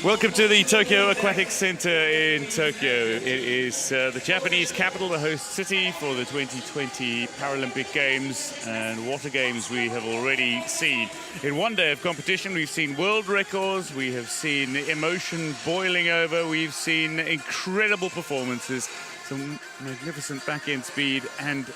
Welcome to the Tokyo Aquatic Center in Tokyo. It is the Japanese capital, the host city for the 2020 Paralympic Games. And what a games we have already seen. In one day of competition, we've seen world records, we have seen emotion boiling over, we've seen incredible performances, some magnificent back-end speed, and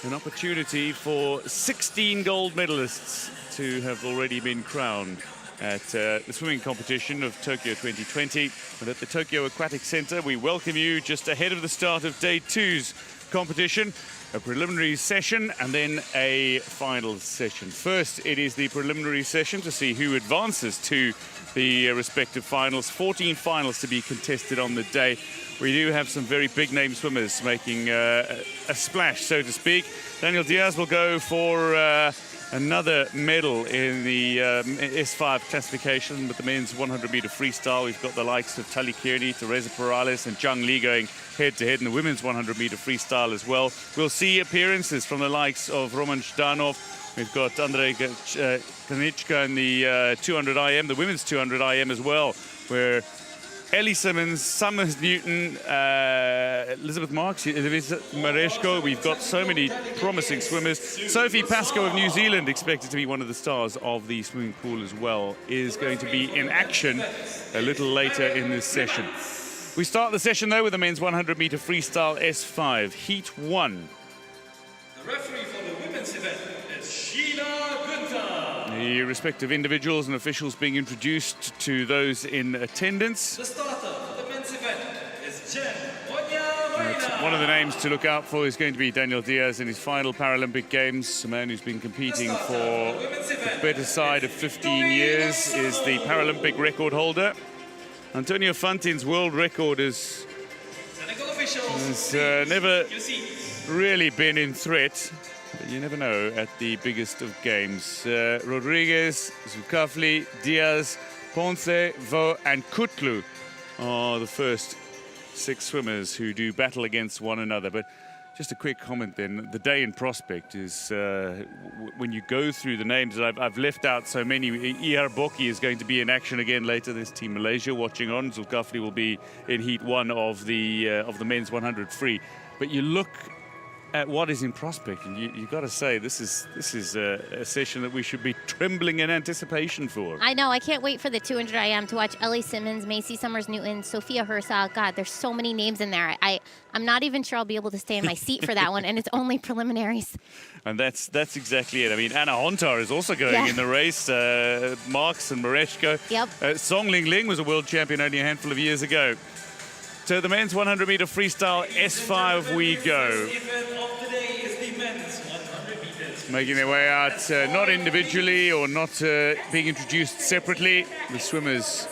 an opportunity for 16 gold medalists to have already been crowned at the swimming competition of Tokyo 2020. But at the Tokyo Aquatic Center, we welcome you just ahead of the start of day two's competition, a preliminary session and then a final session. First, it is the preliminary session to see who advances to the respective finals. 14 finals to be contested on the day. We do have some very big name swimmers making a splash, so to speak. Daniel Diaz will go for another medal in the S5 classification with the men's 100-meter freestyle. We've got the likes of Tali Kearney, Teresa Perales and Zhang Li going head-to-head in the women's 100-meter freestyle as well. We'll see appearances from the likes of Roman Zhdanov. We've got Andrei Kanichka in the 200 IM, the women's 200 IM as well, where Ellie Simmons, Summers Newton, Elizabeth Marks, Elizabeth Mareshko. We've got so many promising swimmers. Sophie Pascoe of New Zealand, expected to be one of the stars of the swimming pool as well, is going to be in action a little later in this session. We start the session, though, with the men's 100-meter freestyle S5, Heat 1. The referee for the women's event is Sheila Gunter. The respective individuals and officials being introduced to those in attendance. The starter for the men's event is Jen One of the names to look out for is going to be Daniel Diaz in his final Paralympic Games. A man who's been competing for the better side of 15 years, is the Paralympic record holder. Antonio Fantin's world record has never really been in threat. But you never know at the biggest of games. Rodriguez, Zulkifli, Diaz, Ponce, Vo and Kutlu are the first 6 swimmers who do battle against one another. But just a quick comment then, the day in prospect is when you go through the names, that I've left out so many. Ir Boki is going to be in action again later. There's Team Malaysia watching on. Zulkifli will be in Heat 1 of the men's 100 free. But you look at what is in prospect, and you've got to say this is a session that we should be trembling in anticipation for. I know. I can't wait for the 200 IM to watch Ellie Simmons, Macy Summers-Newton, Sophia Herzog. God, there's so many names in there. I'm not even sure I'll be able to stay in my seat for that one, and it's only preliminaries. And that's exactly it. I mean, Anna Hontar is also going in the race. Marks and Mareshko. Yep. Song Ling Ling was a world champion only a handful of years ago. To the men's 100-meter freestyle S5 we go. Making their way out, not individually or not being introduced separately. The swimmers,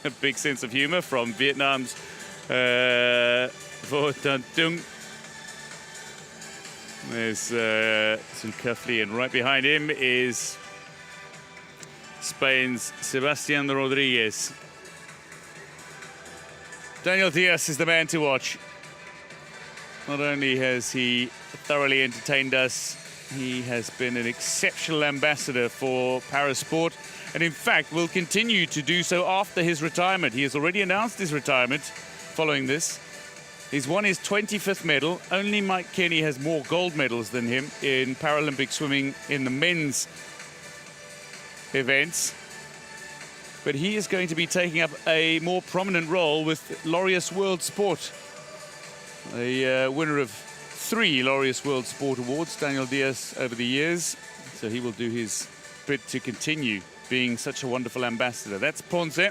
a big sense of humor from Vietnam's Vo Tan Tung. There's Zulkifli, and right behind him is Spain's Sebastián Rodríguez. Daniel Diaz is the man to watch. Not only has he thoroughly entertained us, he has been an exceptional ambassador for parasport, and in fact will continue to do so after his retirement. He has already announced his retirement following this. He's won his 25th medal. Only Mike Kenny has more gold medals than him in Paralympic swimming in the men's events. But he is going to be taking up a more prominent role with Laureus World Sport. A winner of 3 Laureus World Sport Awards, Daniel Diaz, over the years. So he will do his bit to continue being such a wonderful ambassador. That's Ponce.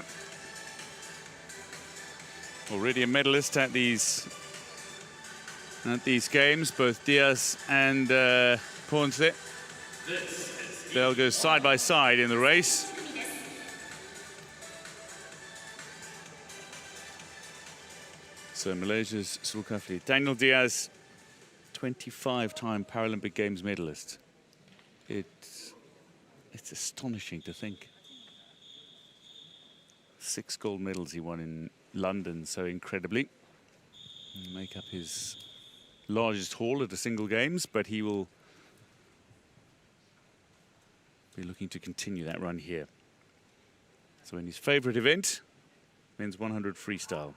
Already a medalist at these games, both Diaz and Ponce. They'll go side by side in the race. So Malaysia's Zulkifli. Daniel Diaz, 25-time Paralympic Games medalist. It's astonishing to think. 6 gold medals he won in London so incredibly. He'll make up his largest haul at a single games, but he will be looking to continue that run here. So in his favorite event, men's 100 freestyle.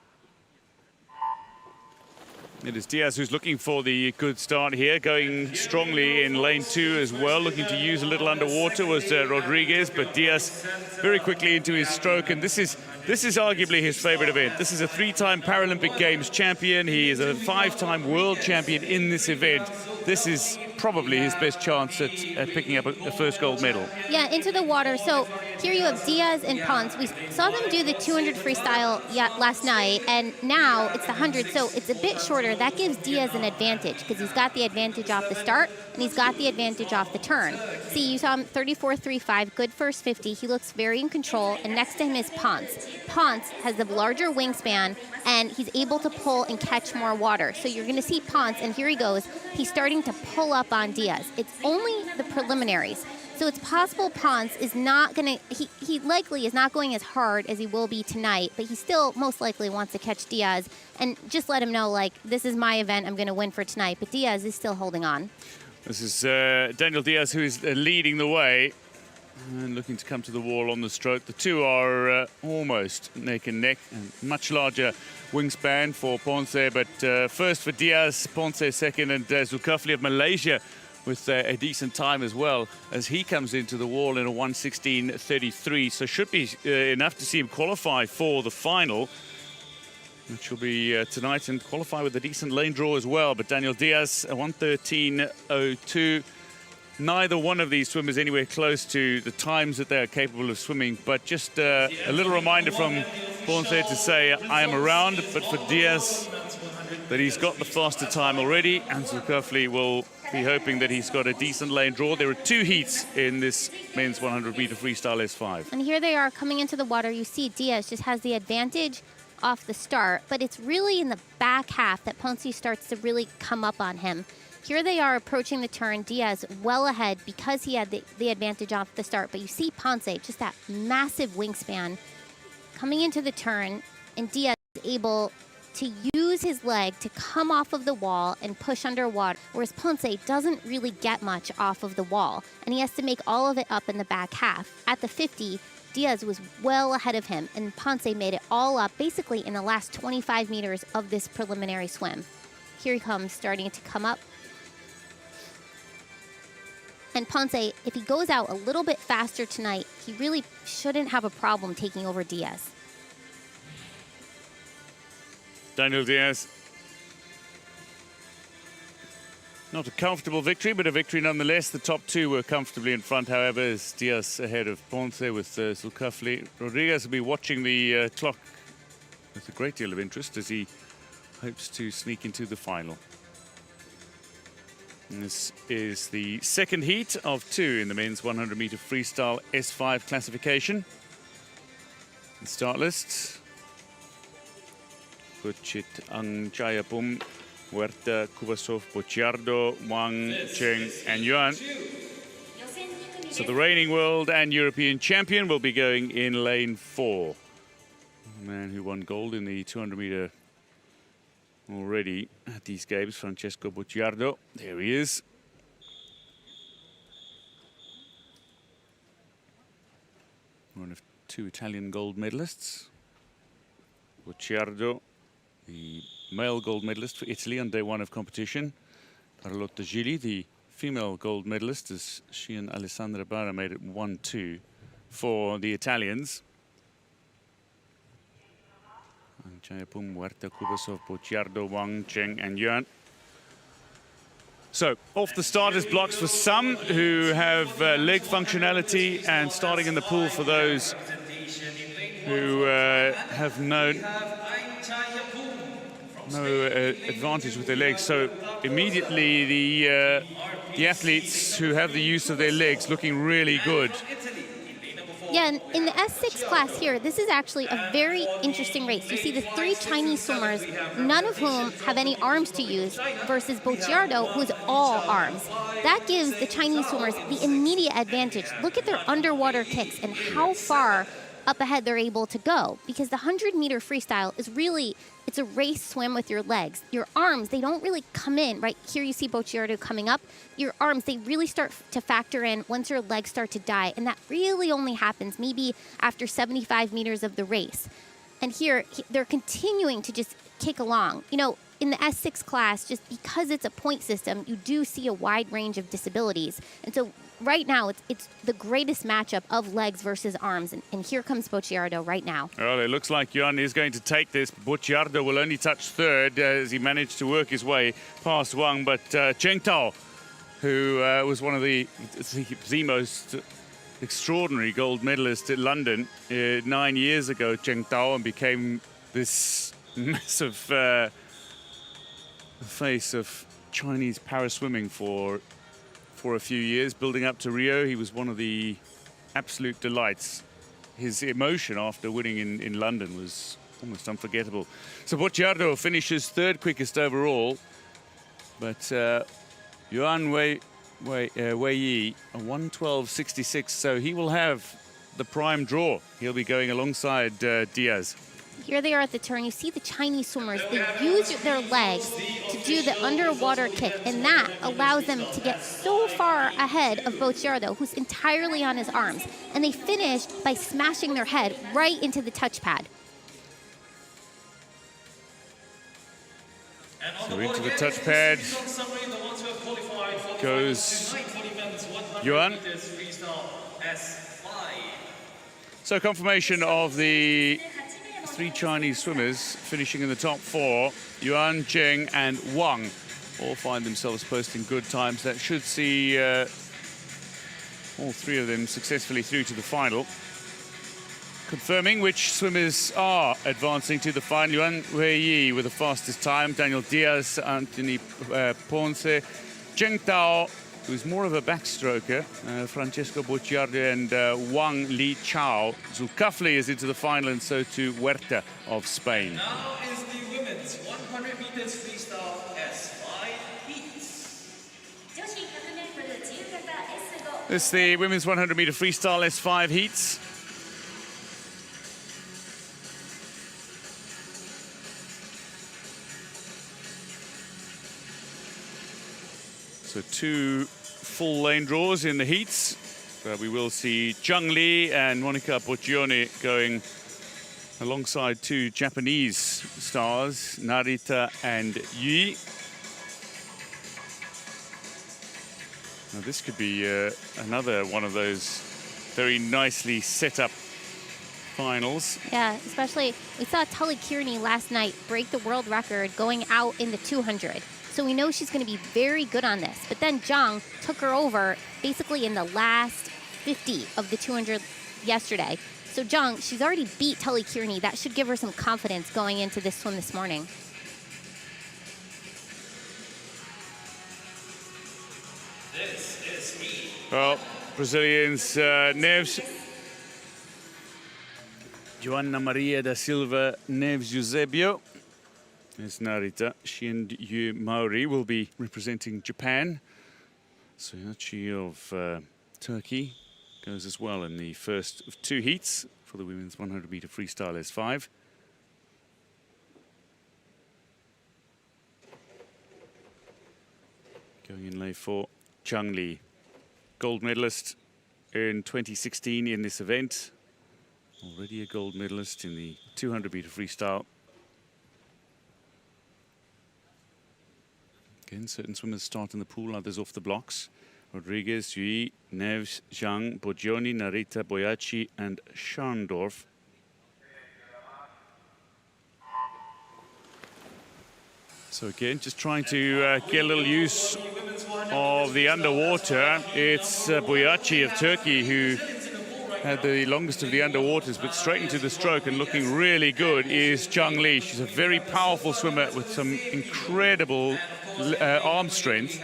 It is Diaz who's looking for the good start here, going strongly in lane 2 as well, looking to use a little underwater was Rodriguez, but Diaz very quickly into his stroke, and this is arguably his favorite event. This is a 3-time Paralympic Games champion. He is a 5-time world champion in this event. This is probably his best chance at picking up a first gold medal. Yeah, into the water. So here you have Diaz and Ponce. We saw them do the 200 freestyle last night, and now it's the 100, so it's a bit shorter. That gives Diaz an advantage because he's got the advantage off the start and he's got the advantage off the turn. See, you saw him 34.35, good first 50. He looks very in control, and next to him is Ponce. Ponce has the larger wingspan, and he's able to pull and catch more water. So you're going to see Ponce, and here he goes. He's starting to pull up on Diaz. It's only the preliminaries. So it's possible Ponce is not going to, he likely is not going as hard as he will be tonight, but he still most likely wants to catch Diaz and just let him know, like, this is my event, I'm going to win for tonight. But Diaz is still holding on. This is Daniel Diaz who is leading the way and looking to come to the wall on the stroke. The two are almost neck and neck, and much larger wingspan for Ponce, but first for Diaz, Ponce second, and Zulkifli of Malaysia with a decent time as well as he comes into the wall in a 1:16.33, so should be enough to see him qualify for the final, which will be tonight, and qualify with a decent lane draw as well. But Daniel Diaz, a 1:13.02. Neither one of these swimmers anywhere close to the times that they're capable of swimming, but just a little reminder from Ponce to say, I am around, but for Diaz, that he's got the faster time already, and Zulkifli will be hoping that he's got a decent lane draw. There are 2 heats in this men's 100-meter freestyle S5. And here they are coming into the water. You see Diaz just has the advantage off the start, but it's really in the back half that Ponce starts to really come up on him. Here they are approaching the turn. Diaz well ahead because he had the advantage off the start, but you see Ponce, just that massive wingspan coming into the turn, and Diaz is able to use his leg to come off of the wall and push underwater, whereas Ponce doesn't really get much off of the wall, and he has to make all of it up in the back half. At the 50, Diaz was well ahead of him, and Ponce made it all up basically in the last 25 meters of this preliminary swim. Here he comes, starting to come up. And Ponce, if he goes out a little bit faster tonight, he really shouldn't have a problem taking over Diaz. Daniel Diaz. Not a comfortable victory, but a victory nonetheless. The top 2 were comfortably in front, however, as Diaz ahead of Ponce with Zulkifli. Rodriguez will be watching the clock with a great deal of interest as he hopes to sneak into the final. And this is the second heat of 2 in the men's 100-meter freestyle S5 classification. The start list. Kuchit Ang Chayapum, Huerta, Kubasov, Bocciardo, Wang, Cheng, and Yuan. So the reigning world and European champion will be going in lane 4. The man who won gold in the 200-meter already at these games, Francesco Bocciardo. There he is. One of 2 Italian gold medalists. Bocciardo, the male gold medalist for Italy on day 1 of competition. Carlotta Gili, the female gold medalist, as she and Alessandra Barra made it 1-2 for the Italians. Chayapum, Huerta, Kubasov, Bocciardo, Wang, Cheng, and Yuan. So, off the starters blocks for some who have leg functionality, and starting in the pool for those who have no advantage with their legs. So immediately the athletes who have the use of their legs looking really good. Yeah, and in the S6 class here, this is actually a very interesting race. You see the 3 Chinese swimmers, none of whom have any arms to use, versus Bocciardo, who's all arms. That gives the Chinese swimmers the immediate advantage. Look at their underwater kicks and how far up ahead they're able to go, because the 100-meter freestyle is really, it's a race swim with your legs. Your arms, they don't really come in, right? Here you see Bocciardo coming up. Your arms, they really start to factor in once your legs start to die, and that really only happens maybe after 75 meters of the race. And here, they're continuing to just kick along. You know, in the S6 class, just because it's a point system, you do see a wide range of disabilities. And so right now, it's the greatest matchup of legs versus arms. And here comes Bocciardo right now. Well, it looks like Yuan is going to take this. Bocciardo will only touch third as he managed to work his way past Wang. But Cheng Tao, who was one of the most extraordinary gold medalists at London 9 years ago, Cheng Tao, and became this massive face of Chinese para-swimming for a few years, building up to Rio. He was one of the absolute delights. His emotion after winning in London was almost unforgettable. So Bocciardo finishes third quickest overall, but Yuan Wei Yi, a 1:12.66, so he will have the prime draw. He'll be going alongside Diaz. Here they are at the turn. You see the Chinese swimmers, they use their legs to do the underwater kick, and that allows them to get so far ahead of Bocciardo, who's entirely on his arms. And they finish by smashing their head right into the touchpad. So into the touchpad goes Yuan. So confirmation of the three Chinese swimmers finishing in the top four. Yuan, Zheng, and Wang all find themselves posting good times. That should see all three of them successfully through to the final. Confirming which swimmers are advancing to the final. Yuan Wei Yi with the fastest time. Daniel Diaz, Anthony Ponce. Cheng Tao, who's more of a backstroker, Francesco Bocciardo, and Wang Li Chao. Zulkifli is into the final, and so too Huerta of Spain. Now is the women's 100 meters freestyle S5 heats. This is the women's 100-meter freestyle S5 heats. So two full lane draws in the heats. We will see Zhang Li and Monica Boccioni going alongside two Japanese stars, Narita and Yi. Now this could be another one of those very nicely set up finals. Yeah, especially we saw Tully Kearney last night break the world record going out in the 200. So we know she's going to be very good on this. But then Zhang took her over basically in the last 50 of the 200 yesterday. So Zhang, she's already beat Tully Kearney. That should give her some confidence going into this swim this morning. This is me. Well, Brazilians, Neves, Joana Maria da Silva, Neves Eusebio. There's Narita. She and Yu Maori will be representing Japan. Soyachi of Turkey goes as well in the first of two heats for the women's 100-meter freestyle S5. Going in lay for Zhang Li, gold medalist in 2016 in this event. Already a gold medalist in the 200-meter freestyle. Again, certain swimmers start in the pool, others off the blocks. Rodriguez, Yui, Neves, Zhang, Boccioni, Narita, Boyachi, and Scharndorf. So again, just trying to get a little use of the underwater. It's Boyachi of Turkey who had the longest of the underwaters, but straight into the stroke and looking really good is Zhang Li. She's a very powerful swimmer with some incredible arm strength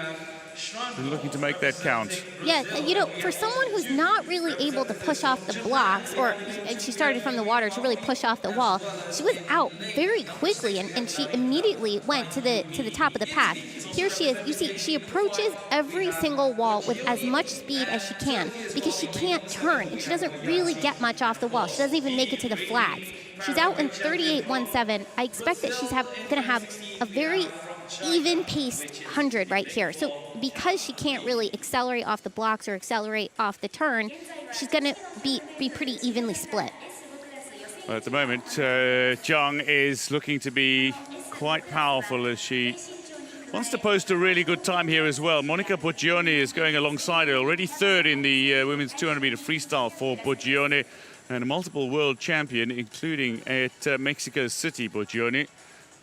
and looking to make that count. Yeah, you know, for someone who's not really able to push off the blocks, or she started from the water to really push off the wall, she was out very quickly, and she immediately went to the top of the pack. here she is. You see, she approaches every single wall with as much speed as she can because she can't turn, and she doesn't really get much off the wall. She doesn't even make it to the flags. She's out in 38.17. I expect that she's going to have a very even-paced 100 right here. So because she can't really accelerate off the blocks or accelerate off the turn, she's going to be pretty evenly split. Well, at the moment, Zhang is looking to be quite powerful as she wants to post a really good time here as well. Monica Boggioni is going alongside her, already third in the women's 200-meter freestyle for Boggioni, and a multiple world champion, including at Mexico City, Boggioni,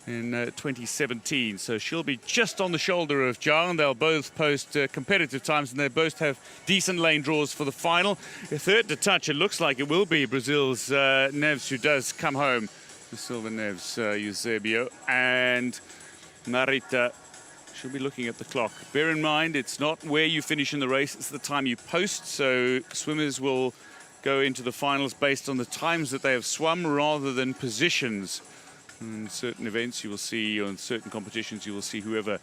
in 2017. So she'll be just on the shoulder of Zhang. They'll both post competitive times, and they both have decent lane draws for the final. A third to touch, it looks like it will be Brazil's Neves, who does come home. The silver Neves, Eusebio, and Marita. She'll be looking at the clock. Bear in mind, it's not where you finish in the race, it's the time you post. So swimmers will go into the finals based on the times that they have swum rather than positions. In certain events you will see, or in certain competitions you will see, whoever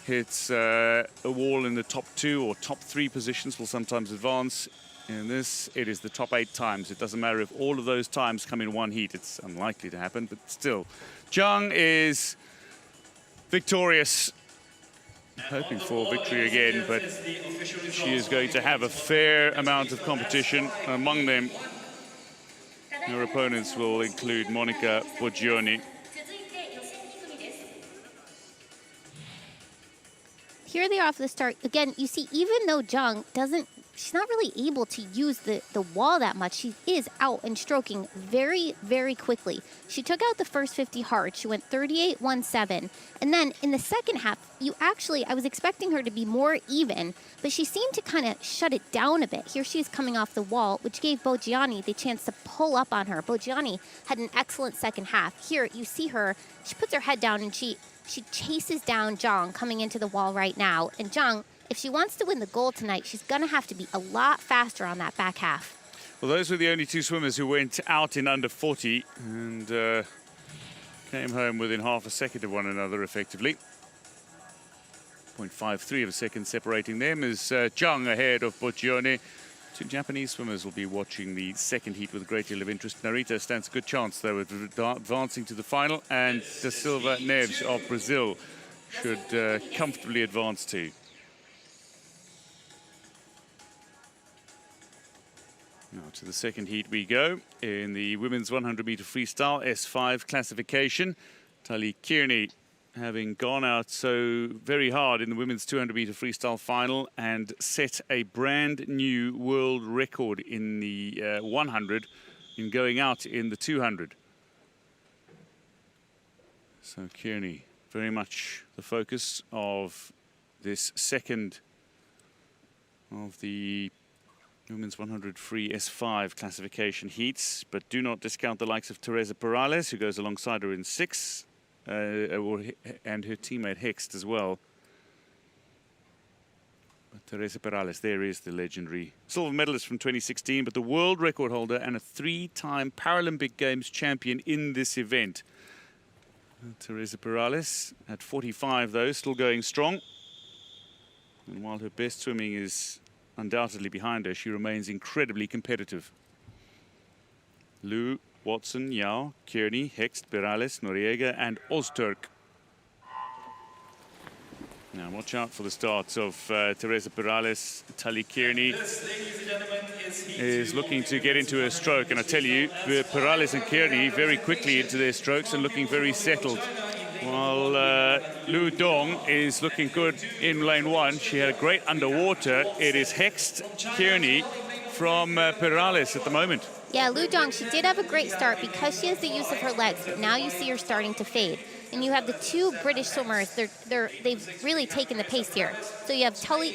hits a wall in the top 2 or top 3 positions will sometimes advance. In this, it is the top 8 times. It doesn't matter if all of those times come in one heat. It's unlikely to happen, but still. Zhang is victorious, hoping for victory again, but she is going to have a fair amount of competition. Among them, her opponents will include Monica Boggioni. Here they are off the start. Again, you see, even though Zhang she's not really able to use the wall that much. She is out and stroking very, very quickly. She took out the first 50 hard. She went 38.17. And then in the second half, I was expecting her to be more even, but she seemed to kind of shut it down a bit. Here she is coming off the wall, which gave Boggioni the chance to pull up on her. Boggioni had an excellent second half. Here you see her, she puts her head down and she chases down Zhang coming into the wall right now. And Zhang, if she wants to win the gold tonight, she's going to have to be a lot faster on that back half. Well, those were the only 2 swimmers who went out in under 40 and came home within half a second of one another, effectively. 0.53 of a second separating them is Zhang ahead of Boggioni. 2 Japanese swimmers will be watching the second heat with a great deal of interest. Narita stands a good chance, though, of advancing to the final, and Da Silva Neves of Brazil should comfortably advance too. Now to the second heat we go in the women's 100-meter freestyle S5 classification. Tali Kearney, having gone out so very hard in the women's 200-meter freestyle final and set a brand new world record in the 100 in going out in the 200. So Kearney, very much the focus of this second of the women's 100 free S5 classification heats, but do not discount the likes of Teresa Perales, who goes alongside her in 6, and her teammate Hext as well. But Teresa Perales, there is the legendary silver medalist from 2016, but the world record holder and a 3-time Paralympic Games champion in this event. Teresa Perales at 45, though, still going strong. And while her best swimming is undoubtedly behind her, she remains incredibly competitive. Liu, Watson, Yao, Kearney, Hext, Perales, Noriega, and Ozturk. Now watch out for the starts of Teresa Perales. Tali Kearney is looking to get into her stroke, and I tell you, Perales and Kearney very quickly into their strokes and looking very settled. While Lu Dong is looking good in lane 1. She had a great underwater. It is Hext, Kearney from Perales at the moment. Yeah, Lu Dong, she did have a great start because she has the use of her legs, but now you see her starting to fade. And you have the 2 British swimmers, they've really taken the pace here. So you have Tully.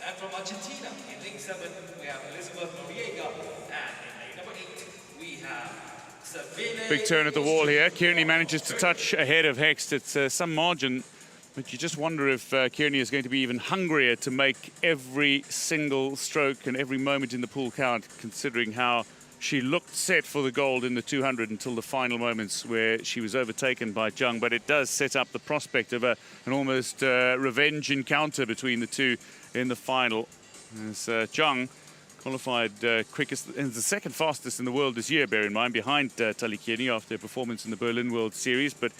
And from Argentina, in lane 7, we have Elizabeth Noriega. And in lane number 8, we have Savine. Big turn at the wall here. Kearney manages to touch ahead of Hext. It's some margin, but you just wonder if Kearney is going to be even hungrier to make every single stroke and every moment in the pool count, considering how She looked set for the gold in the 200 until the final moments where she was overtaken by Zhang, but it does set up the prospect of an almost revenge encounter between the two in the final. As Zhang qualified quickest and the second fastest in the world this year, bear in mind, behind Tully Kearney after a performance in the Berlin World Series. But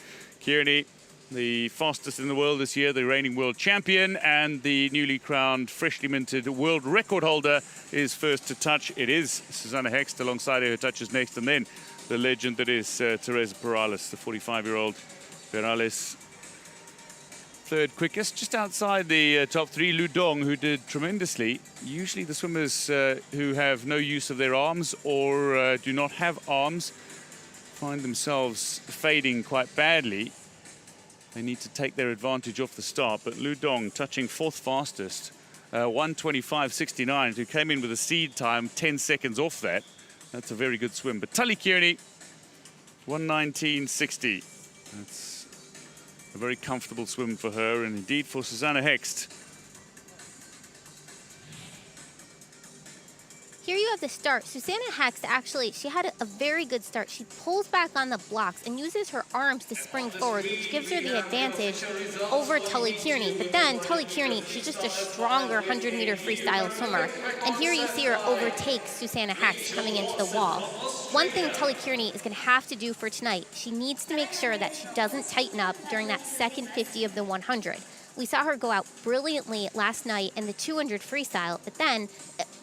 Kearney, the fastest in the world this year, the reigning world champion, and the newly crowned, freshly minted world record holder, is first to touch. It is Susanna Hext alongside her who touches next, and then the legend that is Teresa Perales, the 45-year-old Perales. Third quickest, just outside the top three, Lu Dong, who did tremendously. Usually the swimmers who have no use of their arms or do not have arms find themselves fading quite badly. They need to take their advantage off the start, but Lu Dong touching fourth fastest, 1:25.69, who came in with a seed time 10 seconds off that. That's a very good swim. But Tully Kearney, 1:19.60. That's a very comfortable swim for her, and indeed for Susanna Hext. Here you have the start. Susanna Hext, actually, she had a very good start. She pulls back on the blocks and uses her arms to spring forward, which gives her the advantage over Tully Kearney. But then Tully Kearney, she's just a stronger 100-meter freestyle swimmer. And here you see her overtake Susanna Hext coming into the wall. One thing Tully Kearney is going to have to do for tonight, she needs to make sure that she doesn't tighten up during that second 50 of the 100. We saw her go out brilliantly last night in the 200 freestyle, but then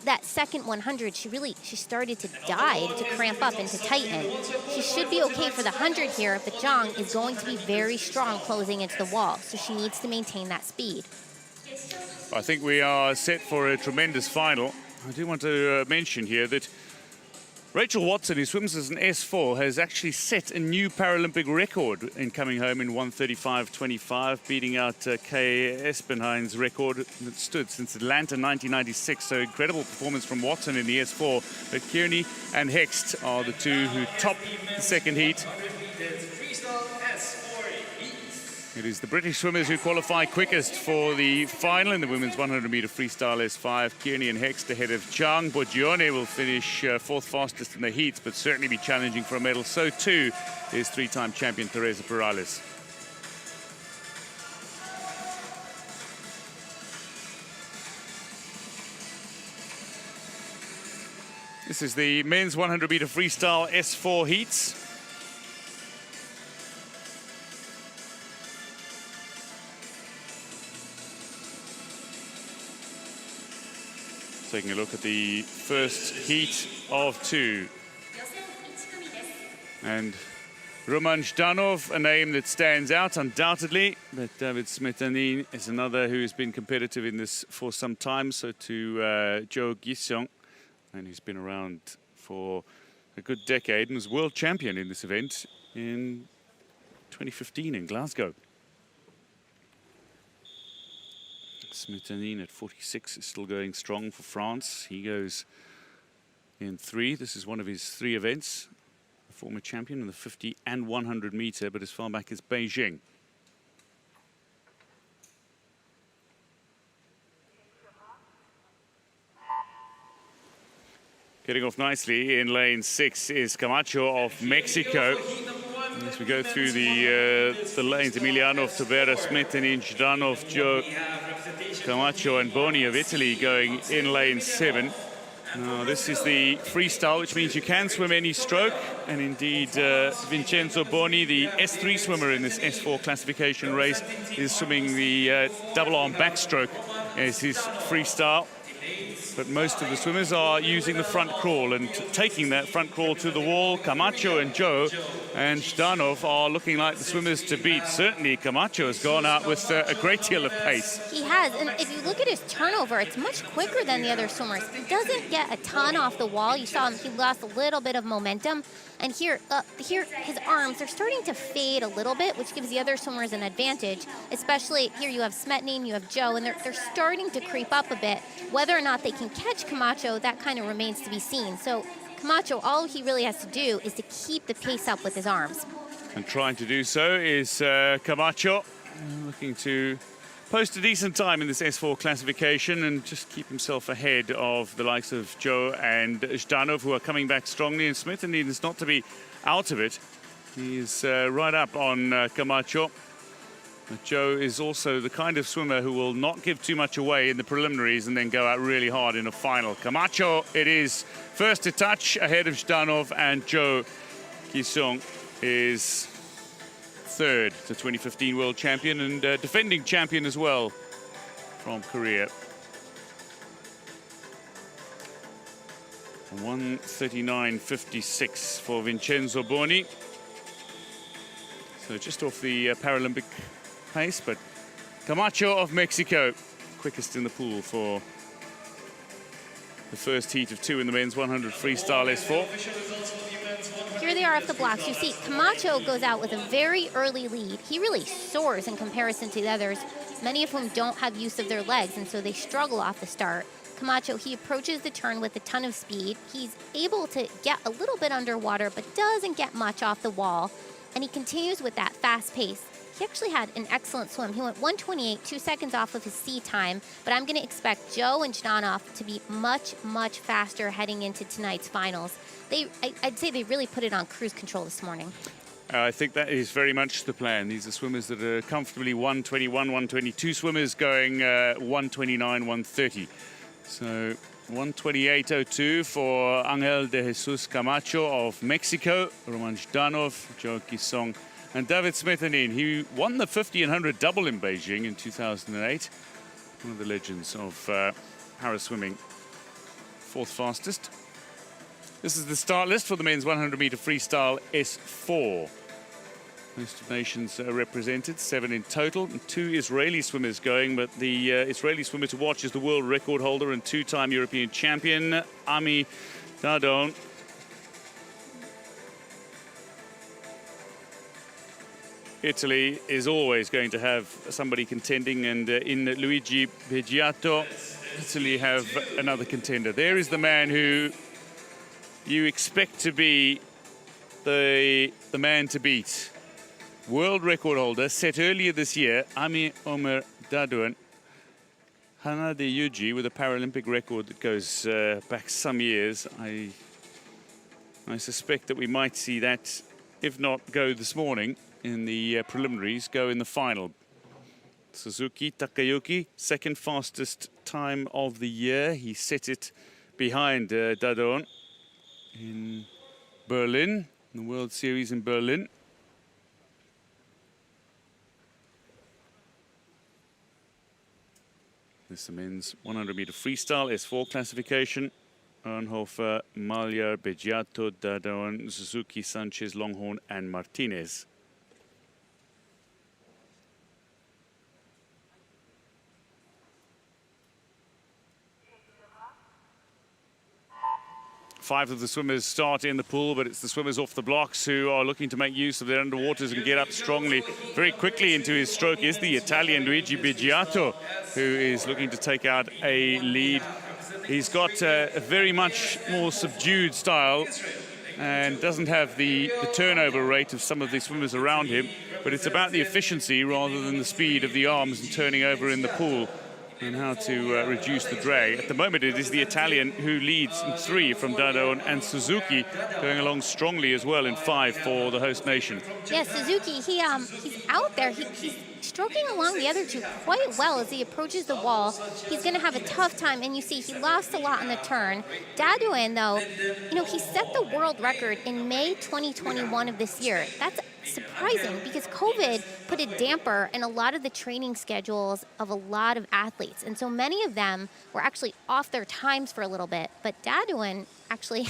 that second 100, she started to dive, to cramp up and to tighten. She should be okay for the 100 here, but Zhang is going to be very strong closing into the wall, so she needs to maintain that speed. I think we are set for a tremendous final. I do want to mention here that Rachel Watson, who swims as an S4, has actually set a new Paralympic record in coming home in 1:35.25, beating out Kay Espenhein's record that stood since Atlanta 1996. So incredible performance from Watson in the S4. But Kearney and Hext are the two who top the second heat. It is the British swimmers who qualify quickest for the final in the women's 100-meter freestyle S5. Kearney and Hext ahead of Zhang. Borgione will finish fourth fastest in the heats, but certainly be challenging for a medal. So too is three-time champion Teresa Perales. This is the men's 100-meter freestyle S4 heats. Taking a look at the first heat of two. And Roman Zhdanov, a name that stands out undoubtedly, but David Smetanin is another who has been competitive in this for some time, so to Joe Gisson, and he's been around for a good decade and was world champion in this event in 2015 in Glasgow. Smetanin at 46 is still going strong for France. He goes in 3. This is one of his 3 events. A former champion in the 50 and 100 meter, but as far back as Beijing. Getting off nicely in lane 6 is Camacho of Mexico. As we go through the lanes, Emiliano, Tavera, Smetanin, Zhdanov, Joe, Camacho and Boni of Italy going in lane 7. Now this is the freestyle, which means you can swim any stroke, and indeed Vincenzo Boni, the S3 swimmer in this S4 classification race, is swimming the double arm backstroke as his freestyle. But most of the swimmers are using the front crawl and taking that front crawl to the wall. Camacho and Joe and Zhdanov are looking like the swimmers to beat. Certainly Camacho has gone out with a great deal of pace. He has, and if you look at his turnover, it's much quicker than the other swimmers. He doesn't get a ton off the wall. You saw him, he lost a little bit of momentum. And here his arms are starting to fade a little bit, which gives the other swimmers an advantage. Especially here you have Smetanin, you have Joe, and they're starting to creep up a bit. Whether or not they can catch Camacho, that kind of remains to be seen. So Camacho, all he really has to do is to keep the pace up with his arms. And trying to do so is Camacho, looking to post a decent time in this S4 classification and just keep himself ahead of the likes of Joe and Zhdanov, who are coming back strongly. And Smith needs not to be out of it. He's right up on Camacho. But Joe is also the kind of swimmer who will not give too much away in the preliminaries and then go out really hard in a final. Camacho, it is first to touch ahead of Zhdanov, and Joe Kisong is third, the 2015 world champion and defending champion as well from Korea. 1:39.56 for Vincenzo Boni. So just off the Paralympic pace, but Camacho of Mexico, quickest in the pool for the first heat of 2 in the men's 100 freestyle S4. Here they are off the blocks. You see Camacho goes out with a very early lead. He really soars in comparison to the others, many of whom don't have use of their legs, and so they struggle off the start. Camacho, he approaches the turn with a ton of speed. He's able to get a little bit underwater, but doesn't get much off the wall, and he continues with that fast pace. He actually had an excellent swim. He went 1:28, 2 seconds off of his C time, but I'm going to expect Joe and Zhdanov to be much, much faster heading into tonight's finals. I'd say they really put it on cruise control this morning. I think that is very much the plan. These are swimmers that are comfortably 1:21, 1:22 swimmers going 1:29, 1:30. So 1:28.02 for Angel de Jesus Camacho of Mexico, Roman Zhdanov, Joe Kisong, and David Smethanin. He won the 50 and 100 double in Beijing in 2008. One of the legends of para-swimming. Fourth fastest. This is the start list for the men's 100-meter freestyle S4. Most of nations are represented, 7 in total, and 2 Israeli swimmers going, but the Israeli swimmer to watch is the world record holder and 2-time European champion, Ami Dadon. Italy is always going to have somebody contending, and in Luigi Beggiato, Italy have another contender. There is the man who you expect to be the man to beat. World record holder set earlier this year, Ami Omer Dadouan. Hana de Yuji with a Paralympic record that goes back some years. I suspect that we might see that, if not go this morning in the preliminaries, go in the final. Suzuki Takayuki, second fastest time of the year. He set it behind Dadon in Berlin, in the World Series in Berlin. This is the men's 100-meter freestyle S4 classification. Ernhofer, Malyar, Beggiato, Dadon, Suzuki, Sanchez, Longhorn, and Martinez. Five of the swimmers start in the pool, but it's the swimmers off the blocks who are looking to make use of their underwaters and get up strongly. Very quickly into his stroke is the Italian Luigi Beggiato, who is looking to take out a lead. He's got a very much more subdued style and doesn't have the turnover rate of some of the swimmers around him, but it's about the efficiency rather than the speed of the arms and turning over in the pool, and how to reduce the drag. At the moment, it is the Italian who leads in 3 from Dadon, and Suzuki going along strongly as well in 5 for the host nation. Yeah, Suzuki, he's out there. He's stroking along the other two quite well as he approaches the wall. He's going to have a tough time, and you see he lost a lot on the turn. Dadouan, though, he set the world record in May 2021 of this year. That's surprising because COVID put a damper in a lot of the training schedules of a lot of athletes, and so many of them were actually off their times for a little bit, but Dadouan actually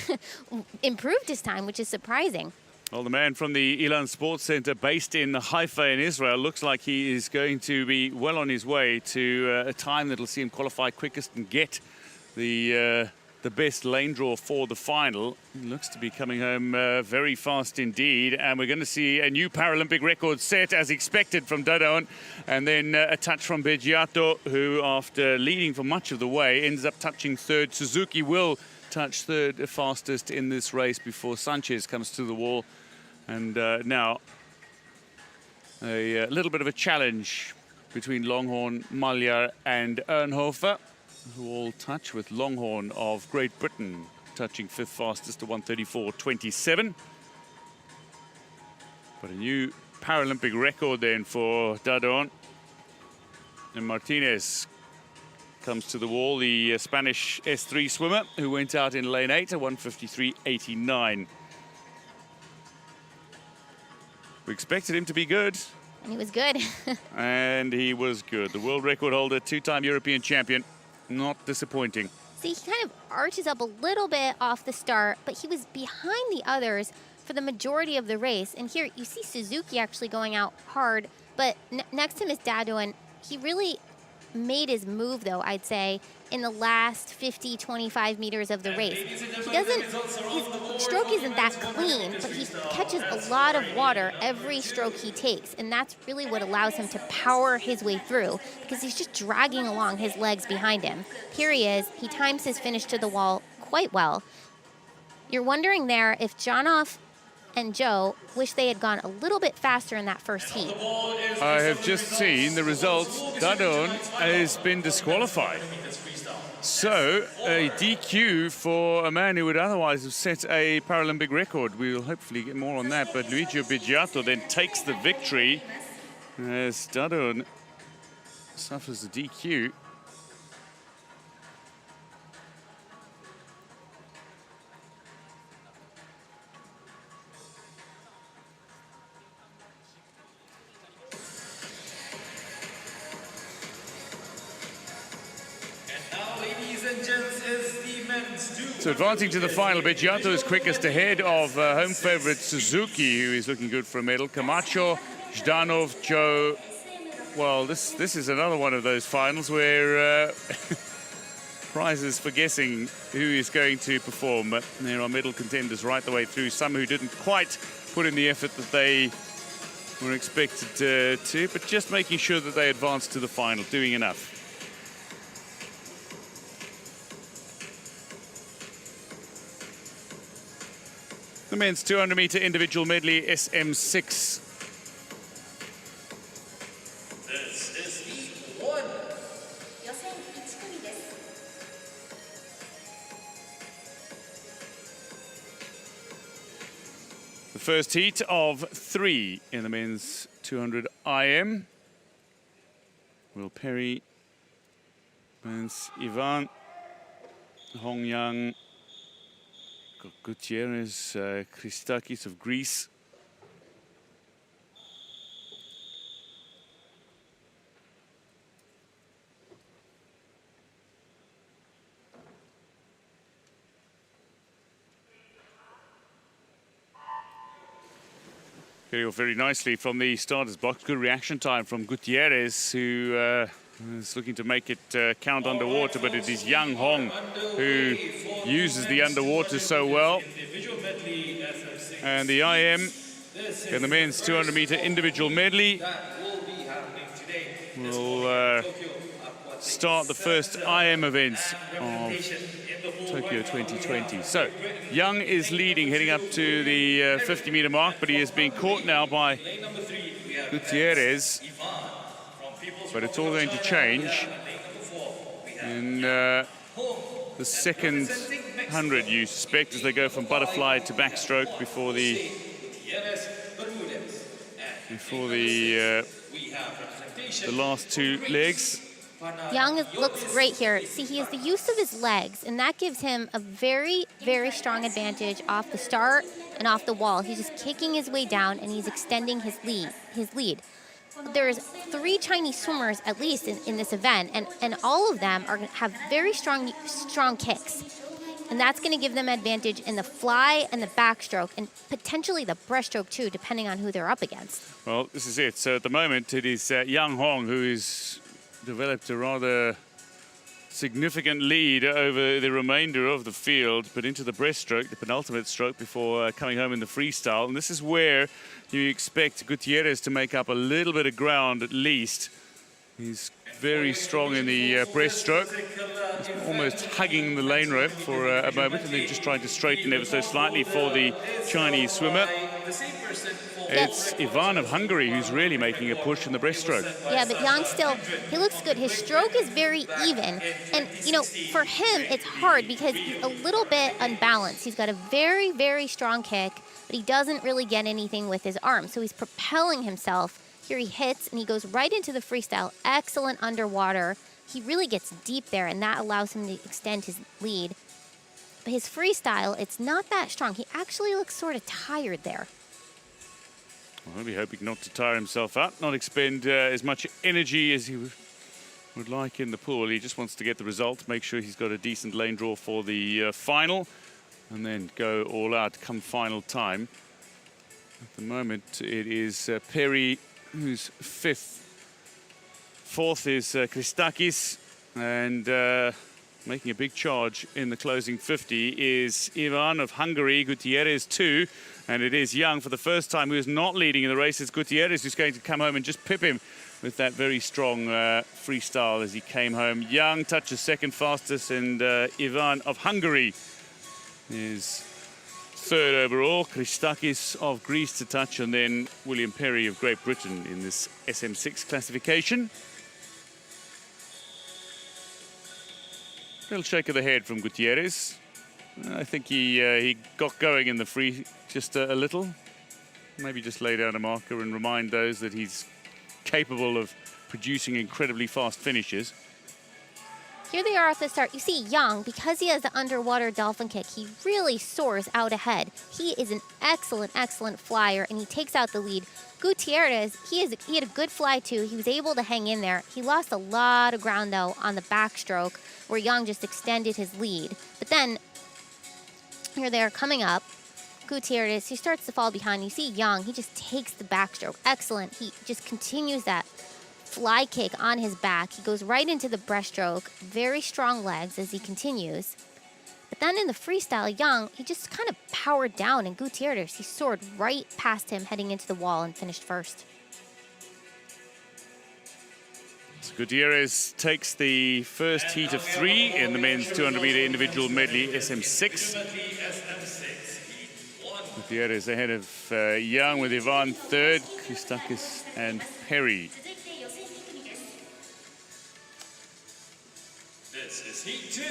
improved his time, which is surprising. Well, the man from the Ilan Sports Center based in Haifa in Israel looks like he is going to be well on his way to a time that'll see him qualify quickest and get the best lane draw for the final. He looks to be coming home very fast indeed, and we're going to see a new Paralympic record set as expected from Dadon, and then a touch from Beggiato, who after leading for much of the way ends up touching third. Suzuki will touch third fastest in this race before Sanchez comes to the wall, and now a little bit of a challenge between Longhorn, Maljar and Ernhofer, who all touch, with Longhorn of Great Britain touching fifth fastest to 1:34.27. But a new Paralympic record then for Dadon. And Martinez comes to the wall, the Spanish S3 swimmer, who went out in lane 8 at 1:53.89. We expected him to be good. And he was good. And he was good. The world record holder, two-time European champion. Not disappointing. See, he kind of arches up a little bit off the start, but he was behind the others for the majority of the race. And here you see Suzuki actually going out hard, but next to him is Dado, and he really made his move, though, I'd say, in the last 50, 25 meters of the race. He doesn't, his stroke isn't that clean, but he catches a lot of water every stroke he takes, and that's really what allows him to power his way through, because he's just dragging along his legs behind him. Here he is. He times his finish to the wall quite well. You're wondering there if Janov and Joe wish they had gone a little bit faster in that first heat. I have just seen the results. Dadon has been disqualified. So, a DQ for a man who would otherwise have set a Paralympic record. We will hopefully get more on that, but Luigi Bigiato then takes the victory as Dadon suffers a DQ. So advancing to the final, Bigiato is quickest ahead of home favourite Suzuki, who is looking good for a medal. Camacho, Zhdanov, Joe. Well, this is another one of those finals where prizes for guessing who is going to perform. But there are medal contenders right the way through. Some who didn't quite put in the effort that they were expected to, but just making sure that they advance to the final, doing enough. The men's 200-meter individual medley, SM6. This is heat 1. The first heat of 3 in the men's 200 IM. Will Perry, Vance Ivan, Hong Yang, Gutierrez, Christakis of Greece. Very, very nicely from the starters box. Good reaction time from Gutierrez, who is looking to make it count underwater, but it is Yang Hong who uses the underwater so well. And the IM in the men's 200-meter individual medley will start the first IM events of Tokyo 2020. So Young is leading, heading up to the 50-meter mark, but he is being caught now by Gutierrez. But it's all going to change in the second 100, you suspect, as they go from butterfly to backstroke before the last two legs. Young looks great here. See, he has the use of his legs, and that gives him a very, very strong advantage off the start and off the wall. He's just kicking his way down, and he's extending his lead. There's 3 Chinese swimmers, at least, in this event, and all of them have very strong kicks. And that's going to give them advantage in the fly and the backstroke, and potentially the breaststroke, too, depending on who they're up against. Well, this is it. So at the moment, it is Yang Hong who has developed a rather significant lead over the remainder of the field, but into the breaststroke, the penultimate stroke, before coming home in the freestyle. And this is where you expect Gutierrez to make up a little bit of ground at least. He's very strong in the breaststroke. He's almost hugging the lane rope for a moment, and then just trying to straighten ever so slightly for the Chinese swimmer. The same person for It's Ivan of Hungary who's really making a push in the breaststroke. Yeah, but Jan still, he looks good. His stroke is very even. And, you know, for him, it's hard because he's a little bit unbalanced. He's got a very, very strong kick, but he doesn't really get anything with his arm. So he's propelling himself. Here he hits, and he goes right into the freestyle. Excellent underwater. He really gets deep there, and that allows him to extend his lead. But his freestyle, it's not that strong. He actually looks sort of tired there. Well, we're hoping not to tire himself out, not expend as much energy as he would like in the pool. He just wants to get the result, make sure he's got a decent lane draw for the final, and then go all out come final time. At the moment, it is Perry who's fifth. Fourth is Christakis, and making a big charge in the closing 50 is Ivan of Hungary, Gutierrez 2, and it is Young for the first time who is not leading in the race. It's Gutierrez who's going to come home and just pip him with that very strong freestyle as he came home. Young touches second fastest, and Ivan of Hungary is third overall. Christakis of Greece to touch, and then William Perry of Great Britain in this SM6 classification. Little shake of the head from Gutierrez. I think he got going in the free just a little. Maybe just lay down a marker and remind those that he's capable of producing incredibly fast finishes. Here they are at the start. You see Young, because he has the underwater dolphin kick, he really soars out ahead. He is an excellent, excellent flyer, and he takes out the lead. Gutierrez, he had a good fly too. He was able to hang in there. He lost a lot of ground though on the backstroke, where Young just extended his lead. But then, here they are coming up. Gutierrez, he starts to fall behind. You see Young, he just takes the backstroke. Excellent. He just continues that fly kick on his back. He goes right into the breaststroke. Very strong legs as he continues. But then in the freestyle, Young, he just kind of powered down, and Gutierrez, he soared right past him heading into the wall and finished first. So Gutierrez takes the first heat of 3 in the men's 200-meter individual medley SM6. Gutierrez ahead of Young with Ivan third, Christakis and Perry. This is heat 2.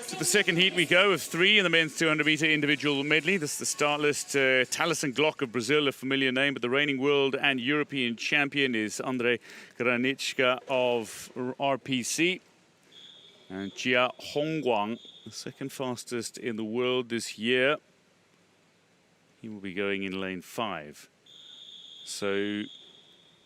To the second heat we go of 3 in the men's 200-meter individual medley. This is the start list. Taliesin Glock of Brazil, a familiar name, but the reigning world and European champion is Andrei Granichka of RPC. And Jia Hongguang, the second fastest in the world this year. He will be going in lane 5. So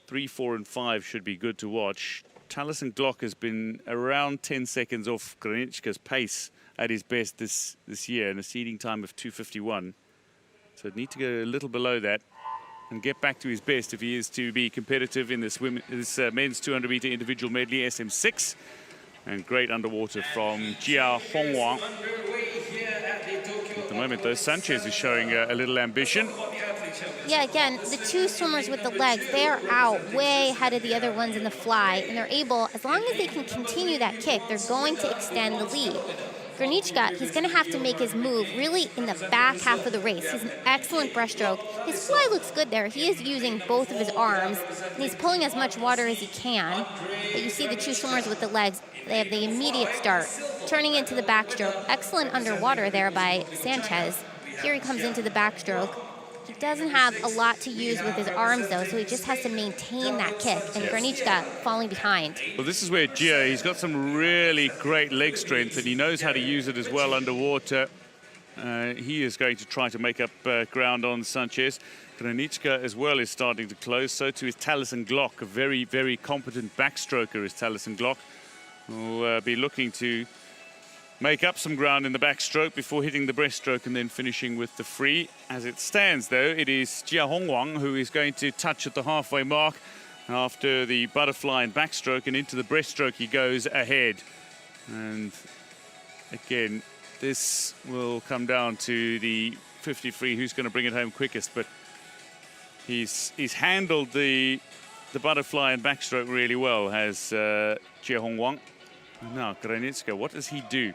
3, 4, and 5 should be good to watch. Taliesin Glock has been around 10 seconds off Granichka's pace at his best this year, in a seeding time of 2:51. So he'd need to go a little below that and get back to his best if he is to be competitive in this men's 200-meter individual medley SM6. And great underwater from Jia Hongguang. At the moment, though, Sanchez is showing a little ambition. Yeah, again, the two swimmers with the legs, they're out way ahead of the other ones in the fly, and they're able, as long as they can continue that kick, they're going to extend the lead. Granichka, he's going to have to make his move really in the back half of the race. He's an excellent breaststroke. His fly looks good there. He is using both of his arms, and he's pulling as much water as he can. But you see the two swimmers with the legs, they have the immediate start, turning into the backstroke. Excellent underwater there by Sanchez. Here he comes into the backstroke. He doesn't have a lot to use with his arms, though, so he just has to maintain that kick, and Granichka falling behind. Well, this is where Jia, he's got some really great leg strength, and he knows how to use it as well underwater. He is going to try to make up ground on Sanchez. Granichka as well is starting to close, so too is Taliesin Glock, a very, very competent backstroker is Taliesin Glock. Will be looking to make up some ground in the backstroke before hitting the breaststroke and then finishing with the free. As it stands, though, it is Jia Hongguang who is going to touch at the halfway mark after the butterfly and backstroke, and into the breaststroke he goes ahead. And again, this will come down to the 50 free, who's going to bring it home quickest, but he's handled the butterfly and backstroke really well, has Jia Hongguang. Now, Granichka, what does he do?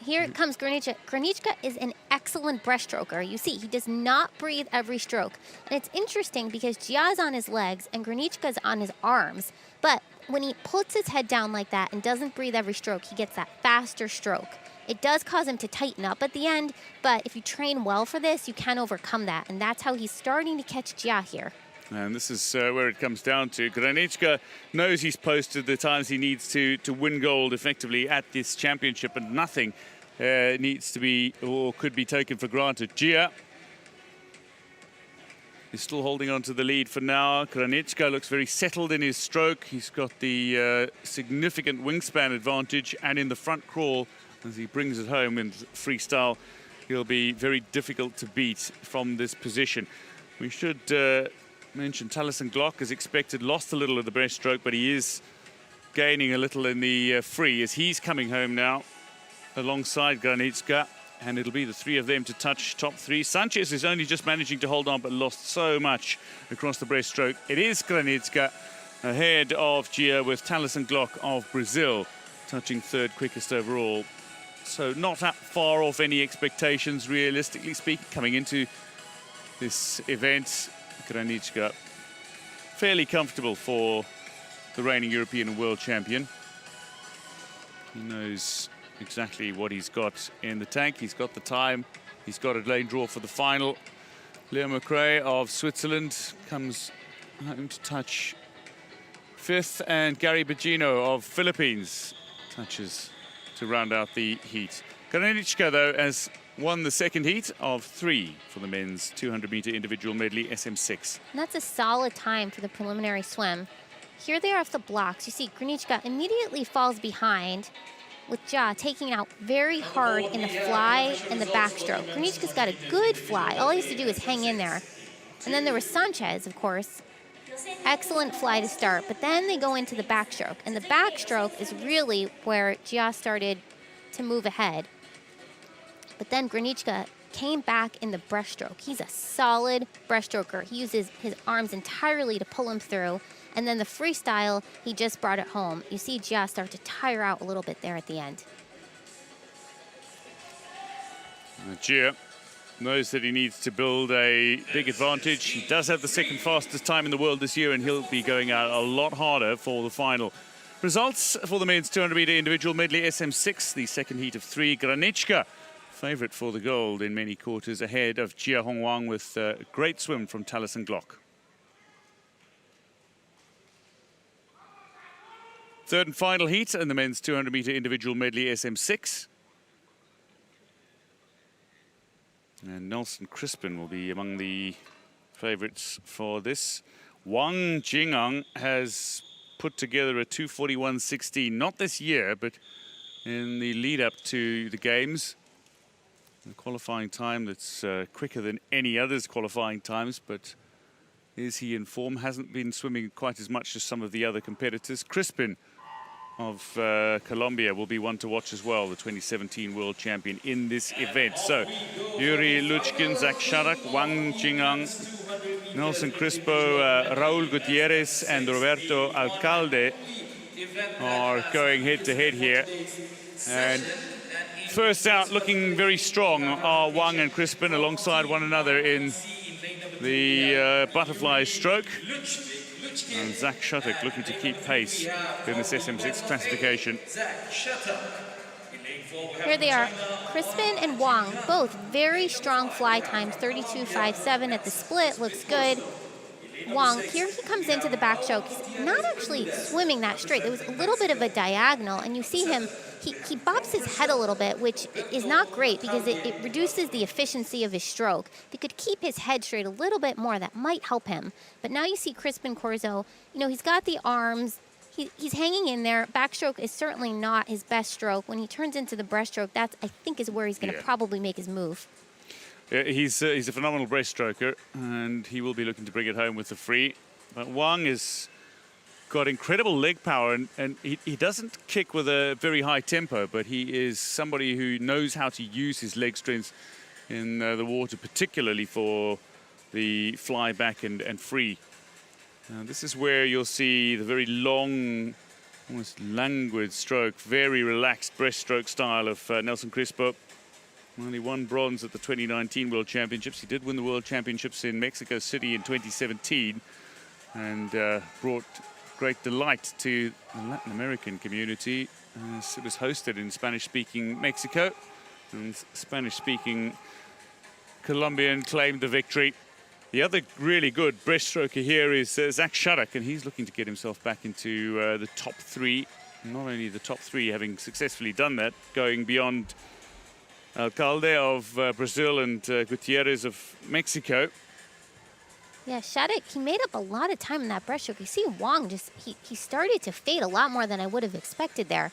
Here comes Graniczka. Graniczka is an excellent breaststroker. You see, he does not breathe every stroke. And it's interesting because Gia's on his legs and Graniczka's on his arms. But when he puts his head down like that and doesn't breathe every stroke, he gets that faster stroke. It does cause him to tighten up at the end, but if you train well for this, you can overcome that. And that's how he's starting to catch Gia here. And this is where it comes down to. Graniczka knows he's posted the times he needs to win gold effectively at this championship, and nothing needs to be or could be taken for granted. Gia is still holding on to the lead for now. Graniczka looks very settled in his stroke. He's got the significant wingspan advantage, and in the front crawl, as he brings it home in freestyle, he'll be very difficult to beat from this position. We should mention Taliesin Glock, as expected, lost a little at the breaststroke, but he is gaining a little in the free as he's coming home now alongside Graniczka, and it'll be the three of them to touch top three. Sanchez is only just managing to hold on, but lost so much across the breaststroke. It is Graniczka ahead of Gia, with Taliesin Glock of Brazil touching third quickest overall. So not that far off any expectations, realistically speaking, coming into this event. Graniczka fairly comfortable for the reigning European and world champion. He knows exactly what he's got in the tank. He's got the time. He's got a lane draw for the final. Leo McRae of Switzerland comes home to touch fifth, and Gary Bogino of Philippines touches to round out the heat. Graniczka, though, has won the second heat of 3 for the men's 200-meter individual medley SM6. And that's a solid time for the preliminary swim. Here they are off the blocks. You see Graniczka immediately falls behind, with Gia taking out very hard in the fly and the backstroke. Graniczka's got a good fly. All he has to do is hang in there. And then there was Sanchez, of course. Excellent fly to start, but then they go into the backstroke. And the backstroke is really where Gia started to move ahead. But then Graniczka came back in the breaststroke. He's a solid breaststroker. He uses his arms entirely to pull him through. And then the freestyle, he just brought it home. You see Gia start to tire out a little bit there at the end. Gia knows that he needs to build a big advantage. He does have the second fastest time in the world this year, and he'll be going out a lot harder for the final. Results for the men's 200-meter individual medley SM6, the second heat of 3. Graniczka, favourite for the gold in many quarters, ahead of Jia Hongwang with a great swim from Taliesin Glock. Third and final heat in the men's 200-meter individual medley SM6. And Nelson Crispin will be among the favourites for this. Wang Jingang has put together a 2:41.16, not this year, but in the lead up to the games. A qualifying time that's quicker than any other's qualifying times, but is he in form? Hasn't been swimming quite as much as some of the other competitors. Crispin of Colombia will be one to watch as well, the 2017 world champion in this event. So, Yuri Luchkin, Zach Sharak, Wang Jingang, Nelson Crispo, Raul Gutierrez, and Roberto Alcalde are going head-to-head here. And first out, looking very strong, are Wang and Crispin alongside one another in the butterfly stroke. And Zach Shattuck looking to keep pace in this SM6 classification. Here they are, Crispin and Wang, both very strong fly times, 32.57 at the split, looks good. Wang, here he comes into the backstroke. He's not actually swimming that straight. There was a little bit of a diagonal, and you see him, he bops his head a little bit, which is not great because it reduces the efficiency of his stroke. If he could keep his head straight a little bit more, that might help him. But now you see Crispin Corzo, you know, he's got the arms, he's hanging in there. Backstroke is certainly not his best stroke. When he turns into the breaststroke, that's, I think, is where he's going to probably make his move. Yeah, he's a phenomenal breaststroker, and he will be looking to bring it home with the free. But Wang has got incredible leg power, and he doesn't kick with a very high tempo, but he is somebody who knows how to use his leg strength in the water, particularly for the fly back and free. This is where you'll see the very long almost languid stroke, very relaxed breaststroke style of Nelson Crespo. Only won bronze at the 2019 World Championships. He did win the World Championships in Mexico City in 2017 and brought great delight to the Latin American community as it was hosted in Spanish-speaking Mexico, and Spanish-speaking Colombian claimed the victory. The other really good breaststroker here is Zach Shattuck, and he's looking to get himself back into the top three. Not only the top three, having successfully done that, going beyond Alcalde of Brazil and Gutierrez of Mexico. Yeah, Shattuck, he made up a lot of time in that breaststroke. You see Wang just, he started to fade a lot more than I would have expected there.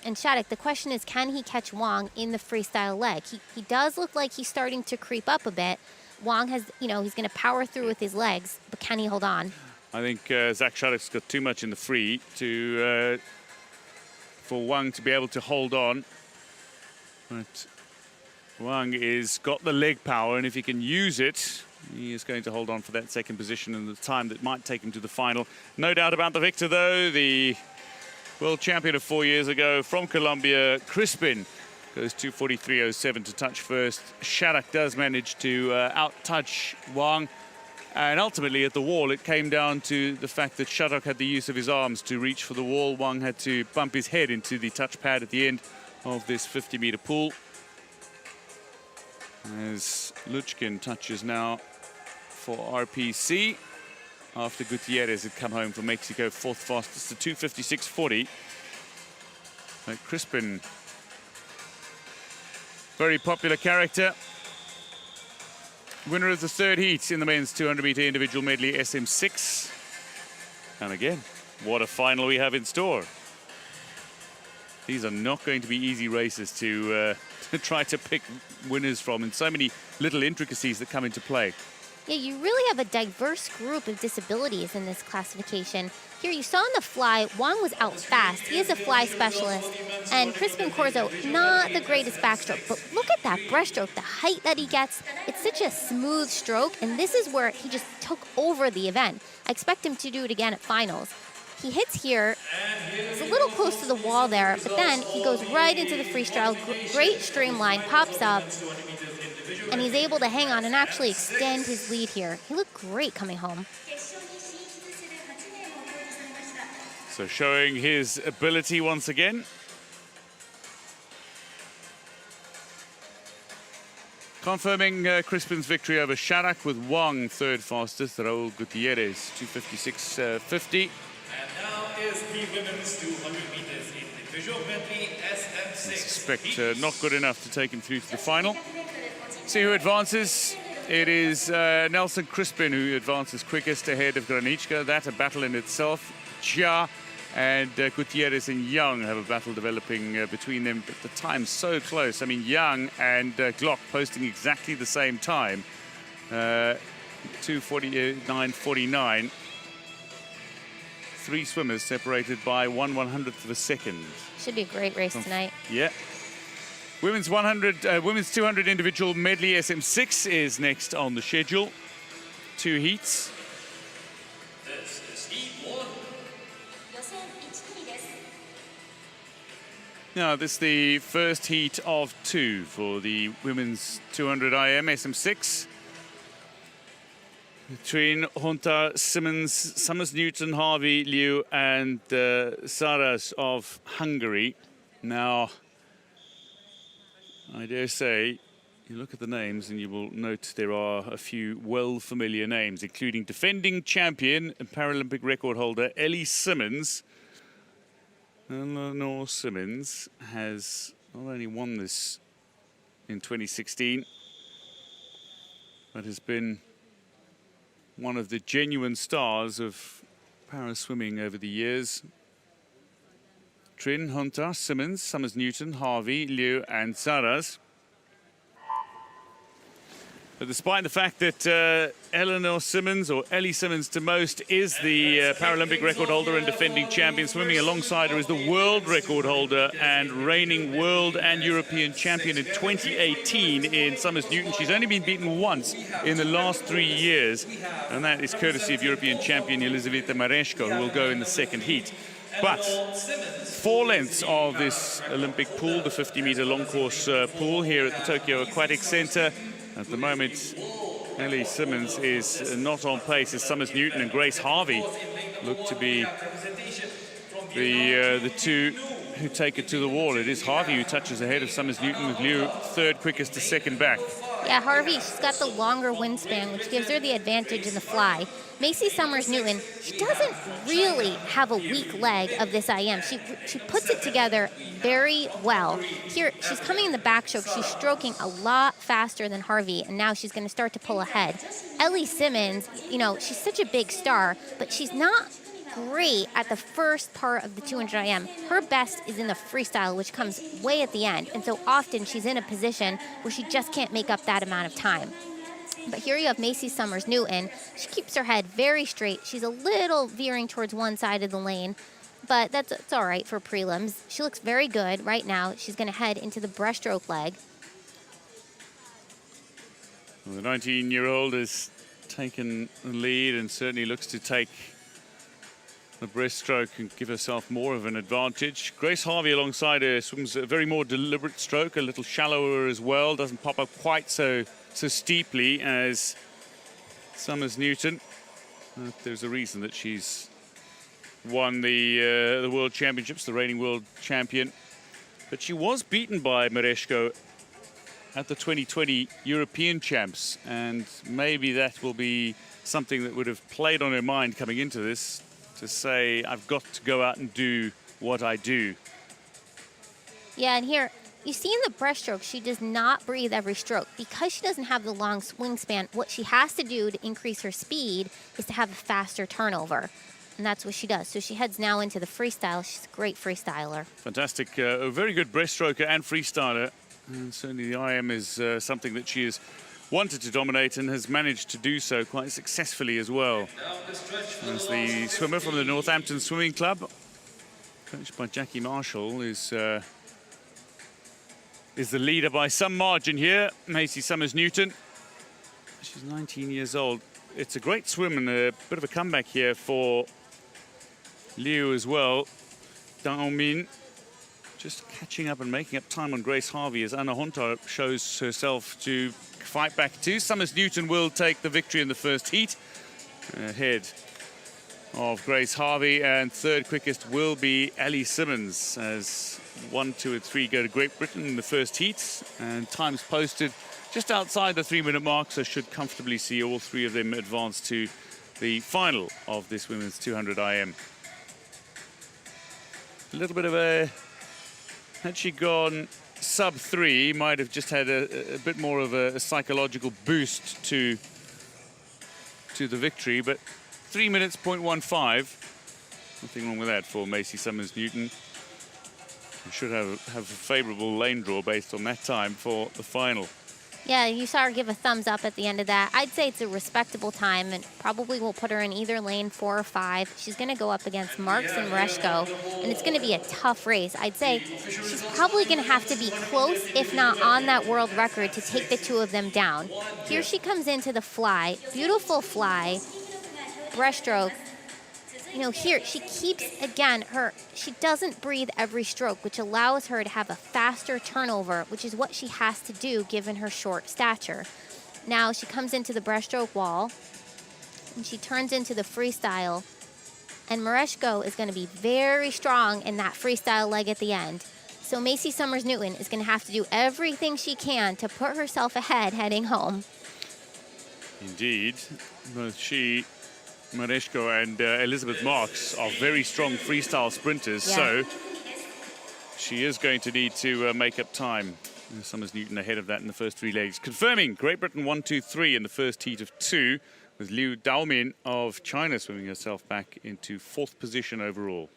And Shattuck, the question is, can he catch Wang in the freestyle leg? He does look like he's starting to creep up a bit. Wang has, you know, he's going to power through with his legs, but can he hold on? I think Zach Shattuck's got too much in the free to for Wang to be able to hold on. But Wang is got the leg power, and if he can use it, he is going to hold on for that second position and the time that might take him to the final. No doubt about the victor, though. The world champion of 4 years ago from Colombia, Crispin, goes 2:43.07 to touch first. Shattuck does manage to out-touch Wang. And ultimately, at the wall, it came down to the fact that Shattuck had the use of his arms to reach for the wall. Wang had to bump his head into the touch pad at the end of this 50-meter pool. As Luchkin touches now for RPC after Gutierrez had come home from Mexico, fourth fastest to 2:56.40. Crispin, very popular character. Winner of the third heat in the men's 200-meter individual medley SM6. And again, what a final we have in store. These are not going to be easy races to try to pick winners from, and so many little intricacies that come into play. Yeah, you really have a diverse group of disabilities in this classification. Here you saw on the fly, Wang was out fast. He is a fly specialist. And Crispin Corzo, not the greatest backstroke, but look at that breaststroke, the height that he gets. It's such a smooth stroke, and this is where he just took over the event. I expect him to do it again at finals. He hits here, it's a little close to the wall there, but then he goes right into the freestyle, great streamline, pops up, and he's able to hang on and actually extend his lead here. He looked great coming home. So showing his ability once again. Confirming Crispin's victory over Shattuck with Wang third fastest, Raul Gutierrez 2:56.50. And now is the women's 200 meters individual medley SM6. I suspect not good enough to take him through to the final. See who advances. It is Nelson Crispin who advances quickest ahead of Granichka. That's a battle in itself. Chia and Gutierrez and Young have a battle developing between them, but the time's so close. I mean, Young and Glock posting exactly the same time. 2:49.49. Three swimmers separated by 1/100th of a second. Should be a great race tonight. Yeah. Women's 200 individual medley SM6 is next on the schedule. 2 heats. This is heat 1. Now, this is the first heat of 2 for the women's 200 IM SM6. Between Honta, Simmons, Summers-Newton, Harvey, Liu, and Saras of Hungary. Now, I dare say, you look at the names and you will note there are a few well-familiar names, including defending champion and Paralympic record holder Ellie Simmons. Eleanor Simmons has not only won this in 2016, but has been one of the genuine stars of para-swimming over the years. Trin, Hunter, Simmons, Summers-Newton, Harvey, Liu, and Saras. But despite the fact that Eleanor Simmons, or Ellie Simmons to most, is the Paralympic record holder and defending champion, swimming alongside her is the world record holder and reigning world and European champion in 2018 in Summers-Newton. She's only been beaten once in the last 3 years, and that is courtesy of European champion Elizaveta Mareshko, who will go in the second heat. But 4 lengths of this Olympic pool, the 50-meter long course pool here at the Tokyo Aquatic Center. At the moment, Ellie Simmons is not on pace as Summers Newton and Grace Harvey look to be the two who take it to the wall. It is Harvey who touches ahead of Summers Newton, with Liu third quickest to second back. Yeah, Harvey, she's got the longer wingspan, which gives her the advantage in the fly. Macy Summers Newton, she doesn't really have a weak leg of this IM. She puts it together very well. Here, she's coming in the backstroke. She's stroking a lot faster than Harvey, and now she's going to start to pull ahead. Ellie Simmons, you know, she's such a big star, but she's not great at the first part of the 200 IM. Her best is in the freestyle, which comes way at the end, and so often she's in a position where she just can't make up that amount of time. But here you have Macy Summers Newton. She keeps her head very straight. She's a little veering towards one side of the lane, but it's all right for prelims. She looks very good right now. She's going to head into the breaststroke leg. Well, the 19-year-old has taken the lead and certainly looks to take the breaststroke and give herself more of an advantage. Grace Harvey alongside her swims a very more deliberate stroke, a little shallower as well, doesn't pop up quite so steeply as Summers Newton. There's a reason that she's won the World Championships, the reigning world champion. But she was beaten by Mereshko at the 2020 European Champs, and maybe that will be something that would have played on her mind coming into this, to say, I've got to go out and do what I do. Yeah, and here, you see in the breaststroke, she does not breathe every stroke. Because she doesn't have the long wingspan, what she has to do to increase her speed is to have a faster turnover. And that's what she does. So she heads now into the freestyle. She's a great freestyler. Fantastic. A very good breaststroker and freestyler. And certainly the IM is something that she has wanted to dominate and has managed to do so quite successfully as well. As the swimmer from the Northampton Swimming Club, coached by Jackie Marshall, is the leader by some margin here. Macy Summers Newton. She's 19 years old. It's a great swim and a bit of a comeback here for Liu as well. Dorsman just catching up and making up time on Grace Harvey as Anna Hontar shows herself to fight back too. Summers Newton will take the victory in the first heat ahead of Grace Harvey, and third quickest will be Ellie Simmons as 1, 2, and 3 go to Great Britain in the first heat, and times posted just outside the 3-minute mark, so should comfortably see all 3 of them advance to the final of this women's 200 IM. A little bit of a, had she gone sub 3, might have just had a bit more of a psychological boost to the victory, but 3 minutes, 0.15. Nothing wrong with that for Macy Summers Newton. We should have a favourable lane draw based on that time for the final. Yeah, you saw her give a thumbs up at the end of that. I'd say it's a respectable time, and probably will put her in either lane 4 or 5. She's going to go up against Marks and Mereshko, and it's going to be a tough race. I'd say she's probably going to have to be close, if not on that world record, to take the 2 of them down. Here she comes into the fly. Beautiful fly. Breaststroke. You know, here she keeps, again, she doesn't breathe every stroke, which allows her to have a faster turnover, which is what she has to do given her short stature. Now she comes into the breaststroke wall, and she turns into the freestyle, and Mereshko is going to be very strong in that freestyle leg at the end. So Macy Summers Newton is going to have to do everything she can to put herself ahead heading home. Indeed, both she, Mereshko and Elizabeth Marks are very strong freestyle sprinters, so she is going to need to make up time. Summers Newton ahead of that in the first 3 legs. Confirming Great Britain 1, 2, 3 in the first heat of 2, with Liu Dorsman of China swimming herself back into 4th position overall.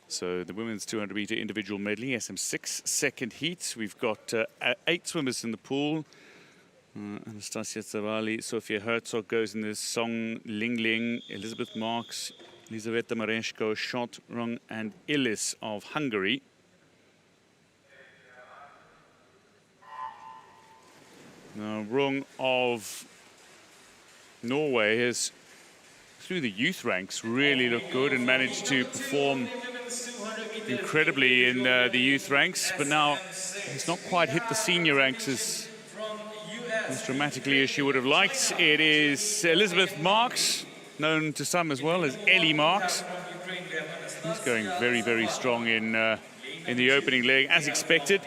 So the women's 200-meter individual medley, SM6 second heat. We've got 8 swimmers in the pool. Anastasia Zavali, Sofia Herzog goes in this, Song Lingling, Elizabeth Marks, Elisaveta Mereshko, Schott, Rung, and Illis of Hungary. Now, Rung of Norway has, through the youth ranks, really looked good and managed to perform incredibly in the youth ranks, but now has not quite hit the senior ranks as dramatically as she would have liked. It is Elizabeth Marks, known to some as well as Ellie Marks. She's going very, very strong in the opening leg, as expected,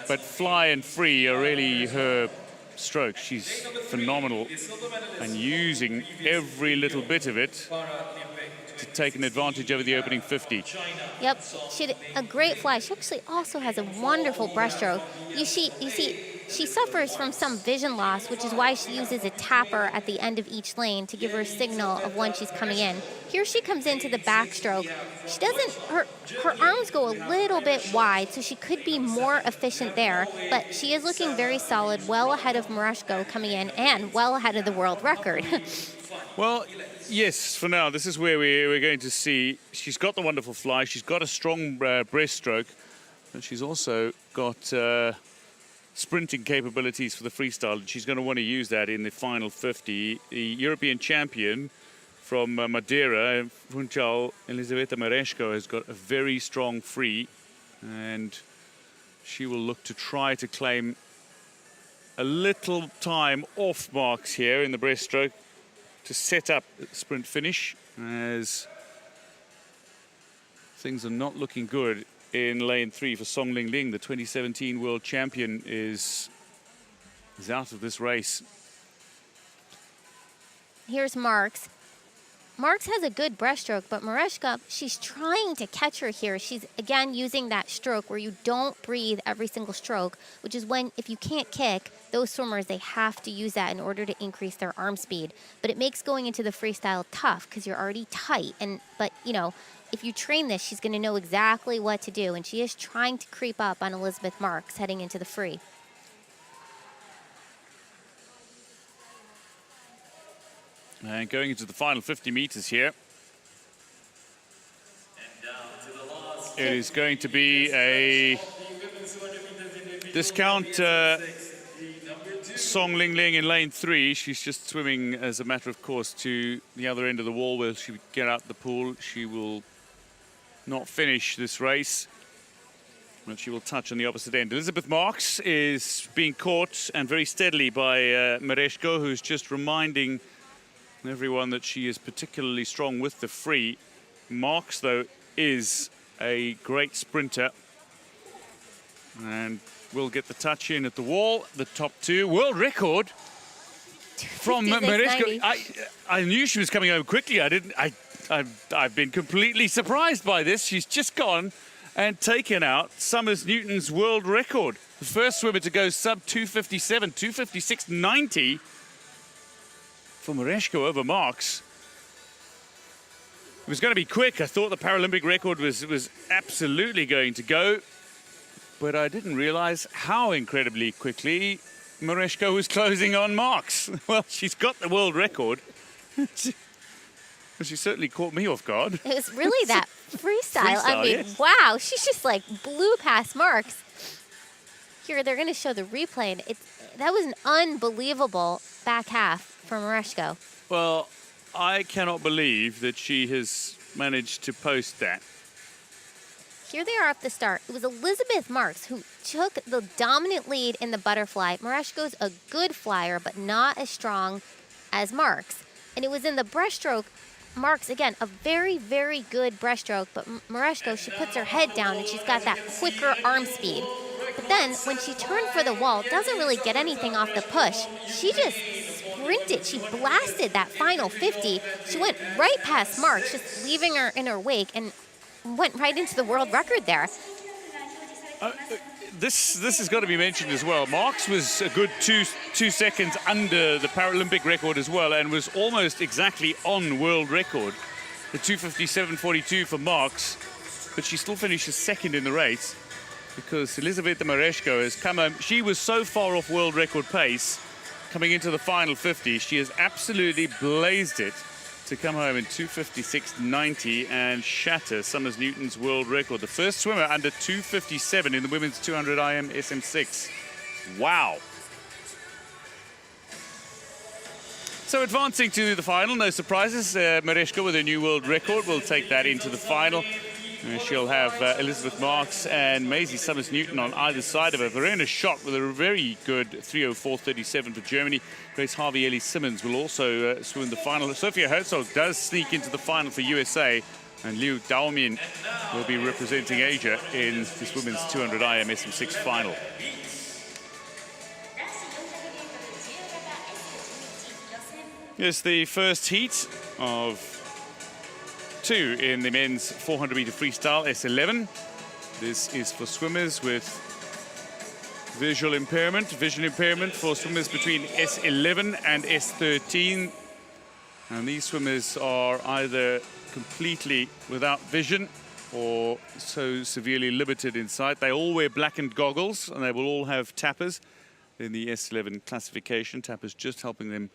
but fly and free are really her strokes. She's phenomenal and using every little bit of it to take an advantage over the opening 50. Yep, she had a great fly. She actually also has a wonderful breaststroke. You see, she suffers from some vision loss, which is why she uses a tapper at the end of each lane to give her a signal of when she's coming in. Here she comes into the backstroke. She doesn't, her arms go a little bit wide, so she could be more efficient there, but she is looking very solid, well ahead of Mareshko coming in and well ahead of the world record. Well, yes, for now, this is where we're going to see. She's got the wonderful fly. She's got a strong breaststroke, and she's also got sprinting capabilities for the freestyle. And she's going to want to use that in the final 50. The European champion from Madeira, Funchal Elisabetta Mareshko, has got a very strong free, and she will look to try to claim a little time off Marks here in the breaststroke to set up the sprint finish, as things are not looking good in lane 3 for Song Ling Ling. The 2017 world champion is out of this race. Here's Marks. Marks has a good breaststroke, but Mareshko, she's trying to catch her here. She's, again, using that stroke where you don't breathe every single stroke, which is when, if you can't kick, those swimmers, they have to use that in order to increase their arm speed. But it makes going into the freestyle tough because you're already tight. But, you know, if you train this, she's going to know exactly what to do, and she is trying to creep up on Elizabeth Marks heading into the free. And going into the final 50 meters here, it is going to be a discount Song Ling Ling in lane 3. She's just swimming as a matter of course to the other end of the wall where she would get out the pool. She will not finish this race, but she will touch on the opposite end. Elizabeth Marks is being caught, and very steadily, by Mareshko, who's just reminding everyone that she is particularly strong with the free. Marks, though, is a great sprinter and will get the touch in at the wall. The top two. World record from Mareshko. I knew she was coming over quickly. I've been completely surprised by this. She's just gone and taken out Summers Newton's world record. The first swimmer to go sub 257, 256.90. For Mareshko over Marks. It was going to be quick. I thought the Paralympic record was absolutely going to go, but I didn't realize how incredibly quickly Mareshko was closing on Marks. Well, she's got the world record. She certainly caught me off guard. It was really that freestyle. I mean, yes. Wow, she's just like blew past Marks. Here, they're going to show the replay, and that was an unbelievable back half from Mareshko. Well, I cannot believe that she has managed to post that. Here they are at the start. It was Elizabeth Marks who took the dominant lead in the butterfly. Mareshko's a good flyer, but not as strong as Marks. And it was in the breaststroke. Marks, again, a very, very good breaststroke, but Mareshko, she puts her head down and she's got that quicker arm speed. But then when she turned for the wall, doesn't really get anything off the push. She just sprinted. She blasted that final 50. She went right past Marks, just leaving her in her wake, and went right into the world record there. This has got to be mentioned as well. Marks was a good two seconds under the Paralympic record as well, and was almost exactly on world record. The 257.42 for Marks, but she still finishes second in the race because Elisabetta Mareshko has come home. She was so far off world record pace coming into the final 50. She has absolutely blazed it to come home in 256.90 and shatter Summers Newton's world record. The first swimmer under 257 in the women's 200 IM SM6. Wow. So advancing to the final, no surprises. Mereshko with a new world record will take that into the final. She'll have Elizabeth Marks and Maisie Summers-Newton on either side of her. Verena Schott with a very good 3:04.37 for Germany. Grace Harvey, Ellie Simmons will also swim the final. Sophia Herzog does sneak into the final for USA. And Liu Daomin will be representing Asia in this women's 200 IMSM6 final. Here's the first heat of 2 in the men's 400-meter freestyle S11. This is for swimmers with vision impairment for swimmers between S11 and S13. And these swimmers are either completely without vision or so severely limited in sight. They all wear blackened goggles and they will all have tappers in the S11 classification. Tappers just helping them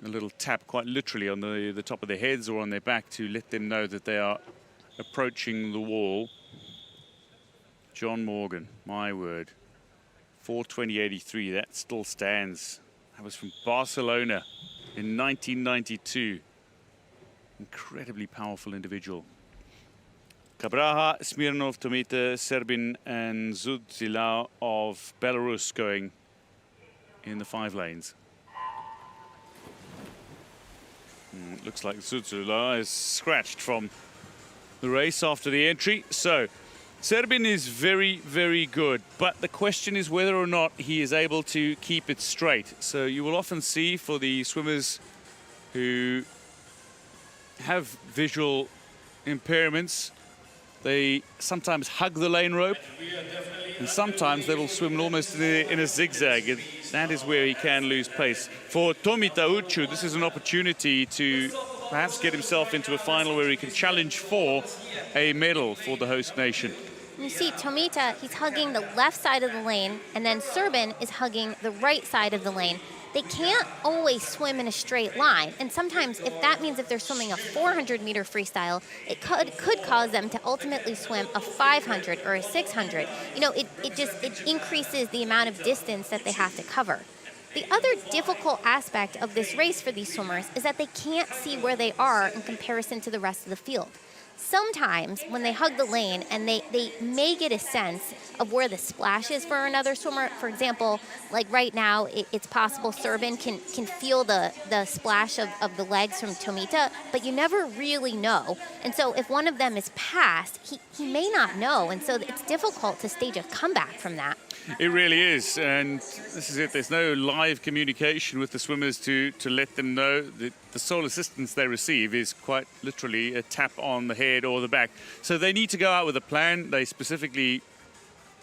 a little tap quite literally on the top of their heads or on their back to let them know that they are approaching the wall. John Morgan, my word, 4:20.83, that still stands. That was from Barcelona in 1992. Incredibly powerful individual. Kabraha, Smirnov, Tomita, Serbin and Zudzilao of Belarus going in the 5 lanes. It looks like Zudzilao is scratched from the race after the entry. So Serbin is very, very good, but the question is whether or not he is able to keep it straight. So you will often see for the swimmers who have visual impairments, they sometimes hug the lane rope and sometimes they will swim almost in a zigzag, and that is where he can lose pace. For Tomita Uchu, this is an opportunity to perhaps get himself into a final where he can challenge for a medal for the host nation. You see Tomita, he's hugging the left side of the lane, and then Serbin is hugging the right side of the lane. They can't always swim in a straight line, and sometimes if that means if they're swimming a 400-meter freestyle, it could cause them to ultimately swim a 500 or a 600. You know, it increases the amount of distance that they have to cover. The other difficult aspect of this race for these swimmers is that they can't see where they are in comparison to the rest of the field. Sometimes when they hug the lane and they may get a sense of where the splash is for another swimmer. For example, like right now, it's possible Serbin can feel the splash of the legs from Tomita, but you never really know. And so if one of them is passed, he may not know. And so it's difficult to stage a comeback from that. It really is, and this is it. There's no live communication with the swimmers to let them know that the sole assistance they receive is quite literally a tap on the head or the back. So they need to go out with a plan. They specifically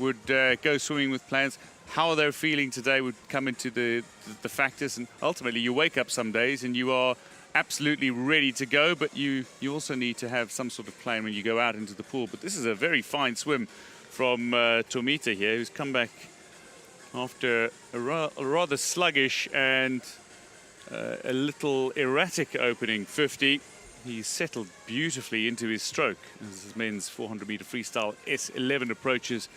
would go swimming with plans. How they're feeling today would come into the factors, and ultimately you wake up some days and you are absolutely ready to go, but you also need to have some sort of plan when you go out into the pool. But this is a very fine swim from Tomita here, who's come back after a rather sluggish and a little erratic opening 50. He's settled beautifully into his stroke as his men's 400-meter freestyle S11 approaches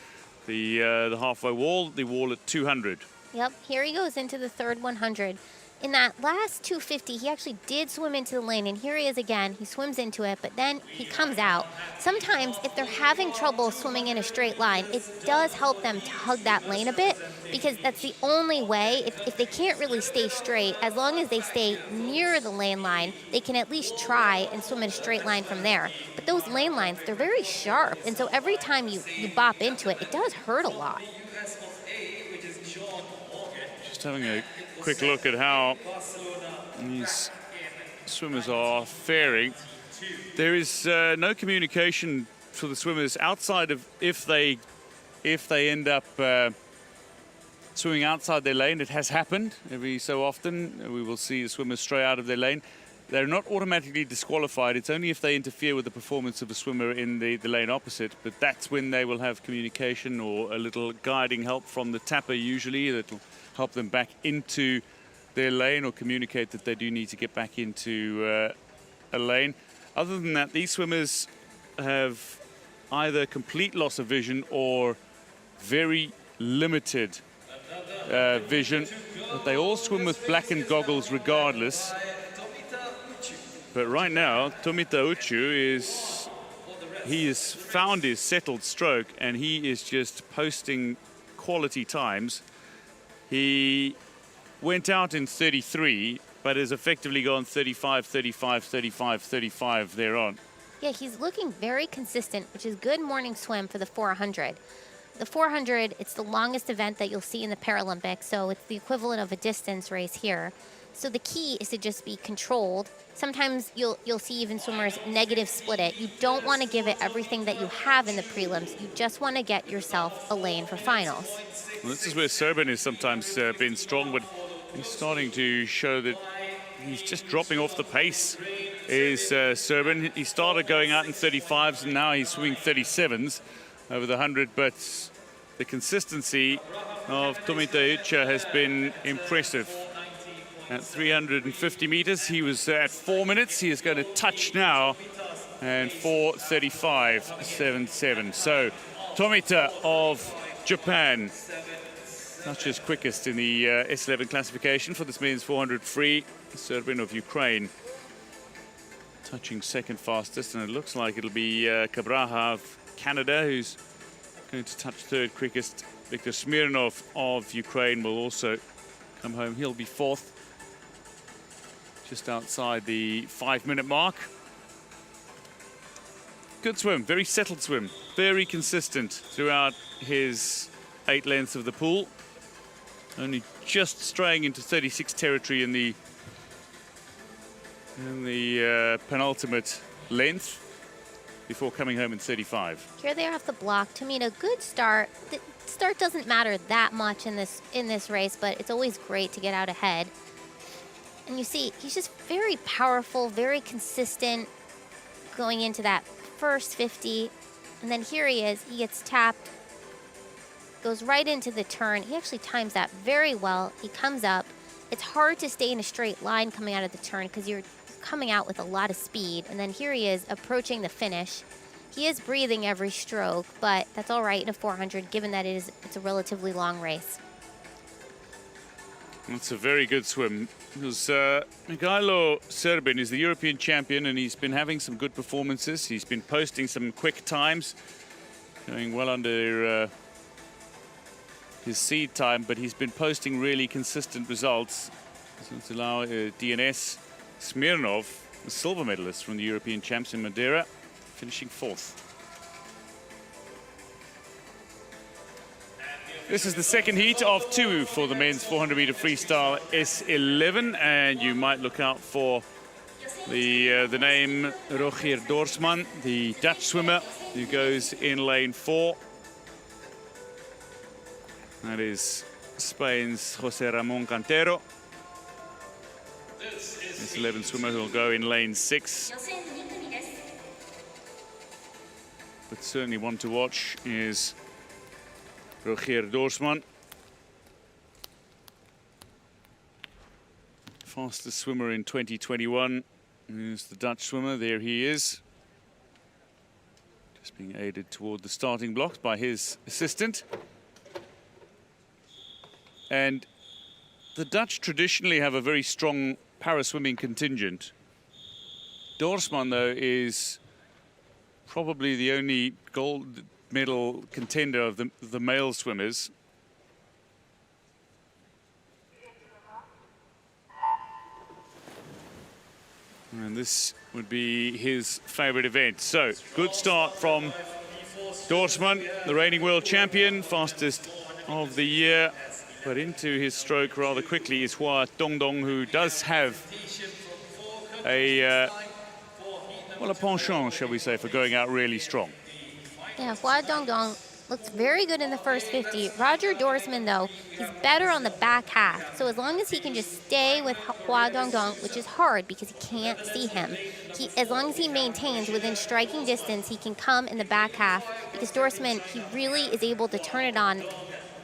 the halfway wall, the wall at 200. Yep, here he goes into the third 100. In that last 250, he actually did swim into the lane, and here he is again. He swims into it, but then he comes out. Sometimes, if they're having trouble swimming in a straight line, it does help them to hug that lane a bit, because that's the only way, if they can't really stay straight, as long as they stay near the lane line, they can at least try and swim in a straight line from there. But those lane lines, they're very sharp, and so every time you bop into it, it does hurt a lot. Just having a quick look at how these swimmers are faring. There is no communication for the swimmers outside of if they end up swimming outside their lane. It has happened every so often. We will see the swimmers stray out of their lane. They're not automatically disqualified. It's only if they interfere with the performance of a swimmer in the lane opposite, but that's when they will have communication or a little guiding help from the tapper usually that will help them back into their lane or communicate that they do need to get back into a lane. Other than that, these swimmers have either complete loss of vision or very limited vision. but they all swim with blackened goggles regardless. But right now, Tomita Uchu he has found his settled stroke, and he is just posting quality times. He went out in 33, but has effectively gone 35, 35, 35, 35 thereon. Yeah, he's looking very consistent, which is good morning swim for the 400. The 400, it's the longest event that you'll see in the Paralympics, so it's the equivalent of a distance race here. So the key is to just be controlled. Sometimes you'll see even swimmers negative split it. You don't want to give it everything that you have in the prelims. You just want to get yourself a lane for finals. Well, this is where Serban has sometimes been strong, but he's starting to show that he's just dropping off the pace. Is Serban. He started going out in 35s, and now he's swimming 37s over the 100, but the consistency of Tomita Ucha has been impressive. At 350 meters, he was at 4 minutes. He is going to touch now, and 4:35.77. So Tomita of Japan, touches quickest in the S11 classification for this men's 400 free. Serban of Ukraine touching second fastest, and it looks like it'll be Cabraja of Canada who's going to touch third quickest. Viktor Smirnov of Ukraine will also come home. He'll be fourth, just outside the 5-minute mark. Good swim, very settled swim, very consistent throughout his 8 lengths of the pool. Only just straying into 36 territory in the penultimate length before coming home in 35. Here they are off the block. Tomita, good start. The start doesn't matter that much in this race, but it's always great to get out ahead. And you see, he's just very powerful, very consistent going into that first 50. And then here he is, he gets tapped, goes right into the turn. He actually times that very well. He comes up. It's hard to stay in a straight line coming out of the turn because you're coming out with a lot of speed. And then here he is approaching the finish. He is breathing every stroke, but that's all right in a 400 given that it's a relatively long race. That's a very good swim. Mihailo Serban is the European champion, and he's been having some good performances. He's been posting some quick times, going well under his seed time, but he's been posting really consistent results. So to allow DNS Smirnov, the silver medalist from the European champs in Madeira, finishing fourth. This is the second heat of 2 for the men's 400-meter freestyle S11, and you might look out for the name Rogier Dorsman, the Dutch swimmer, who goes in lane 4. That is Spain's Jose Ramon Cantero. S11 swimmer who will go in lane 6. But certainly one to watch is Rogier Dorsman. Fastest swimmer in 2021 is the Dutch swimmer. There he is. Just being aided toward the starting blocks by his assistant. And the Dutch traditionally have a very strong para-swimming contingent. Dorsman, though, is probably the only gold medal contender of the male swimmers. And this would be his favorite event. So, good start from Dorsman, the reigning world champion, fastest of the year. But into his stroke rather quickly is Hua Dongdong, who does have a penchant, shall we say, for going out really strong. Yeah, Hua Dongdong looks very good in the first 50. Roger Dorsman, though, he's better on the back half. So as long as he can just stay with Hua Dongdong, which is hard because he can't see him, as long as he maintains within striking distance, he can come in the back half, because Dorsman, he really is able to turn it on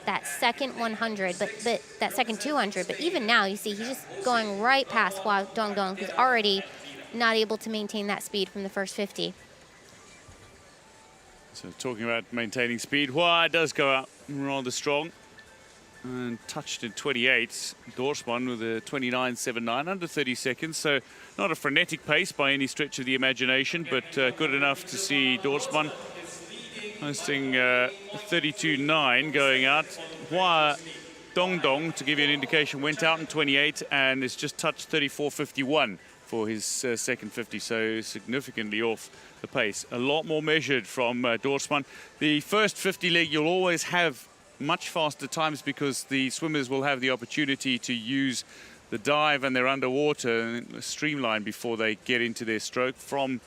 that second 100, but that second 200. But even now, you see, he's just going right past Hua Dongdong, who's already not able to maintain that speed from the first 50. So talking about maintaining speed, Hua does go out rather strong. and touched in 28. Dorsman with a 29.79, under 30 seconds. So not a frenetic pace by any stretch of the imagination, but good enough to see Dorsman posting 32.9 going out. Hua Dongdong, to give you an indication, went out in 28 and has just touched 34.51 for his second 50, so significantly off the pace. A lot more measured from Dorsman. The first 50 leg, you'll always have much faster times because the swimmers will have the opportunity to use the dive and they're underwater and streamline before they get into their stroke. From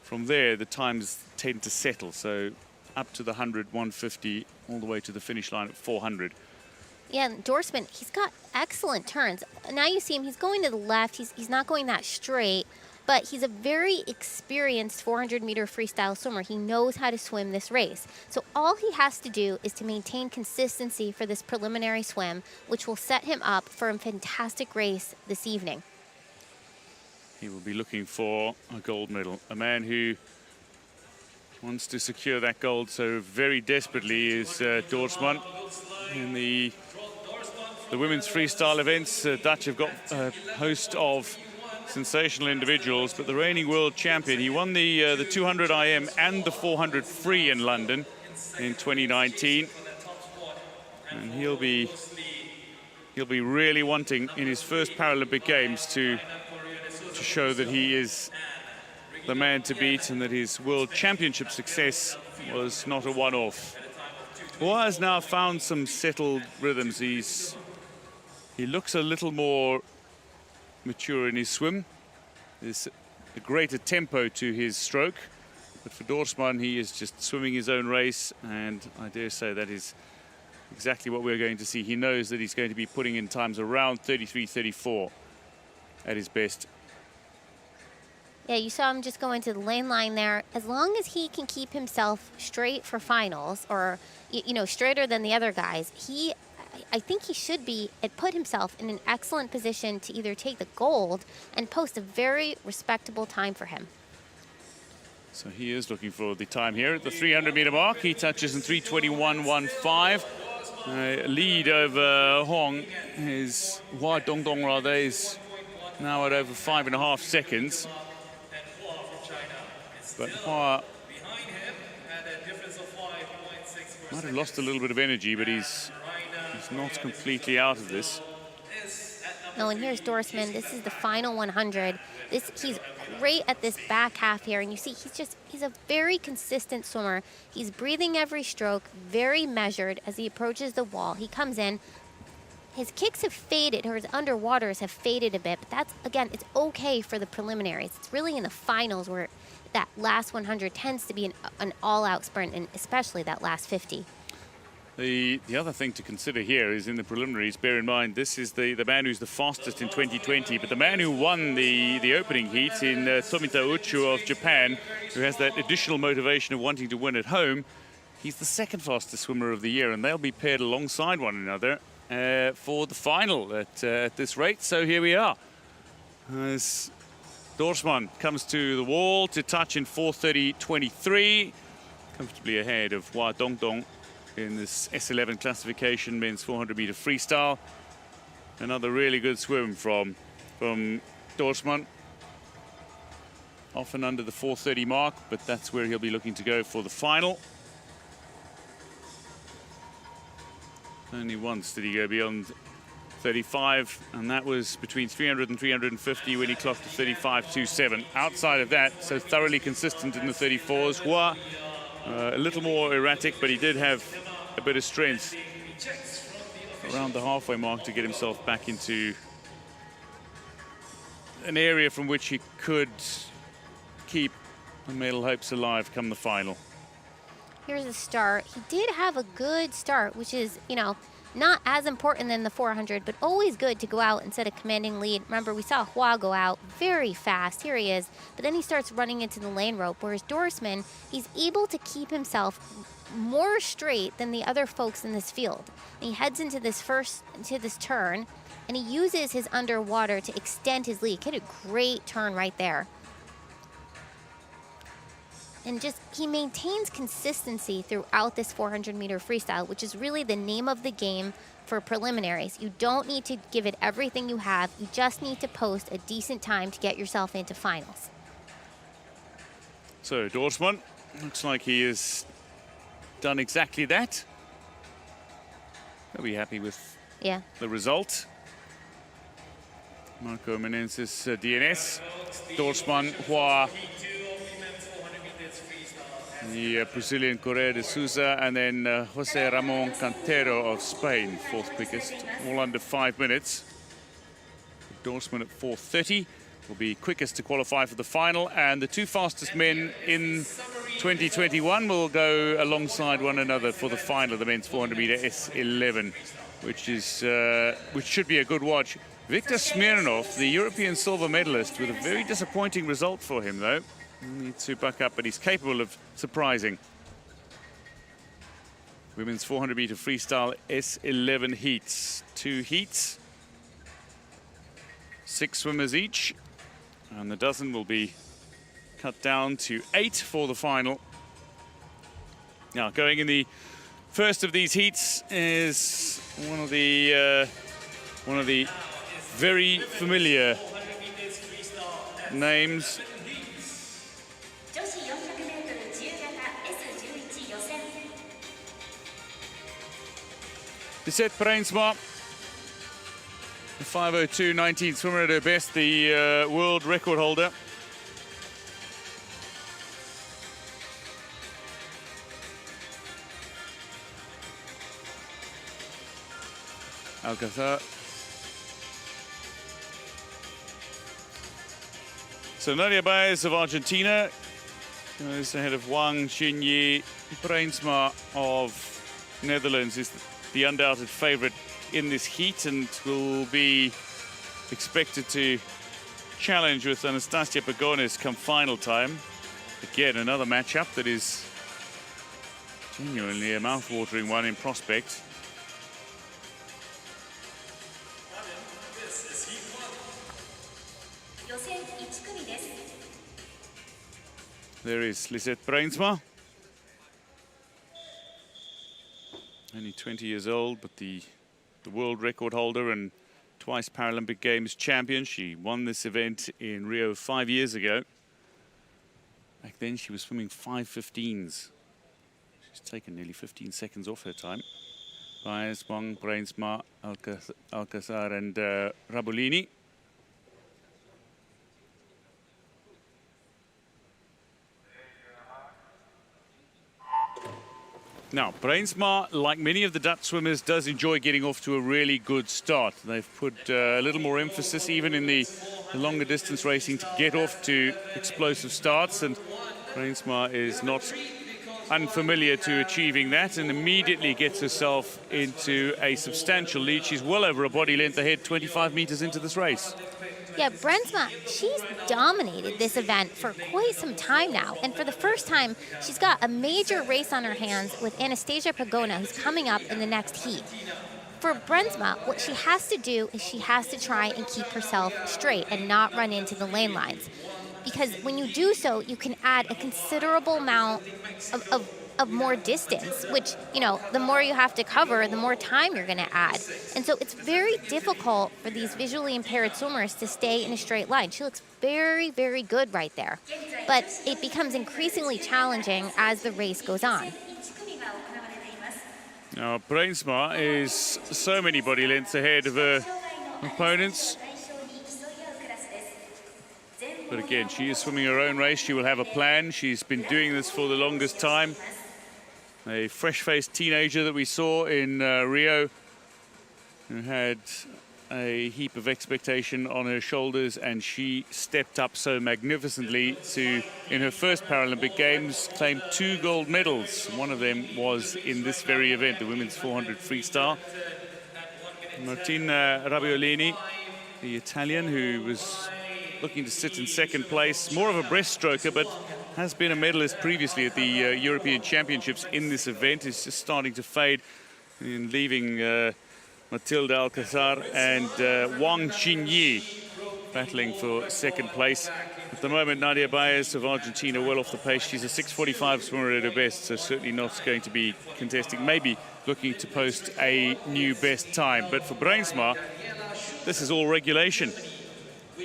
there, the times tend to settle, so up to the 100, 150, all the way to the finish line at 400. Yeah, and Dorsman, he's got excellent turns. Now you see him, he's going to the left. He's not going that straight, but he's a very experienced 400-meter freestyle swimmer. He knows how to swim this race. So all he has to do is to maintain consistency for this preliminary swim, which will set him up for a fantastic race this evening. He will be looking for a gold medal. A man who wants to secure that gold so very desperately is Dorsman. In the women's freestyle events, Dutch have got a host of sensational individuals, but the reigning world champion, he won the 200 IM and the 400 free in London in 2019, and he'll be really wanting in his first Paralympic Games to show that he is the man to beat and that his world championship success was not a one-off. Hua has now found some settled rhythms. He looks a little more mature in his swim. There's a greater tempo to his stroke. But for Dorsman, he is just swimming his own race, and I dare say that is exactly what we're going to see. He knows that he's going to be putting in times around 33, 34 at his best. Yeah, you saw him just go into the lane line there. As long as he can keep himself straight for finals, or you know, straighter than the other guys, I think he should be put himself in an excellent position to either take the gold and post a very respectable time for him. So he is looking for the time here at the 300-meter mark. He touches in 3:21.15. Lead over Hua Dongdong rather, is now at over 5.5 seconds. But Hua might have lost a little bit of energy, but he's not completely out of this. Oh, and here's Dorsman. This is the final 100. He's great at this back half here, and you see he's a very consistent swimmer. He's breathing every stroke, very measured as he approaches the wall. He comes in. His kicks have faded, or his underwaters have faded a bit, but that's, again, it's okay for the preliminaries. It's really in the finals where that last 100 tends to be an all-out sprint, and especially that last 50. The other thing to consider here is in the preliminaries, bear in mind, this is the man who's the fastest in 2020, but the man who won the opening heat in Tomita Uchu of Japan, who has that additional motivation of wanting to win at home, he's the second fastest swimmer of the year, and they'll be paired alongside one another for the final at this rate. So here we are. As Dorsman comes to the wall to touch in 4:30.23, comfortably ahead of Hua Dongdong in this S11 classification, men's 400-meter freestyle. Another really good swim from Dorsman. Often under the 4:30 mark, but that's where he'll be looking to go for the final. Only once did he go beyond 35, and that was between 300 and 350 when he clocked a 35.27. Outside of that, so thoroughly consistent in the 34s. Hua, a little more erratic, but he did have a bit of strength around the halfway mark to get himself back into an area from which he could keep the medal hopes alive come the final. Here's the start. He did have a good start, which is, you know, not as important than the 400, but always good to go out and set a commanding lead. Remember, we saw Hua go out very fast. Here he is. But then he starts running into the lane rope, whereas Dorsman, he's able to keep himself more straight than the other folks in this field. And he heads into this turn, and he uses his underwater to extend his lead. He had a great turn right there. And just, he maintains consistency throughout this 400-meter freestyle, which is really the name of the game for preliminaries. You don't need to give it everything you have. You just need to post a decent time to get yourself into finals. So Dorsman looks like he has done exactly that. He'll be happy with the result. Marco Menezes DNS, Dorsman, Hua, the Brazilian Correa de Souza, and then Jose Ramon Cantero of Spain, fourth quickest, all under 5 minutes. Dorsman at 4:30 will be quickest to qualify for the final, and the two fastest men in 2021 will go alongside one another for the final, the men's 400-meter S11, which should be a good watch. Viktor Smirnov, the European silver medalist, with a very disappointing result for him, though. Needs to buck up, but he's capable of surprising. Women's 400-meter freestyle S11 heats. 2 heats, 6 swimmers each, and the dozen will be cut down to 8 for the final. Now, going in the first of these heats is one of the very familiar names. Lisette Bruinsma, the 5:02.19 swimmer at her best, the world record holder. Alcazar. So Nadia Baez of Argentina goes ahead of Wang Xinyi. Bruinsma of Netherlands is the undoubted favorite in this heat and will be expected to challenge with Anastasia Pagonis come final time. Again, another matchup that is genuinely a mouth-watering one in prospect. There is Lisette Bruinsma. Only 20 years old, but the world record holder and twice Paralympic Games champion. She won this event in Rio 5 years ago. Back then she was swimming 5:15s. She's taken nearly 15 seconds off her time. Baez, Wang, Bruinsma, Alcazar and Raviolini. Now, Bruinsma, like many of the Dutch swimmers, does enjoy getting off to a really good start. They've put a little more emphasis, even in the longer distance racing, to get off to explosive starts. And Bruinsma is not unfamiliar to achieving that and immediately gets herself into a substantial lead. She's well over a body length ahead, 25 meters into this race. Yeah, Bruinsma, she's dominated this event for quite some time now. And for the first time, she's got a major race on her hands with Anastasia Pagona, who's coming up in the next heat. For Bruinsma, what she has to do is she has to try and keep herself straight and not run into the lane lines. Because when you do so, you can add a considerable amount of more distance, which, you know, the more you have to cover, the more time you're going to add. And so it's very difficult for these visually impaired swimmers to stay in a straight line. She looks very, very good right there. But it becomes increasingly challenging as the race goes on. Now, Bruinsma is so many body lengths ahead of her opponents. But again, she is swimming her own race. She will have a plan. She's been doing this for the longest time. A fresh-faced teenager that we saw in Rio, who had a heap of expectation on her shoulders, and she stepped up so magnificently to, in her first Paralympic Games, claim 2 gold medals. One of them was in this very event, the women's 400 freestyle. Martina Raviolini, the Italian, who was looking to sit in second place, more of a breaststroker, but has been a medalist previously at the European Championships in this event, is just starting to fade in leaving Matilda Alcazar and Wang Xinyi battling for second place. At the moment, Nadia Baez of Argentina well off the pace. She's a 6:45 swimmer at her best, so certainly not going to be contesting, maybe looking to post a new best time. But for Breaststroke, this is all regulation.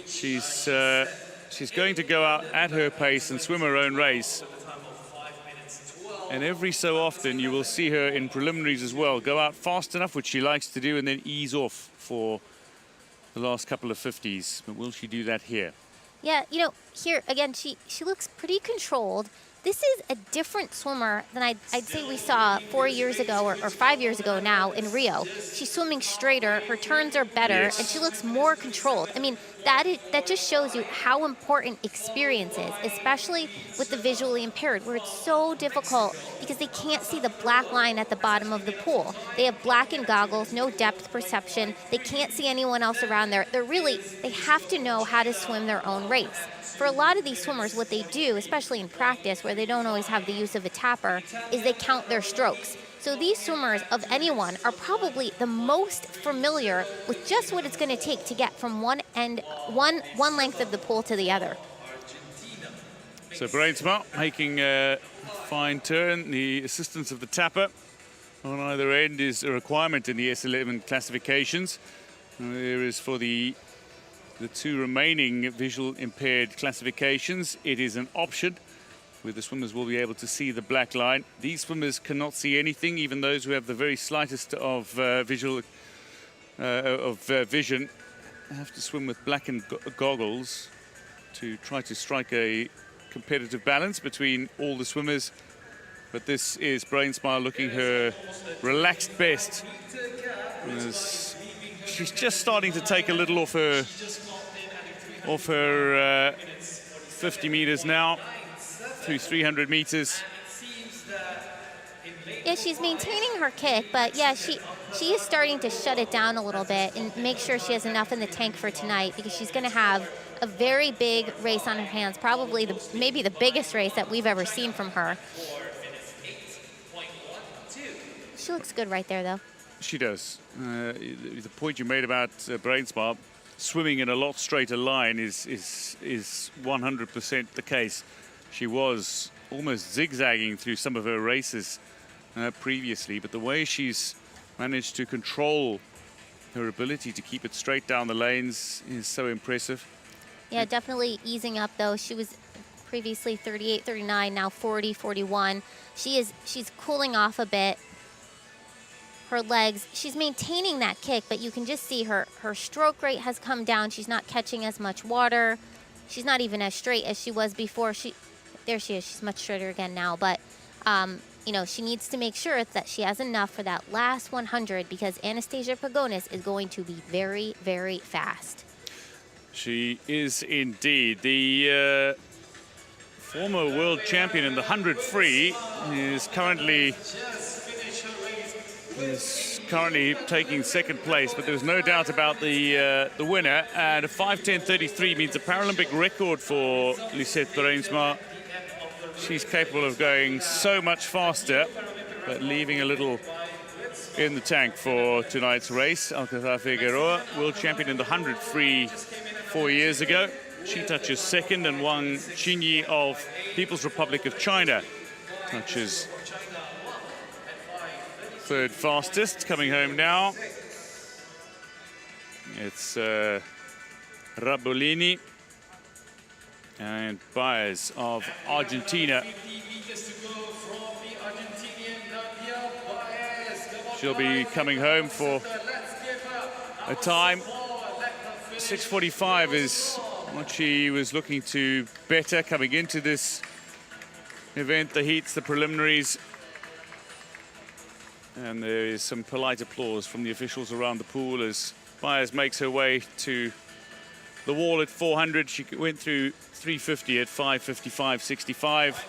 She's going to go out at her pace and swim her own race. And every so often you will see her in preliminaries as well go out fast enough, which she likes to do, and then ease off for the last couple of 50s. But will she do that here? Yeah, you know, here again, she looks pretty controlled. This is a different swimmer than I'd say we saw 4 years ago or 5 years ago now in Rio. She's swimming straighter, her turns are better, yes, and she looks more controlled. I mean, that just shows you how important experience is, especially with the visually impaired, where it's so difficult because they can't see the black line at the bottom of the pool. They have blackened goggles, no depth perception. They can't see anyone else around there. They have to know how to swim their own race. For a lot of these swimmers, what they do, especially in practice, where they don't always have the use of a tapper, is they count their strokes. So these swimmers, of anyone, are probably the most familiar with just what it's going to take to get from one length of the pool to the other. So Breaststroke making a fine turn. The assistance of the tapper on either end is a requirement in the S11 classifications. There is for the two remaining visual impaired classifications, it is an option where the swimmers will be able to see the black line. These swimmers cannot see anything, even those who have the very slightest of vision have to swim with blackened goggles to try to strike a competitive balance between all the swimmers. But this is Breaststroke looking her relaxed best. She's just starting to take a little off her 50 meters now through 300 meters. Yeah, she's maintaining her kick, but yeah, she is starting to shut it down a little bit and make sure she has enough in the tank for tonight, because she's going to have a very big race on her hands, probably maybe the biggest race that we've ever seen from her. She looks good right there, though. She does. The point you made about Breaststroke swimming in a lot straighter line is 100% the case. She was almost zigzagging through some of her races previously, but the way she's managed to control her ability to keep it straight down the lanes is so impressive. Yeah, definitely easing up, though. She was previously 38, 39, now 40, 41. She's cooling off a bit. Her legs, she's maintaining that kick, but you can just see her stroke rate has come down. She's not catching as much water. She's not even as straight as she was before. There she is. She's much straighter again now. But, you know, she needs to make sure that she has enough for that last 100, because Anastasia Pagonis is going to be very, very fast. She is indeed. The former world champion in the 100 free is currently taking second place, but there's no doubt about the winner. And a 5:10:33 means a Paralympic record for Lisette Breaststroke. She's capable of going so much faster, but leaving a little in the tank for tonight's race. Alcazar Figueroa, world champion in the 100 free 4 years ago. She touches second, and Wang Qinyi of People's Republic of China touches third fastest. Coming home now, it's Raviolini and Baez of Argentina. She'll be coming home for a time. 6:45 is what she was looking to better coming into this event, the heats, the preliminaries. And there is some polite applause from the officials around the pool as Baez makes her way to the wall at 400. She went through 350 at 5:55.65.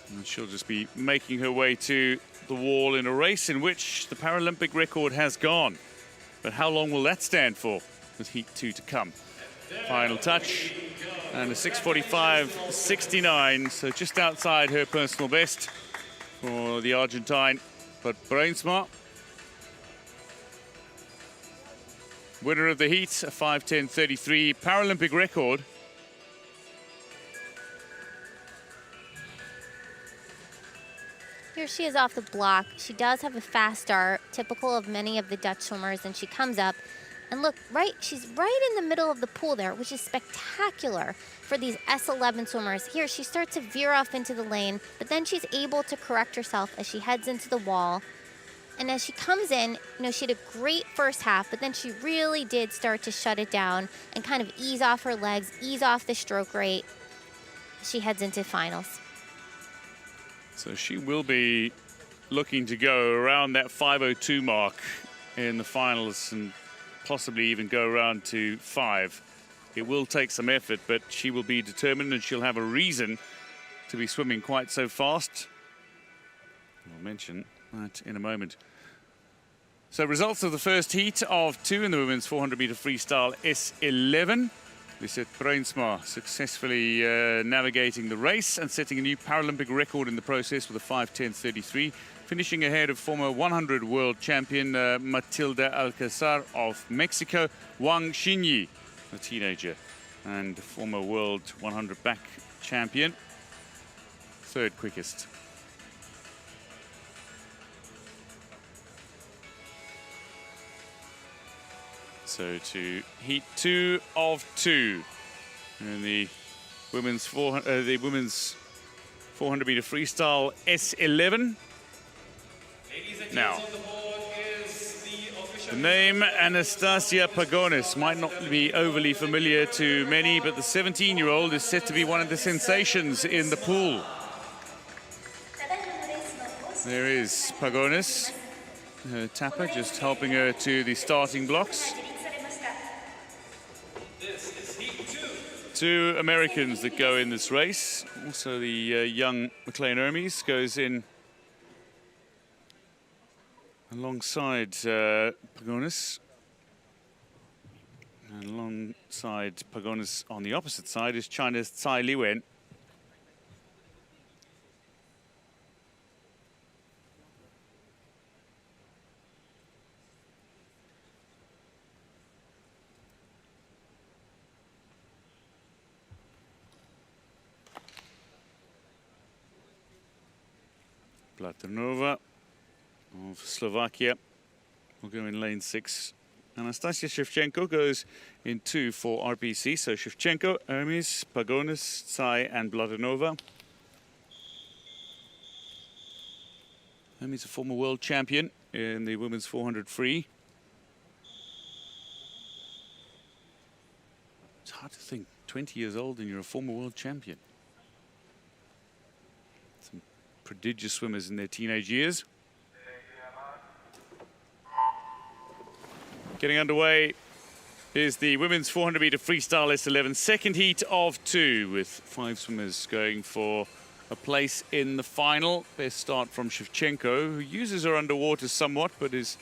And she'll just be making her way to the wall in a race in which the Paralympic record has gone. But how long will that stand for, with heat 2 to come? Final touch, and a 6:45.69, so just outside her personal best. for the Argentine, but Breaststroke, winner of the heat, a 5:10.33 Paralympic record. Here she is off the block. She does have a fast start, typical of many of the Dutch swimmers, and she comes up. And look, she's right in the middle of the pool there, which is spectacular for these S11 swimmers. Here, she starts to veer off into the lane, but then she's able to correct herself as she heads into the wall. And as she comes in, she had a great first half, but then she really did start to shut it down and kind of ease off her legs, ease off the stroke rate. She heads into finals. So she will be looking to go around that 5:02 mark in the finals and possibly even go around to 5. It will take some effort, but she will be determined and she'll have a reason to be swimming quite so fast. I'll mention that in a moment. So results of the first heat of 2 in the women's 400-meter freestyle S11. We said Breaststroke successfully navigating the race and setting a new Paralympic record in the process with a 5:10.33, finishing ahead of former 100 world champion Matilda Alcazar of Mexico, Wang Xinyi, a teenager, and former world 100 back champion, third quickest. So to heat 2 of 2 in the women's 400-meter freestyle S11. Now, the name Anastasia Pagonis might not be overly familiar to many, but the 17-year-old is set to be one of the sensations in the pool. There is Pagonis, her tapper, just helping her to the starting blocks. 2 Americans that go in this race. Also the young McLean Hermes goes in alongside Pagonis. And alongside Pagonis on the opposite side is China's Tsai Liwen. Platonova of Slovakia will go in lane 6. Anastasia Shevchenko goes in 2 for RPC. So Shevchenko, Hermes, Pagonis, Tsai and Bladanova. Hermes, a former world champion in the women's 400 free. It's hard to think, 20 years old and you're a former world champion. Prodigious swimmers in their teenage years. Getting underway is the women's 400-meter freestyle S11 second heat of 2, with 5 swimmers going for a place in the final. Best start from Shevchenko, who uses her underwater somewhat, but is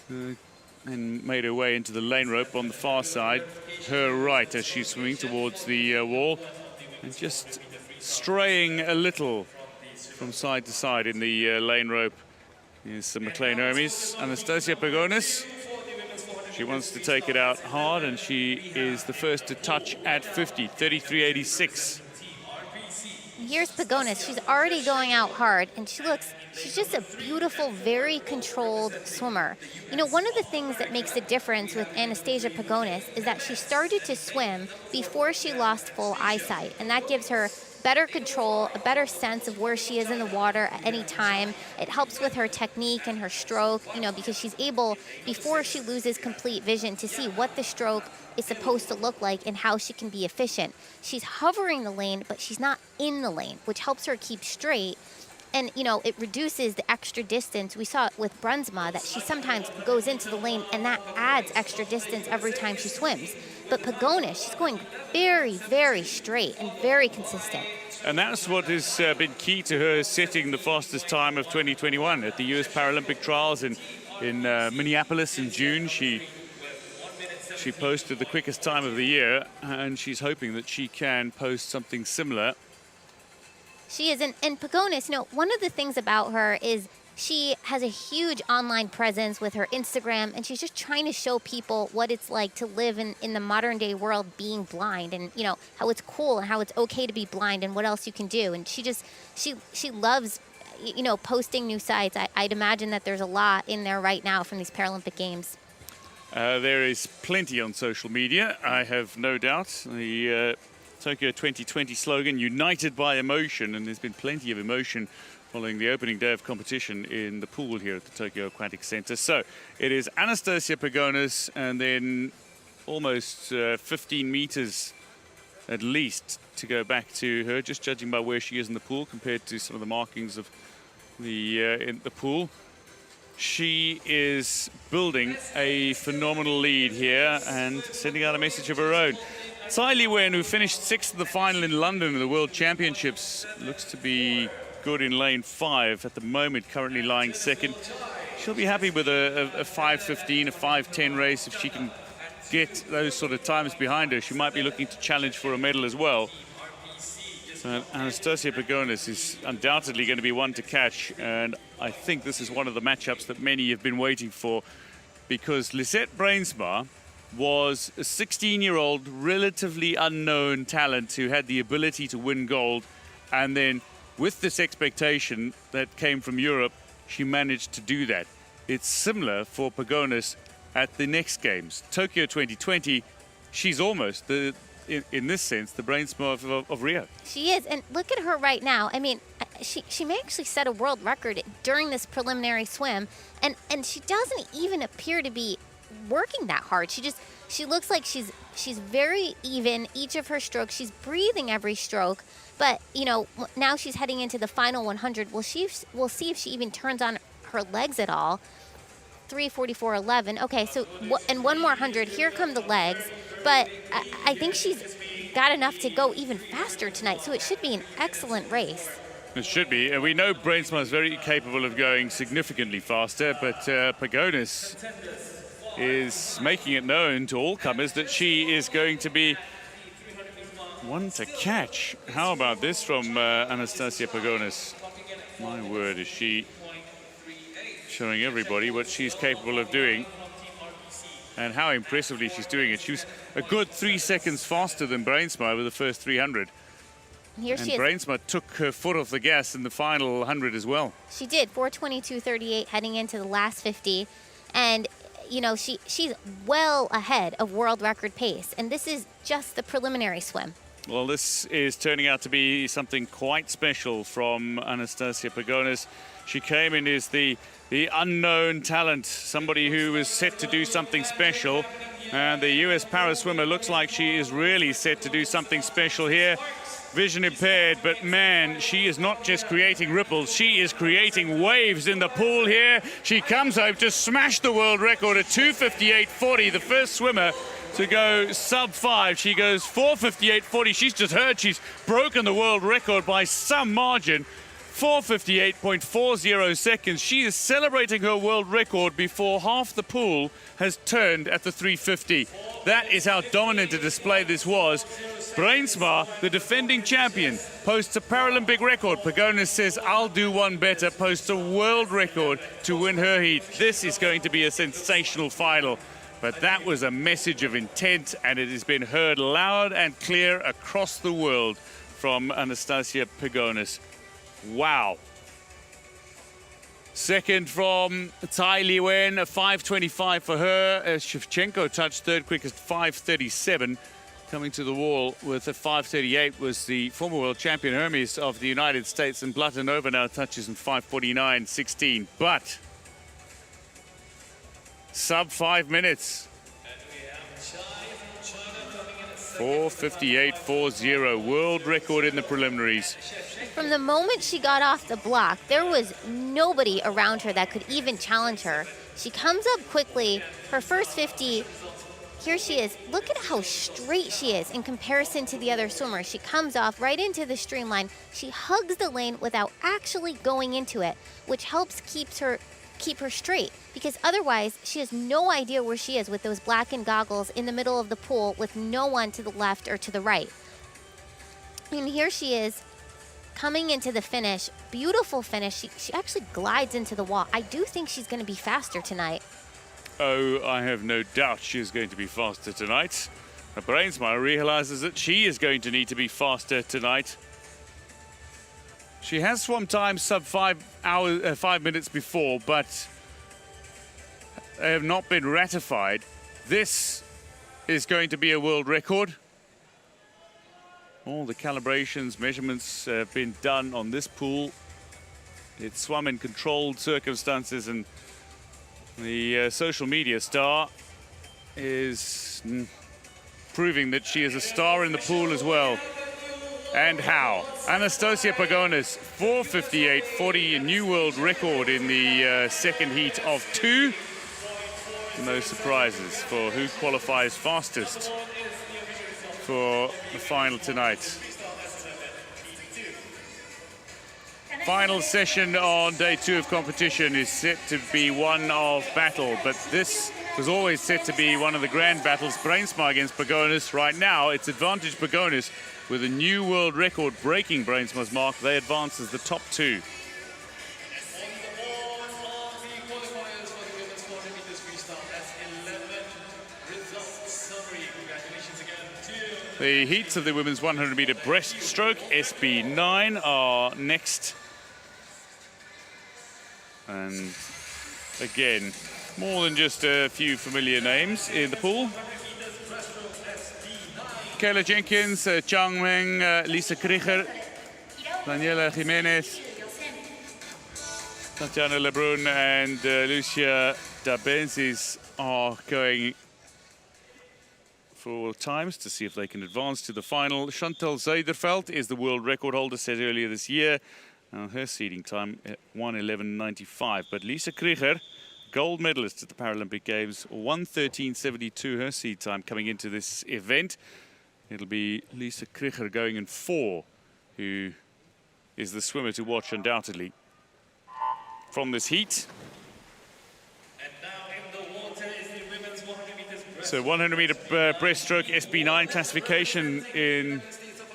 and made her way into the lane rope on the far side, her right, as she's swimming towards the wall, and just straying a little from side to side in the lane rope is the McLean Hermes. Anastasia Pagonis. She wants to take it out hard, and she is the first to touch at 50, 33.86. Here's Pagonis. She's already going out hard, and she's just a beautiful, very controlled swimmer. One of the things that makes a difference with Anastasia Pagonis is that she started to swim before she lost full eyesight, and that gives her better control, a better sense of where she is in the water at any time. It helps with her technique and her stroke, because she's able, before she loses complete vision, to see what the stroke is supposed to look like and how she can be efficient. She's hovering the lane, but she's not in the lane, which helps her keep straight. And, it reduces the extra distance. We saw it with Breaststroke that she sometimes goes into the lane, and that adds extra distance every time she swims. But Pagonis, she's going very, very straight and very consistent. And that's what has been key to her setting the fastest time of 2021 at the US Paralympic Trials in Minneapolis in June. She posted the quickest time of the year, and she's hoping that she can post something similar She is. And Pagonis, one of the things about her is she has a huge online presence with her Instagram, and she's just trying to show people what it's like to live in the modern day world being blind, and how it's cool and how it's okay to be blind and what else you can do. And she loves posting new sites. I'd imagine that there's a lot in there right now from these Paralympic Games. There is plenty on social media, I have no doubt. The Tokyo 2020 slogan, United by Emotion, and there's been plenty of emotion following the opening day of competition in the pool here at the Tokyo Aquatic Center. So it is Anastasia Pagonis, and then almost 15 meters at least to go back to her, just judging by where she is in the pool compared to some of the markings of the in the pool. She is building a phenomenal lead here and sending out a message of her own. Tsai Lee-Wen, who finished 6th in the final in London in the World Championships, looks to be good in lane 5 at the moment, currently lying 2nd. She'll be happy with a 5:15, a 5:10 race if she can get those sort of times behind her. She might be looking to challenge for a medal as well. Anastasia Pagonis is undoubtedly going to be one to catch, and I think this is one of the matchups that many have been waiting for, because Lisette Breensma was a 16-year-old, relatively unknown talent who had the ability to win gold, and then with this expectation that came from Europe, she managed to do that. It's similar for Pagonis at the next Games. Tokyo 2020, she's almost in this sense, the Breensma of Rio. She is, and look at her right now. I mean, she may actually set a world record during this preliminary swim, and she doesn't even appear to be working that hard. She looks like she's very even each of her strokes. She's breathing every stroke, but now she's heading into the final 100. We'll see if she even turns on her legs at all. 3:44.11. Okay, so and one more 100. Here come the legs. But I think she's got enough to go even faster tonight, so it should be an excellent race. It should be. And we know Breensma is very capable of going significantly faster, but Pagonis is making it known to all comers that she is going to be one to catch. How about this from Anastasia Pagonis? My word, is she showing everybody what she's capable of doing and how impressively she's doing it. She was a good 3 seconds faster than Breensma over the first 300. Here she is. Breensma took her foot off the gas in the final 100 as well. She did, 4:22.38 heading into the last 50. And, she's well ahead of world record pace. And this is just the preliminary swim. Well, this is turning out to be something quite special from Anastasia Pagonis. She came in as the unknown talent, somebody who was set to do something special. And the US para swimmer looks like she is really set to do something special here. Vision impaired, but man, she is not just creating ripples, she is creating waves in the pool here. She comes home to smash the world record at 2:58.40, the first swimmer to go sub-5. She goes 4:58.40. She's just heard she's broken the world record by some margin. 4:58.40 seconds. She is celebrating her world record before half the pool has turned at the 3:50. That is how dominant a display this was. Breensma, the defending champion, posts a Paralympic record. Pagonis says, I'll do one better, posts a world record to win her heat. This is going to be a sensational final. But that was a message of intent, and it has been heard loud and clear across the world from Anastasia Pagonis. Wow. Second from Tsai Lee-Wen, a 5:25 for her. Shevchenko touched third quickest, 5:37. Coming to the wall with a 5:38 was the former world champion Hermes of the United States, and Blatanova now touches in 5:49.16. But sub 5 minutes. 4:58.40, world record in the preliminaries. From the moment she got off the block, there was nobody around her that could even challenge her. She comes up quickly. Her first 50, here she is. Look at how straight she is in comparison to the other swimmers. She comes off right into the streamline. She hugs the lane without actually going into it, which helps keep her straight, because otherwise she has no idea where she is with those blackened goggles in the middle of the pool with no one to the left or to the right. And here she is coming into the finish. Beautiful finish. She actually glides into the wall. I do think she's going to be faster tonight. Oh, I have no doubt she is going to be faster tonight. Breastroke realizes that she is going to need to be faster tonight. She has swum time sub 5 minutes before, but they have not been ratified. This is going to be a world record. All the calibrations, measurements have been done on this pool. It's swum in controlled circumstances, and the social media star is proving that she is a star in the pool as well. And how? Anastasia Pagonis, 4:58.40, a new world record in the second heat of 2. No surprises for who qualifies fastest for the final tonight. Final session on day 2 of competition is set to be one of battle, but this was always set to be one of the grand battles. Breastroke against Pagonis. Right now, it's advantage Pagonis with a new world record breaking Breastroke's mark. They advance as the top 2. The heats of the women's 100-meter breaststroke, SB9, are next. And again, more than just a few familiar names in the pool. Michaela Jenkins, Chang Meng, Lisa Krieger, Daniela Jimenez, Tatiana Lebrun, and Lucia Dabenzis are going for times to see if they can advance to the final. Chantal Zuiderveld is the world record holder set earlier this year. Her seeding time at 1:11.95. But Lisa Krieger, gold medalist at the Paralympic Games, 1:13.72 her seed time coming into this event. It'll be Lisa Krieger going in 4, who is the swimmer to watch undoubtedly from this heat. So 100-meter breaststroke SB9 classification in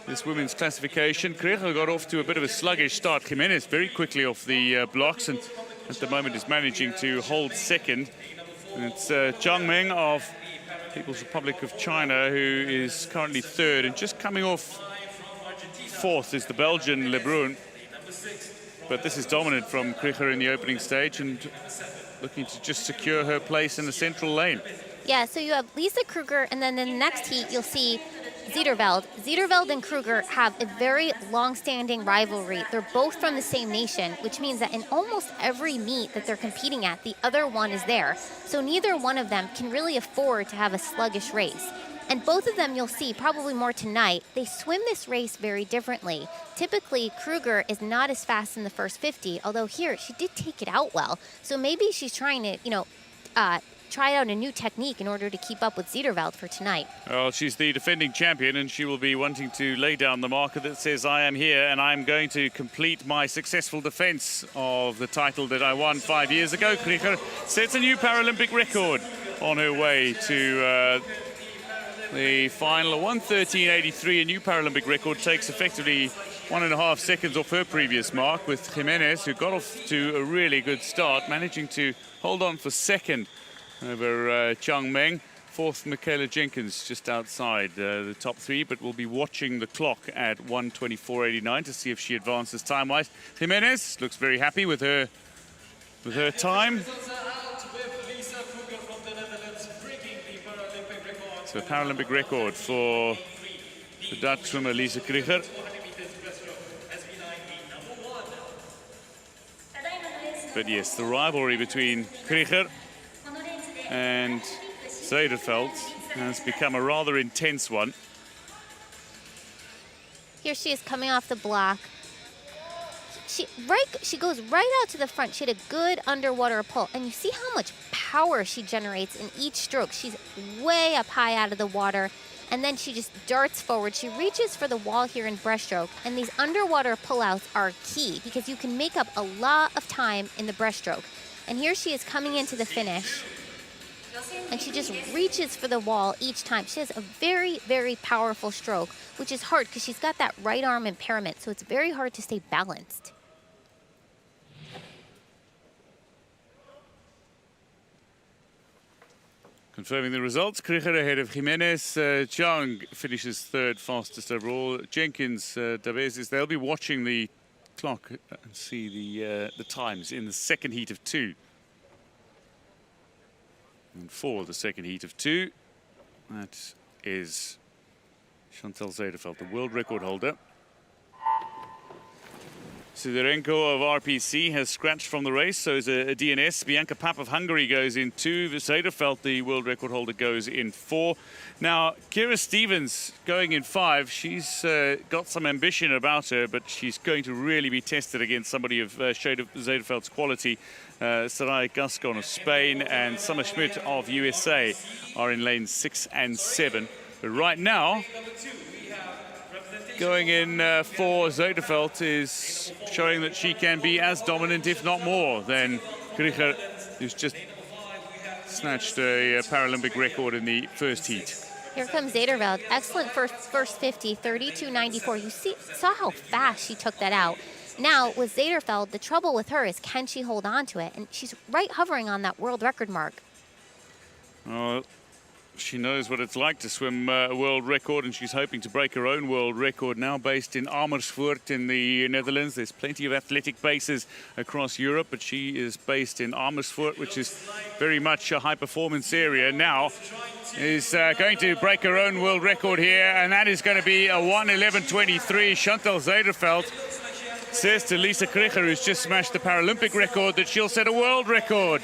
this women's classification. Krieger got off to a bit of a sluggish start. Jimenez very quickly off the blocks, and at the moment is managing to hold second. And it's Zhang Meng of People's Republic of China who is currently 3rd, and just coming off 4th is the Belgian Lebrun. But this is dominant from Krieger in the opening stage and looking to just secure her place in the central lane. Yeah, so you have Lisa Kruger, and then in the next heat, you'll see Zuiderveld. Zuiderveld and Kruger have a very long-standing rivalry. They're both from the same nation, which means that in almost every meet that they're competing at, the other one is there. So neither one of them can really afford to have a sluggish race. And both of them, you'll see, probably more tonight, they swim this race very differently. Typically, Kruger is not as fast in the first 50, although here, she did take it out well. So maybe she's trying to, try out a new technique in order to keep up with Zuiderveld for tonight. Well, she's the defending champion, and she will be wanting to lay down the marker that says, I am here, and I'm going to complete my successful defense of the title that I won 5 years ago. Krieger sets a new Paralympic record on her way to the final. 1:13.83, a new Paralympic record, takes effectively 1.5 seconds off her previous mark, with Jimenez, who got off to a really good start, managing to hold on for second over Chang Meng. 4th, Michaela Jenkins, just outside the top 3, but we'll be watching the clock at 1:24.89 to see if she advances time-wise. Jimenez looks very happy with her time. So a Paralympic record for the Dutch swimmer Lisa Krieger. But yes, the rivalry between Krieger and Zuiderveld has become a rather intense one. Here she is coming off the block. She goes right out to the front. She had a good underwater pull, and you see how much power she generates in each stroke. She's way up high out of the water, and then she just darts forward. She reaches for the wall here in breaststroke, and these underwater pullouts are key because you can make up a lot of time in the breaststroke. And here she is coming into the finish. And she just reaches for the wall each time. She has a very, very powerful stroke, which is hard because she's got that right arm impairment, so it's very hard to stay balanced. Confirming the results, Krieger ahead of Jimenez. Zhang finishes third fastest overall. Jenkins, Dabezis, they'll be watching the clock and see the times in the second heat of 2. And for the second heat of 2, that is Chantal Zederveld, the world record holder. Sidorenko of RPC has scratched from the race, so is a DNS. Bianca Papp of Hungary goes in 2. Zederveld, the world record holder, goes in 4. Now, Kira Stevens going in 5. She's got some ambition about her, but she's going to really be tested against somebody of Zederveld's quality. Sarai Gascon of Spain and Summer Schmidt of USA are in lanes 6 and 7. But right now, going in for Zederveld is showing that she can be as dominant, if not more, than Krieger, who's just snatched a Paralympic record in the first heat. Here comes Zederveld. Excellent first 50, 32.94. You saw how fast she took that out. Now, with Zederveld, the trouble with her is can she hold on to it? And she's right hovering on that world record mark. Well, she knows what it's like to swim a world record, and she's hoping to break her own world record now, based in Amersfoort in the Netherlands. There's plenty of athletic bases across Europe, but she is based in Amersfoort, which is very much a high-performance area. Now is going to break her own world record here, and that is going to be a 1:11.23. Chantal Zederveld says to Lisa Krieger, who's just smashed the Paralympic record, that she'll set a world record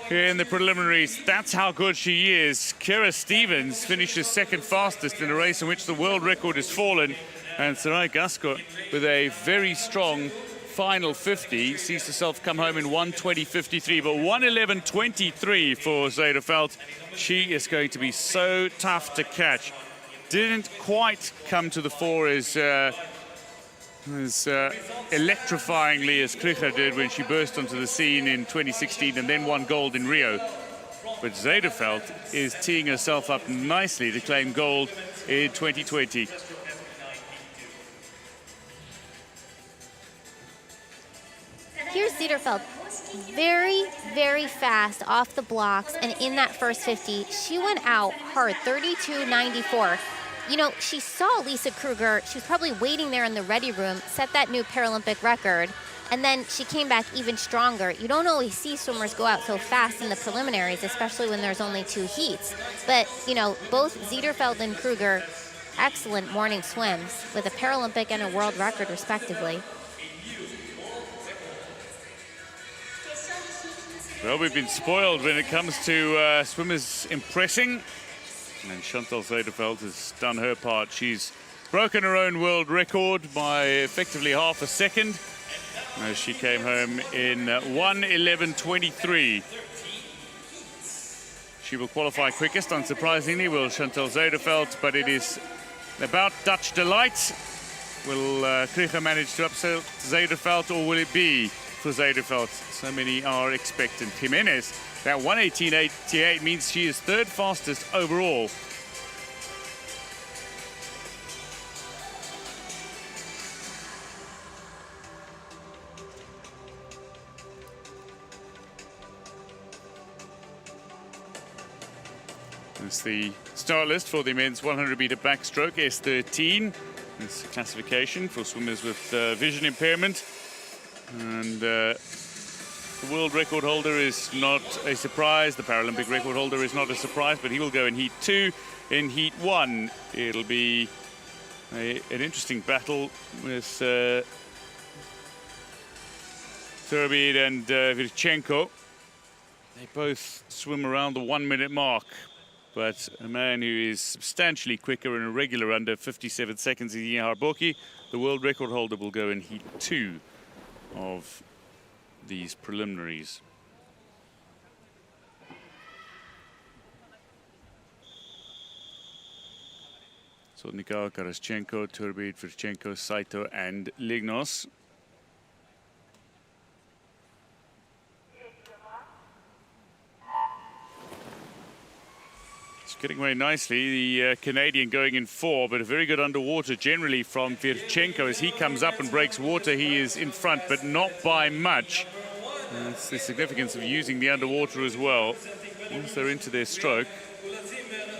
here in the preliminaries. That's how good she is. Kira Stevens finishes second fastest in a race in which the world record has fallen. And Sarai Gasco, with a very strong final 50, sees herself come home in 1:20.53. But 1:11.23 for Zederveld. She is going to be so tough to catch. Didn't quite come to the fore as electrifyingly as Krieger did when she burst onto the scene in 2016 and then won gold in Rio. But Zederveld is teeing herself up nicely to claim gold in 2020. Here's Zederveld. Very, very fast off the blocks, and in that first 50, she went out hard, 32.94. You know, she saw Lisa Kruger. She was probably waiting there in the ready room, set that new Paralympic record, and then she came back even stronger. You don't always see swimmers go out so fast in the preliminaries, especially when there's only 2 heats. But, you know, both Zederveld and Kruger, excellent morning swims with a Paralympic and a world record, respectively. Well, we've been spoiled when it comes to swimmers impressing. And Chantal Zederveld has done her part. She's broken her own world record by effectively half a second as she came home in 1:11.23. She will qualify quickest, unsurprisingly, will Chantal Zederveld, but it is about Dutch delight. Will Krieger manage to upset Zederveld, or will it be for Zederveld? So many are expectant. Jimenez, that 1:18.88 means she is third fastest overall. It's the start list for the men's 100-meter backstroke, S13. It's a classification for swimmers with vision impairment. And the world record holder is not a surprise. The Paralympic record holder is not a surprise, but he will go in heat 2. In heat 1, it'll be an interesting battle with Turbid and Virchenko. They both swim around the 1-minute mark. But a man who is substantially quicker and a regular under 57 seconds is Ian Harboki. The world record holder will go in heat 2 of these preliminaries. Sotnikova, Karaschenko, Turbid, Virchenko, Saito and Lignos. getting away nicely. The Canadian going in 4, but a very good underwater generally from Virchenko. As he comes up and breaks water, he is in front, but not by much. That's the significance of using the underwater as well. Once they're into their stroke.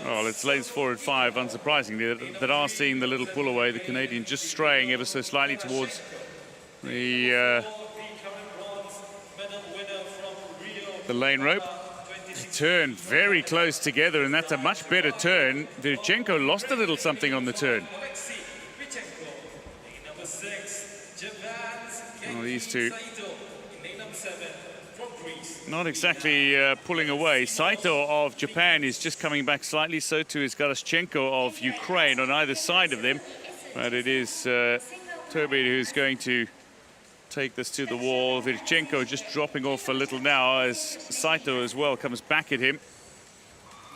Well, it's lanes 4 and 5, unsurprisingly, that are seeing the little pull away. The Canadian just straying ever so slightly towards the lane rope. Turn very close together, and that's a much better turn. Virchenko lost a little something on the turn. Well, these two not exactly pulling away. Saito of Japan is just coming back slightly, so too is Garaschenko of Ukraine on either side of them. But it is Turbid who's going to take this to the wall. Virchenko just dropping off a little now as Saito as well comes back at him.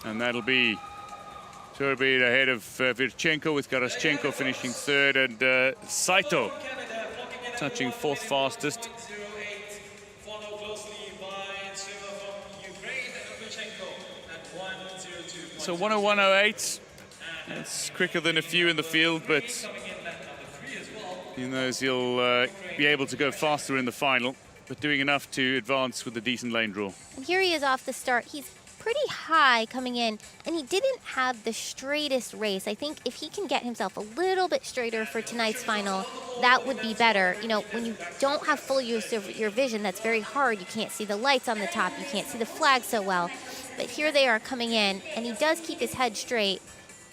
And that'll be Turbid ahead of Virchenko, with Garaschenko finishing 3rd, and Saito touching 4th fastest. So 101.08. That's quicker than a few in the field, but he knows he'll be able to go faster in the final, but doing enough to advance with a decent lane draw. And here he is off the start. He's pretty high coming in, and he didn't have the straightest race. I think if he can get himself a little bit straighter for tonight's final, that would be better. You know, when you don't have full use of your vision, that's very hard. You can't see the lights on the top. You can't see the flag so well. But here they are coming in, and he does keep his head straight.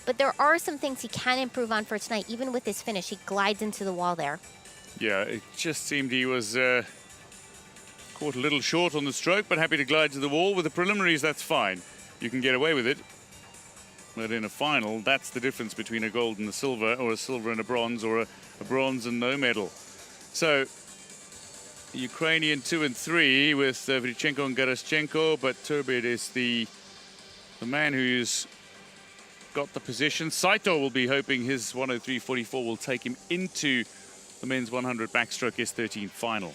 But there are some things he can improve on for tonight. Even with his finish, he glides into the wall there. Yeah, it just seemed he was caught a little short on the stroke, but happy to glide to the wall. With the preliminaries, that's fine. You can get away with it. But in a final, that's the difference between a gold and a silver, or a silver and a bronze, or a bronze and no medal. So, Ukrainian 2 and 3 with Virchenko and Garaschenko, but Turbid is the man who's got the position. Saito will be hoping his 103.44 will take him into the men's 100 backstroke S13 final.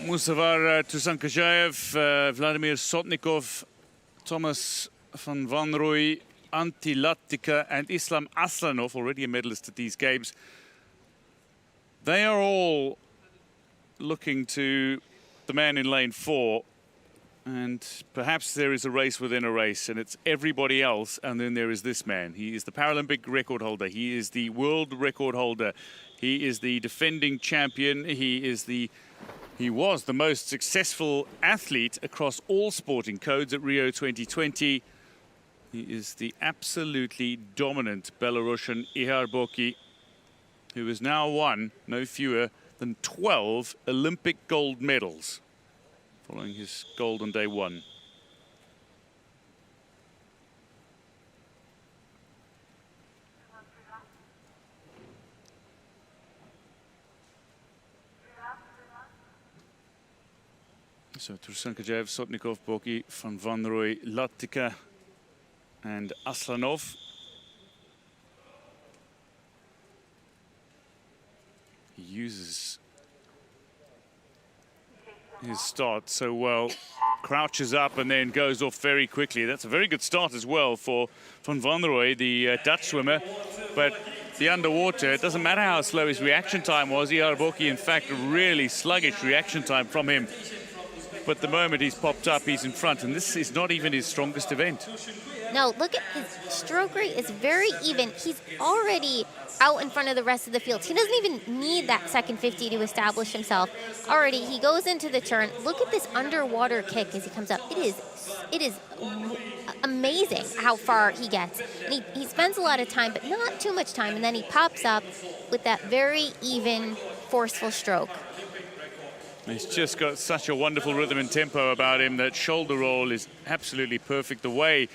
Musavar Tursankajaev, Vladimir Sotnikov, Thomas van Wanrooy, Antti Lattika and Islam Aslanov, already a medalist at these games. They are all looking to the man in lane 4, and perhaps there is a race within a race, and it's everybody else, and then there is this man. He is the Paralympic record holder. He is the world record holder. He is the defending champion. He was the most successful athlete across all sporting codes at Rio 2020. He is the absolutely dominant Belarusian Ihar Boki, who has now won no fewer than 12 Olympic gold medals, following his gold on day 1. So Tursankajaev, Sotnikov, Boki, van Wanrooy, Lattika and Aslanov. He uses his start so well, crouches up and then goes off very quickly. That's a very good start as well for van Wanrooy, the Dutch swimmer. But the underwater, it doesn't matter how slow his reaction time was. Ihar Boki, in fact, a really sluggish reaction time from him. But the moment he's popped up, he's in front, and this is not even his strongest event. No, look at his stroke rate is very even. He's already out in front of the rest of the field. He doesn't even need that second 50 to establish himself. Already, he goes into the turn. Look at this underwater kick as he comes up. It is amazing how far he gets. And he spends a lot of time, but not too much time, and then he pops up with that very even, forceful stroke. He's just got such a wonderful rhythm and tempo about him. That shoulder roll is absolutely perfect. The way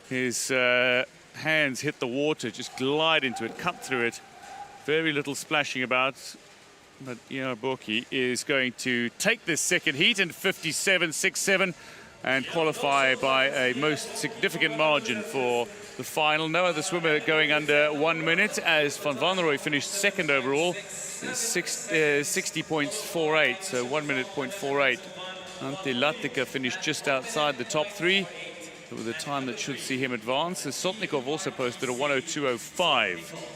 his hands hit the water, just glide into it, cut through it. Very little splashing about. But Ihar Boki is going to take this second heat in 57.67. and qualify by a most significant margin for the final. No other swimmer going under 1 minute, as Van Wanrooy finished second overall, 60.48, so 1 minute 0.48. Ante Latica finished just outside the top three, with a time that should see him advance. Sotnikov also posted a 102.05.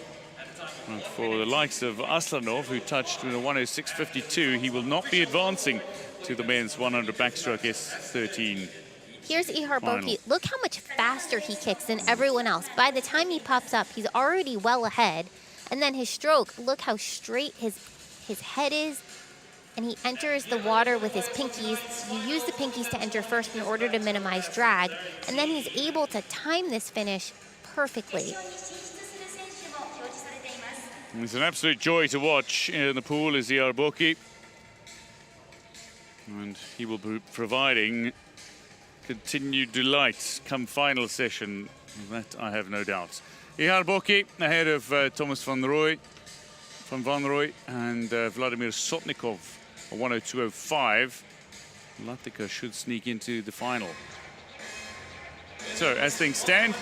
And for the likes of Aslanov, who touched in a 106.52, he will not be advancing to the men's 100 backstroke S13. Here's Ihar Boki. Look how much faster he kicks than everyone else. By the time he pops up, he's already well ahead. And then his stroke, look how straight his head is. And he enters the water with his pinkies. You use the pinkies to enter first in order to minimize drag. And then he's able to time this finish perfectly. It's an absolute joy to watch in the pool is Ihar Boki. And he will be providing continued delight come final session. That I have no doubt. Ihar Boki ahead of Thomas Van Wanrooy and Vladimir Sotnikov, a 102.05. Latica should sneak into the final. So as things stand,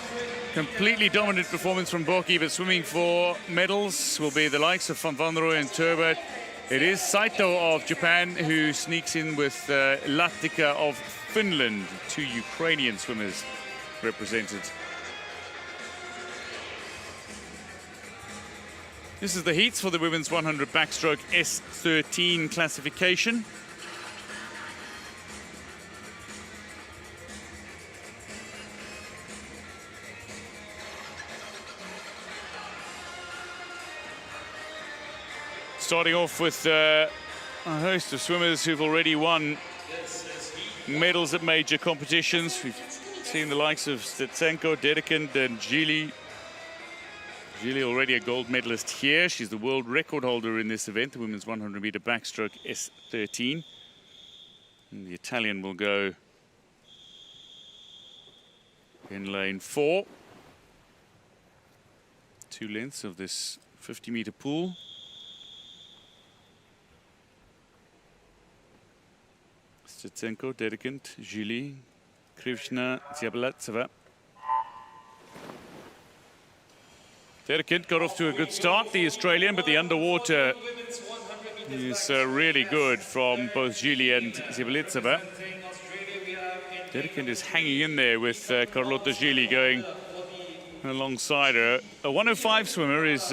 completely dominant performance from Boki, but swimming for medals will be the likes of Van Wanrooy and Turbot. It is Saito of Japan who sneaks in with Latica of Finland, two Ukrainian swimmers represented. This is the heats for the women's 100 backstroke S13 classification. Starting off with a host of swimmers who've already won medals at major competitions. We've seen the likes of Stetsenko, Dedekind and Gili. Gili already a gold medalist here. She's the world record holder in this event, the women's 100-meter backstroke S13. And the Italian will go in lane 4. 2 lengths of this 50-meter pool. Stetsenko, Dedekind, Gili, Krivchna, Ziabaletseva. Dedekind got off to a good start, the Australian, but the underwater is really good from both Gili and Ziabaletseva. Dedekind is hanging in there with Carlotta Gili going alongside her. A 105 swimmer is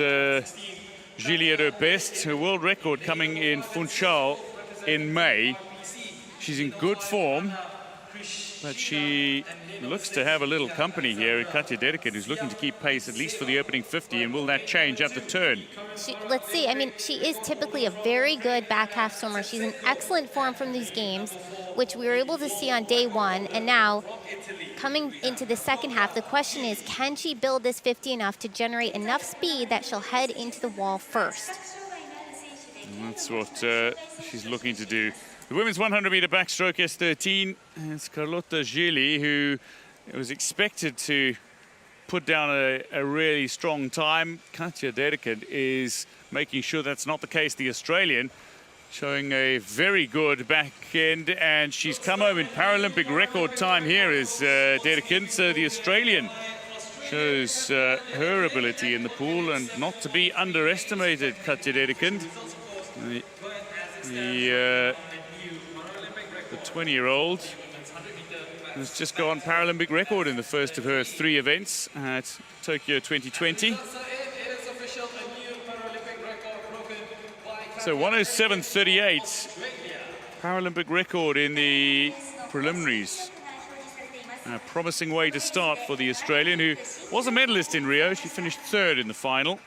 Gili at her best. Her world record coming in Funchal in May. She's in good form, but she looks to have a little company here. Katja Dedekind, who's looking to keep pace at least for the opening 50, and will that change at the turn? Let's see. I mean, she is typically a very good back half swimmer. She's in excellent form from these games, which we were able to see on day 1. And now, coming into the second half, the question is, can she build this 50 enough to generate enough speed that she'll head into the wall first? And that's what she's looking to do. The women's 100-meter backstroke S13, it's Carlotta Gili, who was expected to put down a really strong time. Katja Dedekind is making sure that's not the case. The Australian showing a very good back end, and she's come home in Paralympic record time here is Dedekind. So the Australian shows her ability in the pool, and not to be underestimated, Katja Dedekind. The 20-year-old has just gone Paralympic record in the first of her 3 events at Tokyo 2020. So 107.38, Paralympic record in the preliminaries. A promising way to start for the Australian, who was a medalist in Rio. She finished 3rd in the final.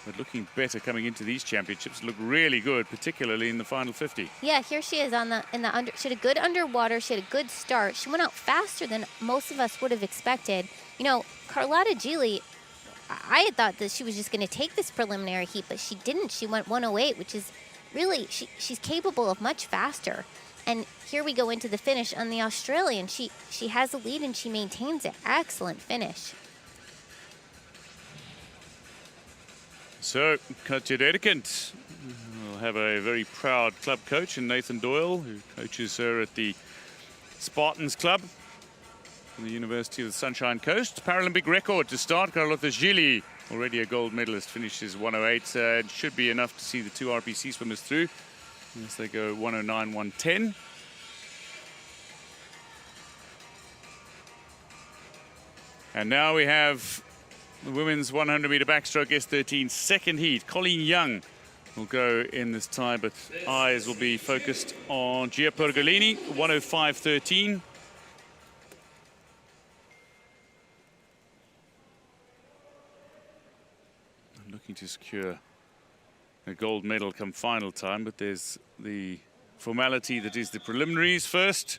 But looking better coming into these championships, look really good, particularly in the final 50. Yeah, here she is she had a good underwater, she had a good start. She went out faster than most of us would have expected. You know, Carlotta Gili, I had thought that she was just going to take this preliminary heat, but she didn't. She went 108, which is really, she's capable of much faster. And here we go into the finish on the Australian. She has the lead and she maintains it. Excellent finish. So, Katja Dedekind will have a very proud club coach in Nathan Doyle, who coaches her at the Spartans Club from the University of the Sunshine Coast. Paralympic record to start. Carlotta Gili, already a gold medalist, finishes 108. It should be enough to see the two RPC swimmers through, unless they go 109, 110. And now we have the women's 100-meter backstroke S13 second heat. Colleen Young will go in this time, but eyes will be focused on Gia Pergolini, 105.13. Looking to secure a gold medal come final time, but there's the formality that is the preliminaries first.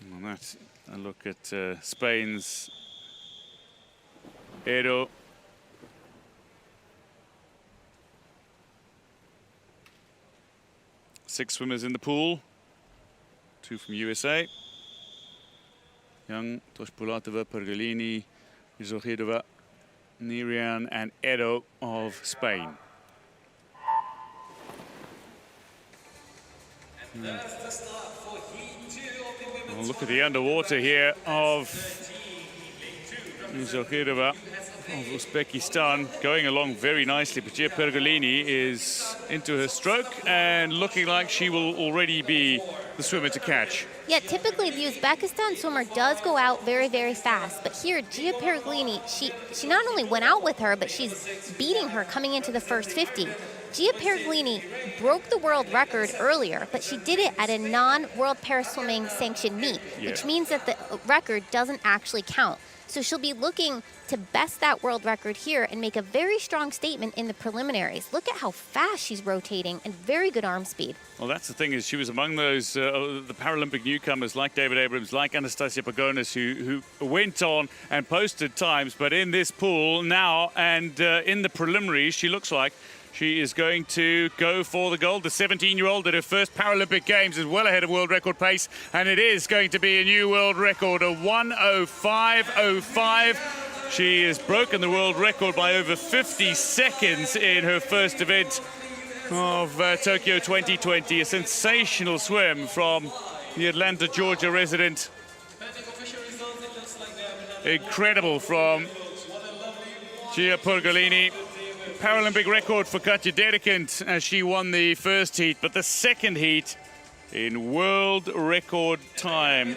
And on that, a look at Spain's Edo. Six swimmers in the pool, two from USA. Young, Toshpulatova, Pergolini, Izohidova, Nirian and Edo of Spain. We'll look at the underwater here of Izohidova of Uzbekistan, going along very nicely, but Gia Pergolini is into her stroke and looking like she will already be the swimmer to catch. Yeah, typically the Uzbekistan swimmer does go out very, very fast, but here Gia Pergolini, she not only went out with her, but she's beating her coming into the first 50. Gia Pergolini broke the world record earlier, but she did it at a non-World Paraswimming sanctioned meet, which means that the record doesn't actually count. So she'll be looking to best that world record here and make a very strong statement in the preliminaries. Look at how fast she's rotating and very good arm speed. Well, that's the thing, is she was among those the Paralympic newcomers like David Abrams, like Anastasia Pagonis, who went on and posted times, but in this pool now and in the preliminaries, she looks like she is going to go for the gold. The 17-year-old at her first Paralympic Games is well ahead of world record pace, and it is going to be a new world record, a 1:05.05. She has broken the world record by over 50 seconds in her first event of Tokyo 2020. A sensational swim from the Atlanta, Georgia resident. Incredible from Gia Pergolini. Paralympic record for Katja Dedekind as she won the first heat, but the second heat in world record time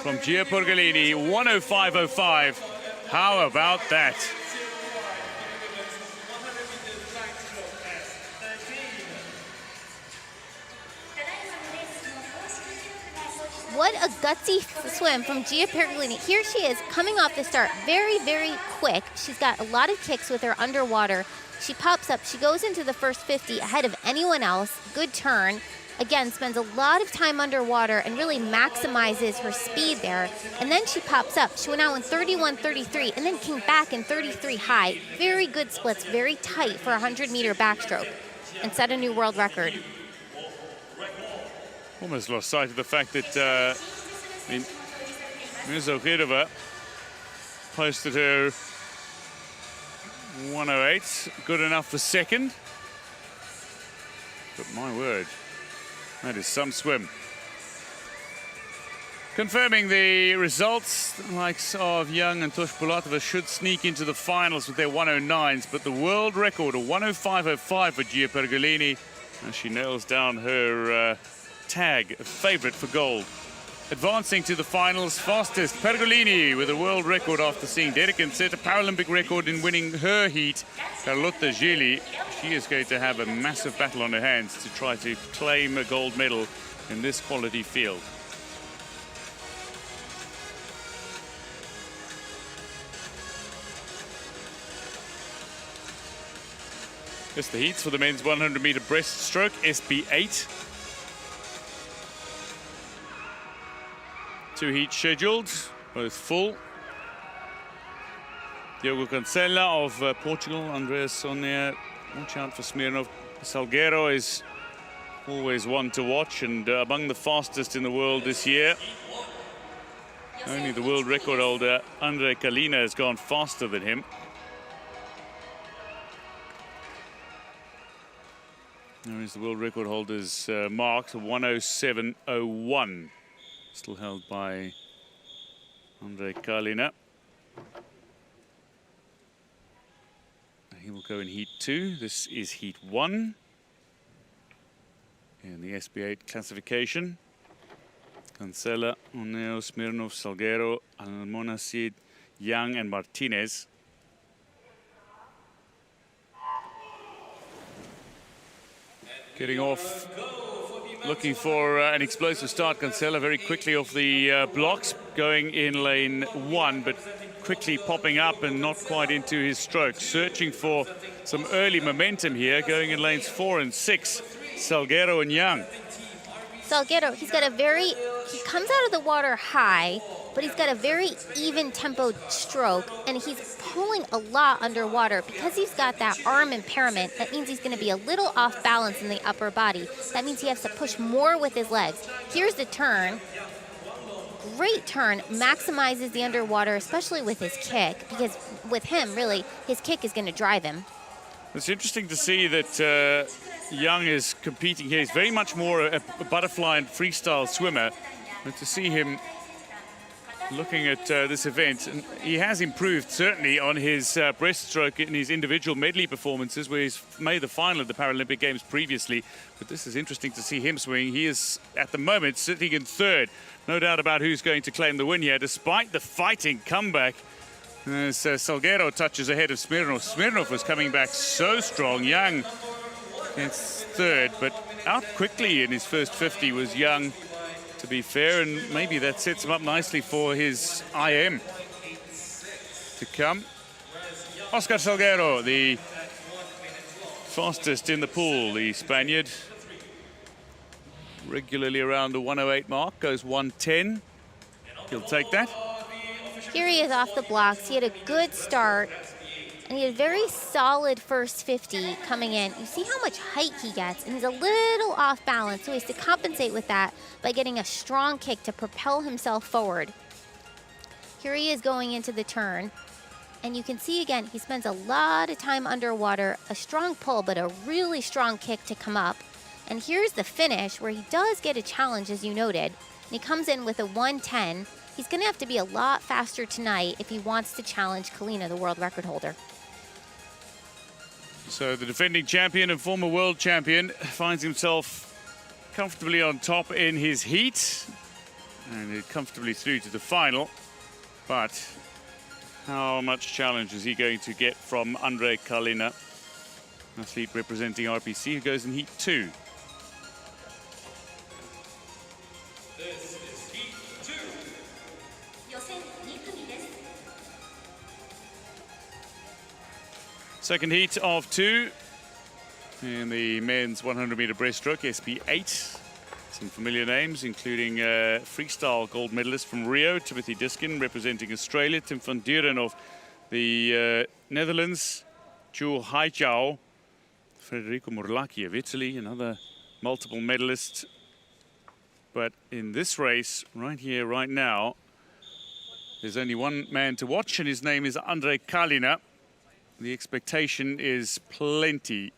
from Gia Pergolini, 1:05.05. How about that? What a gutsy swim from Gia Pergolini. Here she is coming off the start very, very quick. She's got a lot of kicks with her underwater. She pops up. She goes into the first 50 ahead of anyone else. Good turn. Again, spends a lot of time underwater and really maximizes her speed there. And then she pops up. She went out in 31.33 and then came back in 33 high. Very good splits, very tight for a 100-meter backstroke, and set a new world record. Almost lost sight of the fact that Izohidova posted her 1:08, good enough for second. But my word, that is some swim. Confirming the results, the likes of Young and Toshpulatova should sneak into the finals with their 1:09s, but the world record, a 1:05.05 for Gia Pergolini, as she nails down her tag, a favorite for gold. Advancing to the finals, fastest Pergolini with a world record after seeing Dedekind set a Paralympic record in winning her heat. Carlotta Gili, she is going to have a massive battle on her hands to try to claim a gold medal in this quality field. Just the heats for the men's 100-meter breaststroke, SB8. 2 heats scheduled, both full. Diogo Cancella of Portugal, Andreas Sonia, watch out for Smirnov. Salguero is always one to watch and among the fastest in the world this year. Only the world record holder, Andre Kalina, has gone faster than him. There is the world record holder's mark, 107.01. Still held by Andrej Kalina. He will go in heat 2. This is heat 1 in the SB8 classification. Cancela, Oneo, Smirnov, Salguero, Almonacid, Yang, and Martinez. Getting off, looking for an explosive start. Cancela very quickly off the blocks, going in lane 1, but quickly popping up and not quite into his stroke. Searching for some early momentum here, going in lanes 4 and 6. Salguero and Yang. Salguero, he comes out of the water high, but he's got a very even tempoed stroke, and he's pulling a lot underwater. Because he's got that arm impairment, that means he's going to be a little off balance in the upper body. That means he has to push more with his legs. Here's the turn. Great turn, maximizes the underwater, especially with his kick, because with him, really, his kick is going to drive him. It's interesting to see that Young is competing here. He's very much more a butterfly and freestyle swimmer. But to see him looking at this event, and he has improved certainly on his breaststroke in his individual medley performances, where he's made the final of the Paralympic Games previously. But this is interesting to see him swing. He is, at the moment, sitting in third. No doubt about who's going to claim the win here, despite the fighting comeback. As Salguero touches ahead of Smirnov. Smirnov was coming back so strong. Young gets third, but out quickly in his first 50 was Young, to be fair, and maybe that sets him up nicely for his IM to come. Oscar Salguero, the fastest in the pool, the Spaniard. Regularly around the 108 mark, goes 110. He'll take that. Here he is off the blocks. He had a good start, and he had a very solid first 50 coming in. You see how much height he gets, and he's a little off balance, so he has to compensate with that by getting a strong kick to propel himself forward. Here he is going into the turn, and you can see again, he spends a lot of time underwater, a strong pull, but a really strong kick to come up. And here's the finish, where he does get a challenge, as you noted, and he comes in with a 110. He's going to have to be a lot faster tonight if he wants to challenge Kalina, the world record holder. So the defending champion and former world champion finds himself comfortably on top in his heat and comfortably through to the final. But how much challenge is he going to get from Andrej Kalina, athlete representing RPC, who goes in heat 2? Second heat of 2 in the men's 100-meter breaststroke, SP8. Some familiar names, including freestyle gold medalist from Rio, Timothy Diskin, representing Australia, Tim van Duren of the Netherlands, Zhu Haijiao, Federico Morlacchi of Italy, another multiple medalist. But in this race, right here, right now, there's only one man to watch, and his name is Andrej Kalina. The expectation is plenty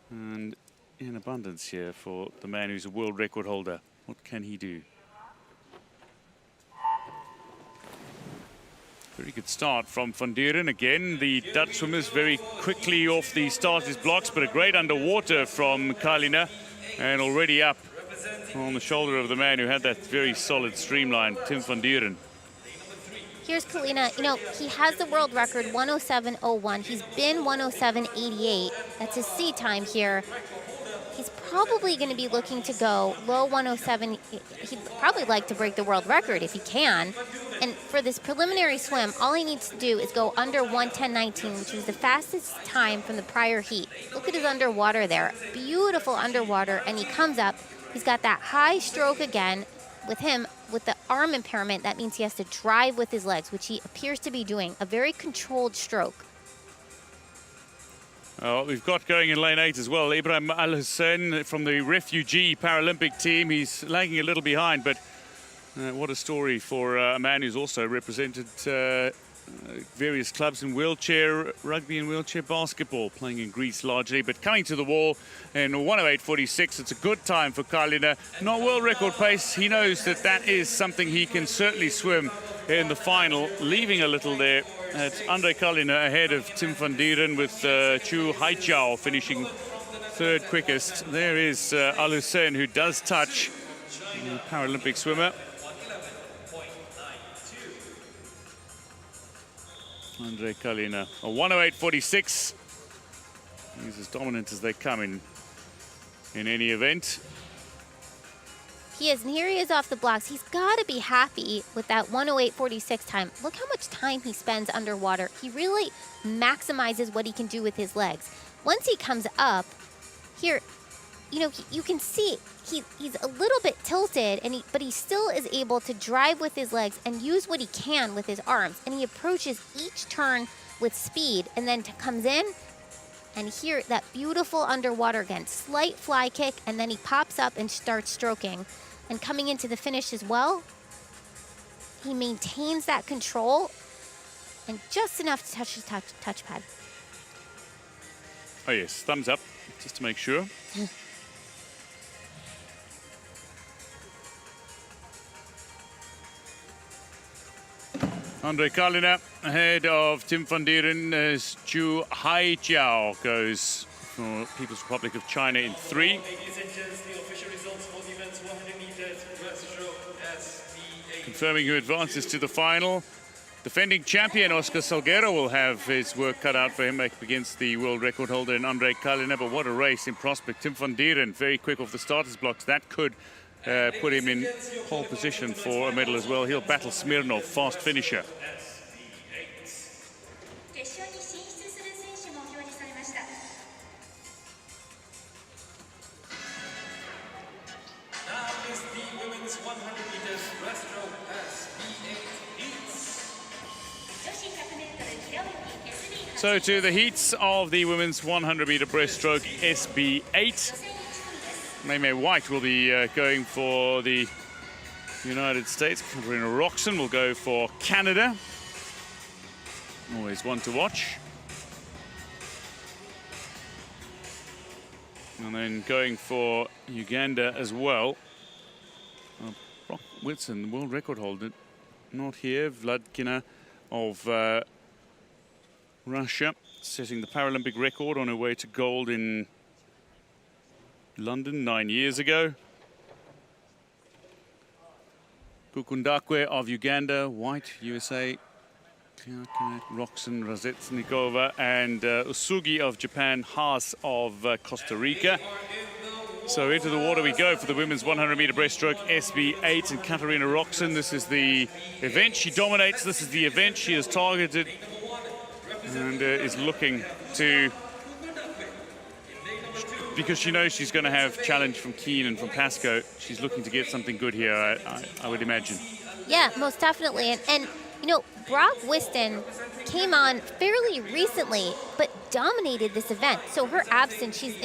and in abundance here for the man who's a world record holder. What can he do? Very good start from Van Duren. Again, the Dutch swimmers very quickly off the starters blocks, but a great underwater from Kalina, and already up on the shoulder of the man who had that very solid streamline, Tim van Duren. Here's Kalina. You know, he has the world record, 107.01. He's been 107.88. That's his C time here. He's probably going to be looking to go low 107. He'd probably like to break the world record if he can. And for this preliminary swim, all he needs to do is go under 110.19, which was the fastest time from the prior heat. Look at his underwater there. Beautiful underwater. And he comes up. He's got that high stroke again. With him, with the arm impairment, that means he has to drive with his legs, which he appears to be doing. A very controlled stroke. Oh, we've got going in lane 8 as well. Ibrahim Al-Hussein from the refugee Paralympic team. He's lagging a little behind, but what a story for a man who's also represented various clubs in wheelchair rugby and wheelchair basketball, playing in Greece largely, but coming to the wall in 108.46. It's a good time for Kalina. Not world record pace. He knows that that is something he can certainly swim in the final, leaving a little there. It's Andre Kalina ahead of Tim van Dieren, with Chu Haichao finishing third quickest. There is Al Hussein, who does touch the Paralympic swimmer. Andre Kalina, a 108.46. He's as dominant as they come in any event. He is, and here he is off the blocks. He's got to be happy with that 108.46 time. Look how much time he spends underwater. He really maximizes what he can do with his legs. Once he comes up, here, you know, you can see he's a little bit tilted, but he still is able to drive with his legs and use what he can with his arms. And he approaches each turn with speed, and then comes in, and here, that beautiful underwater again, slight fly kick, and then he pops up and starts stroking. And coming into the finish as well, he maintains that control and just enough to touch his touchpad. Oh yes, thumbs up, just to make sure. Andre Kalina ahead of Tim van Dieren as Chu Haichao goes for People's Republic of China in 3. Ladies and gents, the official results for the event's 100 meters breaststroke SB8. Confirming who advances to the final. Defending champion Oscar Salguero will have his work cut out for him against the world record holder in Andre Kalina. But what a race in prospect. Tim van Dieren, very quick off the starters blocks. That could put him in pole position for a medal as well. He'll battle Smirnov, fast finisher. So to the heats of the women's 100-meter breaststroke SB8. Maymay White will be going for the United States. Katarina Roxon will go for Canada. Always one to watch. And then going for Uganda as well. Brock Whitson, the world record holder, not here. Vladkina of Russia, setting the Paralympic record on her way to gold in London 9 years ago. Kukundakwe of Uganda, White, USA, Roxon Razetsnikova, and Usugi of Japan, Haas of Costa Rica. So into the water we go for the women's 100-meter breaststroke SB8, and Katarina Roxon. This is the event she dominates. This is the event she has targeted and is looking to, because she knows she's going to have challenge from Keane and from Pascoe. She's looking to get something good here, I would imagine. Yeah, most definitely. And you know, Brock Whiston came on fairly recently, but dominated this event. So her absence, she's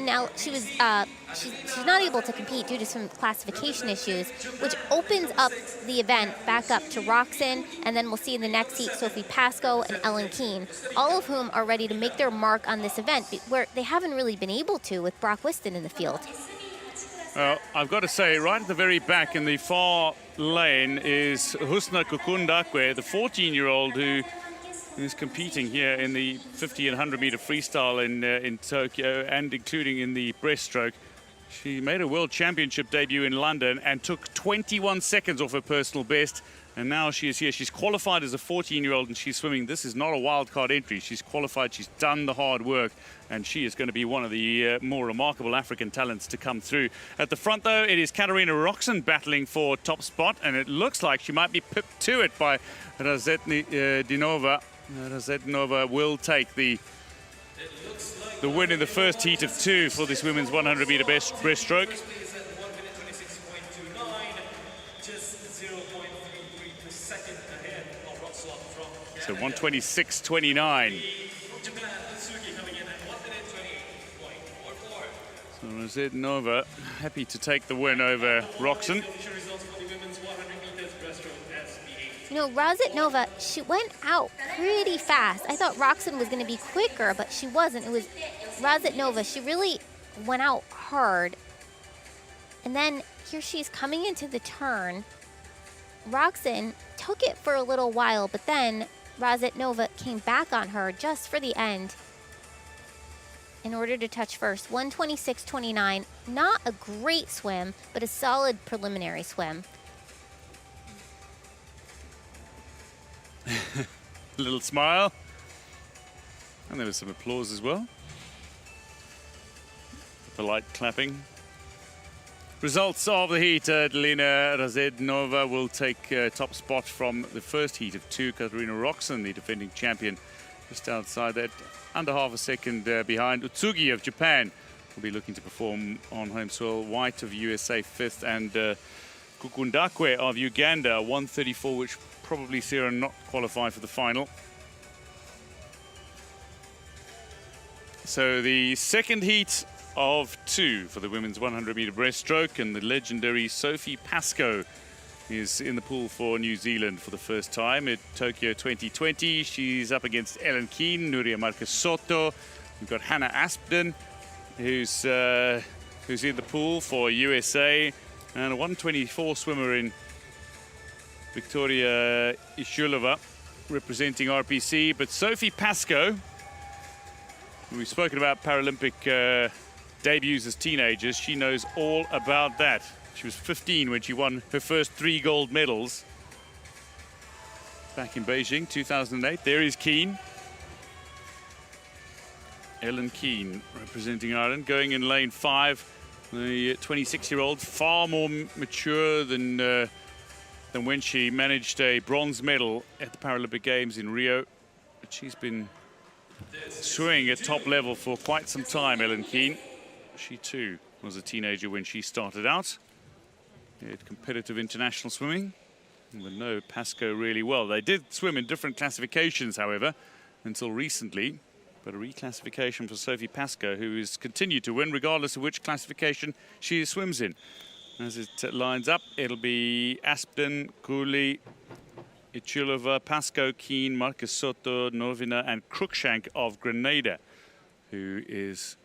not able to compete due to some classification issues, which opens up the event back up to Roxon, and then we'll see in the next heat Sophie Pascoe and Ellen Keane, all of whom are ready to make their mark on this event, where they haven't really been able to with Brock Whiston in the field. Well, I've got to say, right at the very back in the far lane is Husna Kukundakwe, the 14-year-old who is competing here in the 50 and 100-meter freestyle in Tokyo, and including in the breaststroke. She made a world championship debut in London and took 21 seconds off her personal best. And now she is here. She's qualified as a 14-year-old, and she's swimming. This is not a wild card entry. She's qualified. She's done the hard work, and she is going to be one of the more remarkable African talents to come through. At the front, though, it is Katarina Roxon battling for top spot, and it looks like she might be pipped to it by Razetnova. Razetnova will take the win in the first heat of 2 for this women's 100-meter breaststroke. So 126.29. So Razetnova happy to take the win over Roxon. You know, Rozitnova, she went out pretty fast. I thought Roxanne was going to be quicker, but she wasn't. It was Rozitnova. She really went out hard. And then here she's coming into the turn. Roxanne took it for a little while, but then Rozitnova came back on her just for the end in order to touch first. 126.29. Not a great swim, but a solid preliminary swim. A little smile. And there was some applause as well. Polite clapping. Results of the heat. Adelina Rozitnova will take top spot from the first heat of 2. Katarina Roxanne, the defending champion, just outside that, under half a second behind. Utsugi of Japan will be looking to perform on home soil. White of USA 5th, and Kukundakwe of Uganda 134, which probably see her not qualify for the final. So the second heat of 2 for the women's 100-meter breaststroke, and the legendary Sophie Pascoe is in the pool for New Zealand for the first time at Tokyo 2020. She's up against Ellen Keane, Nuria Marquesotto. We've got Hannah Aspden, who's in the pool for USA, and a 124 swimmer in Victoria Ishulova representing RPC. But Sophie Pascoe, we've spoken about Paralympic debuts as teenagers. She knows all about that. She was 15 when she won her first 3 gold medals back in Beijing 2008. There is Keane. Ellen Keane representing Ireland, going in lane 5. The 26-year-old, far more mature than when she managed a bronze medal at the Paralympic Games in Rio. But she's been swimming at top level for quite some time, Ellen Keane. She too was a teenager when she started out. At competitive international swimming. And we know Pascoe really well. They did swim in different classifications, however, until recently. But a reclassification for Sophie Pascoe, who has continued to win regardless of which classification she swims in. As it lines up, it'll be Aspden, Cooley, Ichilova, Pascoe, Keane, Marquesotto, Novina, and Cruikshank of Grenada, who is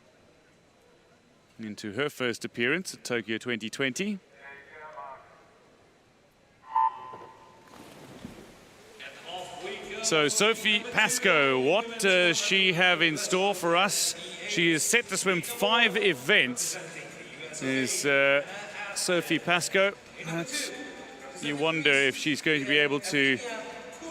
into her first appearance at Tokyo 2020. So Sophie Pascoe, what does she have in store for us? She is set to swim 5 events. Is Sophie Pascoe. You wonder if she's going to be able to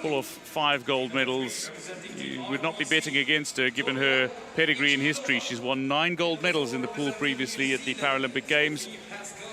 pull off 5 gold medals. You would not be betting against her given her pedigree and history. She's won 9 gold medals in the pool previously at the Paralympic Games.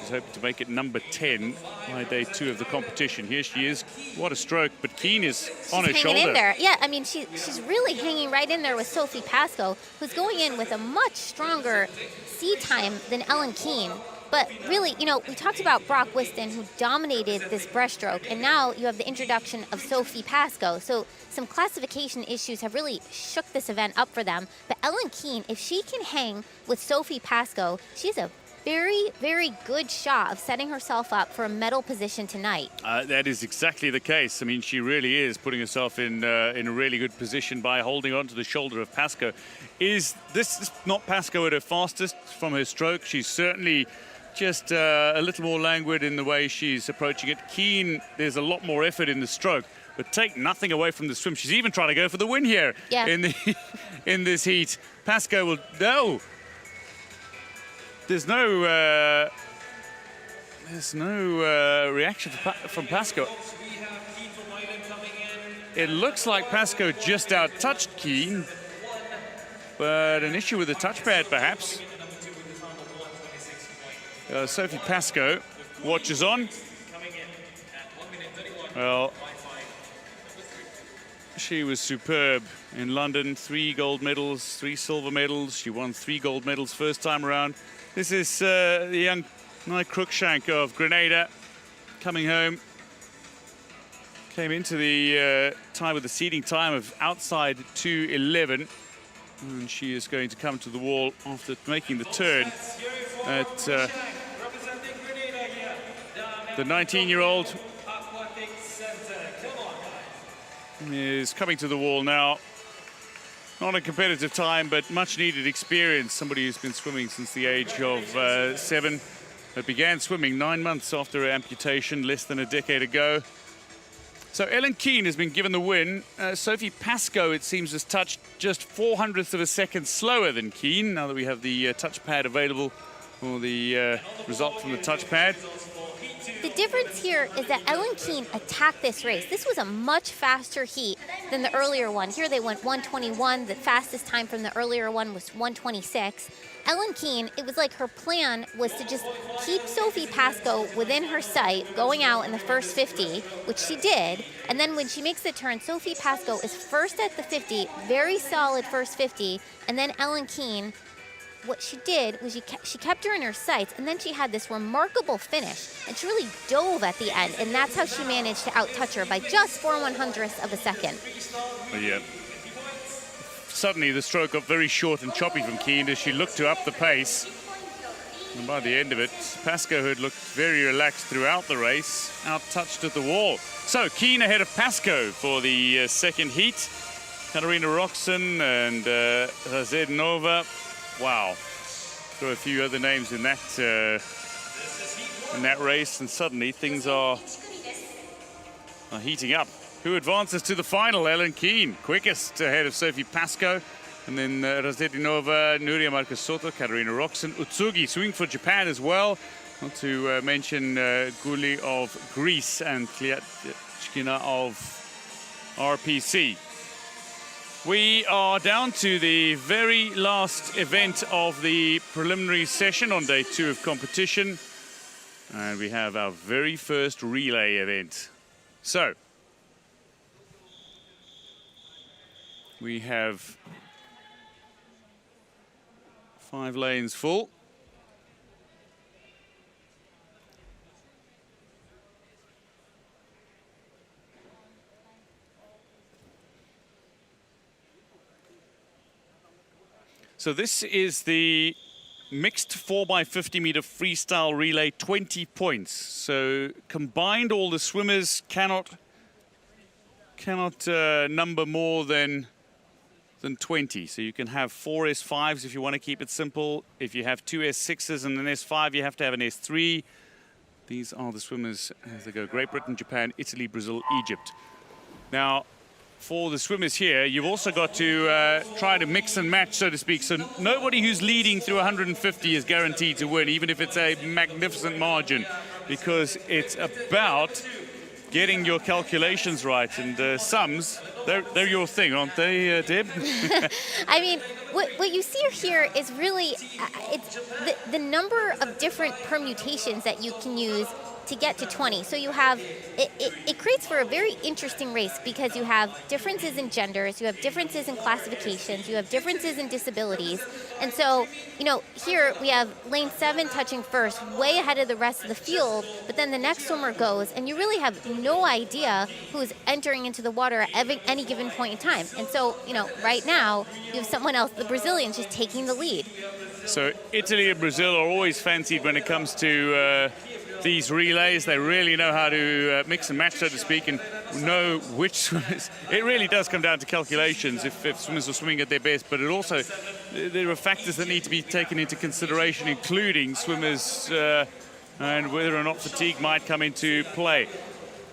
She's hoping to make it number 10 by day 2 of the competition. Here she is. What a stroke, but Keane is on her shoulder. In there. Yeah, I mean, she's really hanging right in there with Sophie Pascoe, who's going in with a much stronger sea time than Ellen Keane. But really, you know, we talked about Brock Whiston, who dominated this breaststroke, and now you have the introduction of Sophie Pascoe. So some classification issues have really shook this event up for them. But Ellen Keane, if she can hang with Sophie Pascoe, she's a very, very good shot of setting herself up for a medal position tonight. That is exactly the case. I mean, she really is putting herself in a really good position by holding on to the shoulder of Pascoe. Is this not Pascoe at her fastest from her stroke? She's certainly just a little more languid in the way she's approaching it. Keane, there's a lot more effort in the stroke, but take nothing away from the swim. She's even trying to go for the win here in this heat. Pascoe will, no. There's no reaction from Pascoe. It looks like Pascoe just out-touched Keane, but an issue with the touchpad perhaps. Sophie Pascoe watches on. Well, she was superb in London. 3 gold medals, 3 silver medals. She won 3 gold medals first time around. This is the young Nye Cruikshank of Grenada coming home. Came into the time with a seeding time of outside 2:11. And she is going to come to the wall after making the turn at the 19-year-old is coming to the wall now. Not a competitive time, but much needed experience. Somebody who's been swimming since the age of 7. But began swimming 9 months after her amputation, less than a decade ago. So Ellen Keane has been given the win. Sophie Pascoe, it seems, has touched just 400ths of a second slower than Keane, now that we have the touchpad available for the result from the touchpad. The difference here is that Ellen Keane attacked this race. This was a much faster heat than the earlier one. Here they went 1:21. The fastest time from the earlier one was 1:26. Ellen Keane, it was like her plan was to just keep Sophie Pascoe within her sight going out in the first 50, which she did. And then when she makes the turn, Sophie Pascoe is first at the 50, very solid first 50. And then Ellen Keane, what she did was she kept her in her sights, and then she had this remarkable finish, and she really dove at the end, and that's how she managed to out-touch her by just 4/100ths of a second. Yeah. Suddenly the stroke got very short and choppy from Keane as she looked to up the pace. And by the end of it, Pascoe, who had looked very relaxed throughout the race, out-touched at the wall. So Keane ahead of Pascoe for the second heat. Katarina Roxon and Razednova. Wow. Throw a few other names in that race, and suddenly things are heating up. Who advances to the final? Ellen Keane, quickest ahead of Sophie Pascoe. And then Razednova, Nuria Marcasoto, Katarina Roxon, Utsugi swimming for Japan as well. Not to mention Guli of Greece and Kliatchkina of RPC. We are down to the very last event of the preliminary session on day 2 of competition. And we have our very first relay event. So, we have 5 lanes full. So this is the mixed 4x50 meter freestyle relay, 20 points. So combined, all the swimmers cannot number more than 20. So you can have 4 S5s if you want to keep it simple. If you have 2 S6s and an S5, you have to have an S3. These are the swimmers as they go: Great Britain, Japan, Italy, Brazil, Egypt. Now, for the swimmers here, you've also got to try to mix and match, so to speak. So nobody who's leading through 150 is guaranteed to win, even if it's a magnificent margin, because it's about getting your calculations right. And sums, they're your thing, aren't they, Deb? I mean, what you see here is really it's the number of different permutations that you can use to get to 20. So you have, it creates for a very interesting race because you have differences in genders, you have differences in classifications, you have differences in disabilities. And so, you know, here we have lane 7 touching first, way ahead of the rest of the field, but then the next swimmer goes, and you really have no idea who's entering into the water at any given point in time. And so, you know, right now, you have someone else, the Brazilians, just taking the lead. So Italy and Brazil are always fancied when it comes to these relays. They really know how to mix and match, so to speak, and know which swimmers. It really does come down to calculations if swimmers are swimming at their best, but it also, there are factors that need to be taken into consideration, including swimmers and whether or not fatigue might come into play.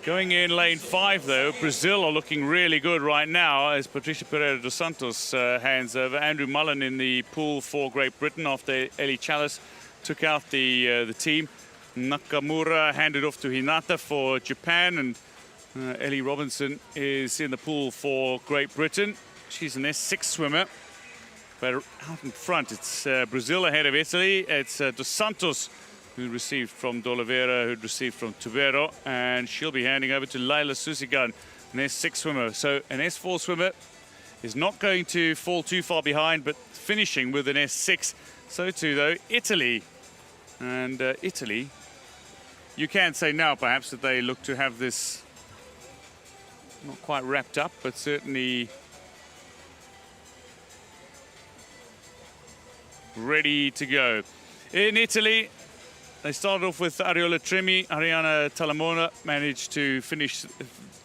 Going in lane 5, though, Brazil are looking really good right now as Patricia Pereira dos Santos hands over. Andrew Mullen in the pool for Great Britain after Ellie Chalice took out the team. Nakamura handed off to Hinata for Japan, and Ellie Robinson is in the pool for Great Britain. She's an S6 swimmer, but out in front it's Brazil ahead of Italy. It's dos Santos who received from D'Oliveira, who received from Tubero, and she'll be handing over to Laila Susigan, an S6 swimmer. So an S4 swimmer is not going to fall too far behind, but finishing with an S6. So too, though, Italy. And Italy, you can say now perhaps that they look to have this not quite wrapped up, but certainly ready to go. In Italy, They started off with Ariola Tremi. Ariana Talamona managed to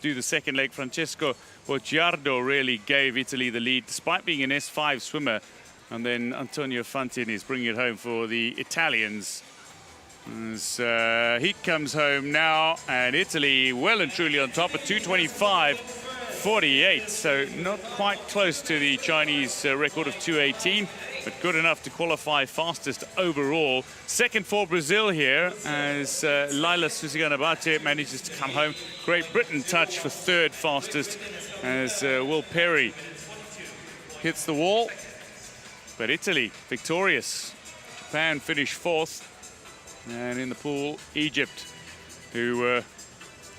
do the second leg. Francesco Bocciardo really gave Italy the lead, despite being an S5 swimmer. And then Antonio Fantin is bringing it home for the Italians. As heat comes home now, and Italy well and truly on top at 2:25.48. So not quite close to the Chinese record of 2:18, but good enough to qualify fastest overall. Second for Brazil here, as Laila Suziganabate manages to come home. Great Britain touch for third fastest, as Will Perry hits the wall. But Italy victorious. Japan finished fourth. And in the pool, Egypt, who were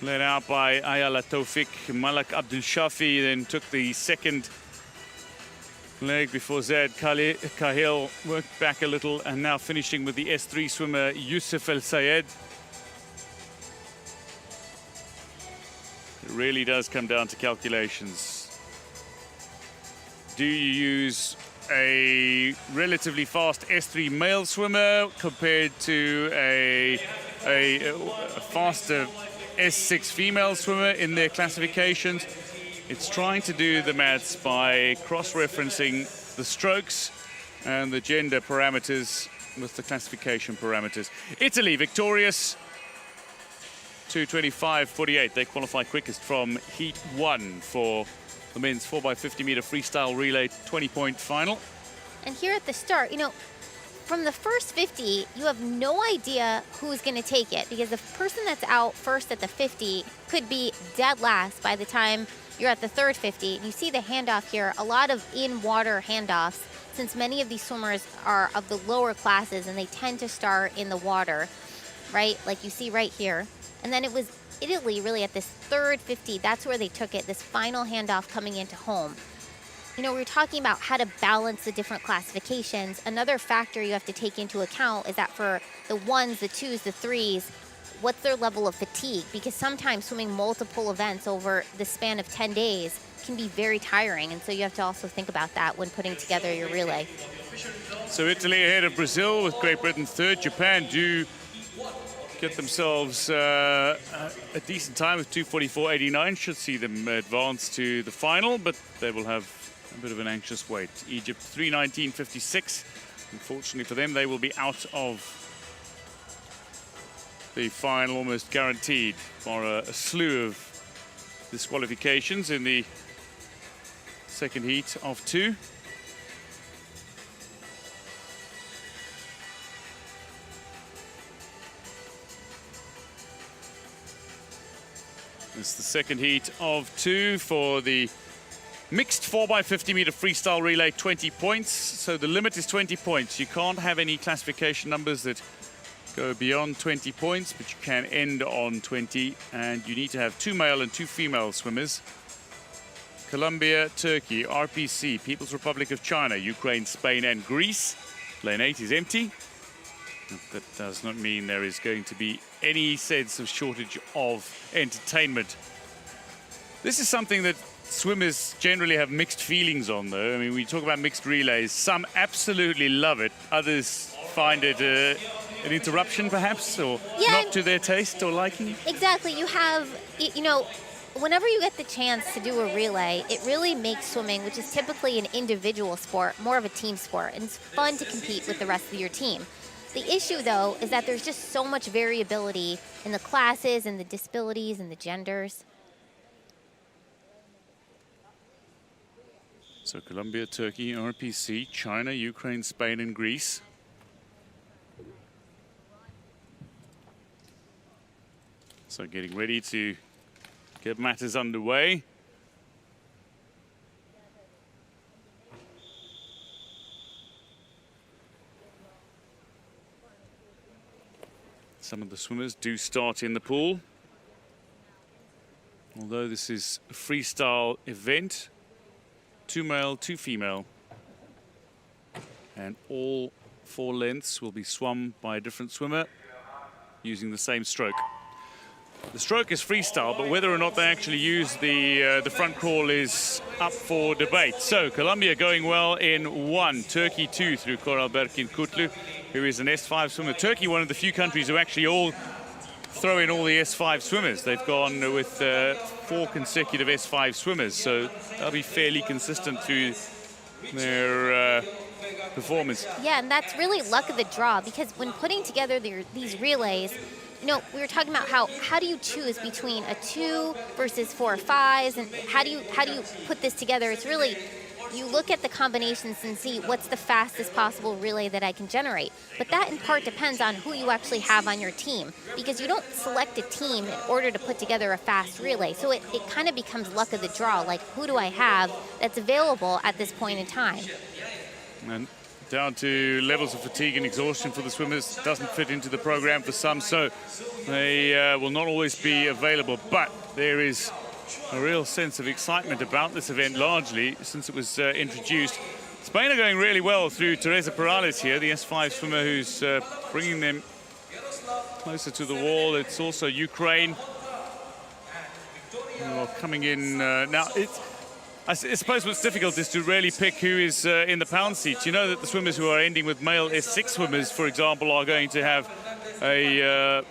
led out by Ayala Tawfik. Malak Abdul Shafi then took the second leg before Zaid Kahil worked back a little, and now finishing with the S3 swimmer Youssef El Sayed. It really does come down to calculations. Do you use a relatively fast S3 male swimmer compared to a faster S6 female swimmer in their classifications? It's trying to do the maths by cross-referencing the strokes and the gender parameters with the classification parameters. Italy victorious, 2:25.48. They qualify quickest from Heat 1 for the men's 4x50 meter freestyle relay 20-point final. And here at the start, from the first 50, you have no idea who's going to take it, because the person that's out first at the 50 could be dead last by the time you're at the third 50. And you see the handoff here, a lot of in-water handoffs, since many of these swimmers are of the lower classes and they tend to start in the water, right? Like you see right here. And then it was Italy really at this third 50, that's where they took it, this final handoff coming into home. We were talking about how to balance the different classifications. Another factor you have to take into account is that for the ones, the twos, the threes, what's their level of fatigue? Because sometimes swimming multiple events over the span of 10 days can be very tiring. And so you have to also think about that when putting together your relay. So Italy ahead of Brazil with Great Britain third. Japan do get themselves a decent time with 2:44.89. Should see them advance to the final, but they will have a bit of an anxious wait. Egypt 3:19.56. Unfortunately for them, they will be out of the final, almost guaranteed, for a slew of disqualifications in the second heat of two. It's the second heat of two for the mixed 4x50 meter freestyle relay, 20 points. So the limit is 20 points. You can't have any classification numbers that go beyond 20 points, but you can end on 20. And you need to have 2 male and 2 female swimmers. Colombia, Turkey, RPC, People's Republic of China, Ukraine, Spain, and Greece. Lane 8 is empty. That does not mean there is going to be any sense of shortage of entertainment. This is something that swimmers generally have mixed feelings on, though. I mean, we talk about mixed relays. Some absolutely love it. Others find it an interruption, perhaps, or not to their taste or liking. Exactly. You have, whenever you get the chance to do a relay, it really makes swimming, which is typically an individual sport, more of a team sport. And it's fun to compete with the rest of your team. The issue, though, is that there's just so much variability in the classes and the disabilities and the genders. So Colombia, Turkey, RPC, China, Ukraine, Spain, and Greece. So getting ready to get matters underway. Some of the swimmers do start in the pool. Although this is a freestyle event, 2 male, 2 female. And all 4 lengths will be swum by a different swimmer using the same stroke. The stroke is freestyle, but whether or not they actually use the front crawl is up for debate. So Colombia going well in 1, Turkey 2 through Koralberkin Kutlu, who is an S5 swimmer. Turkey, one of the few countries who actually all throw in all the S5 swimmers. They've gone with 4 consecutive S5 swimmers, so they'll be fairly consistent through their performance. Yeah, and that's really luck of the draw, because when putting together these relays, you know, we were talking about how do you choose between a 2 versus 4 or 5s, and how do you put this together? It's really, you look at the combinations and see what's the fastest possible relay that I can generate. But that in part depends on who you actually have on your team, because you don't select a team in order to put together a fast relay. So it kind of becomes luck of the draw, like who do I have that's available at this point in time? And down to levels of fatigue and exhaustion for the swimmers. Doesn't fit into the program for some, so they will not always be available. But there is a real sense of excitement about this event, largely since it was introduced. Spain are going really well through Teresa Perales here, the S5 swimmer who's bringing them closer to the wall. It's also Ukraine who are coming in now. I suppose what's difficult is to really pick who is in the pound seats. You know that the swimmers who are ending with male S6 swimmers, for example, are going to have a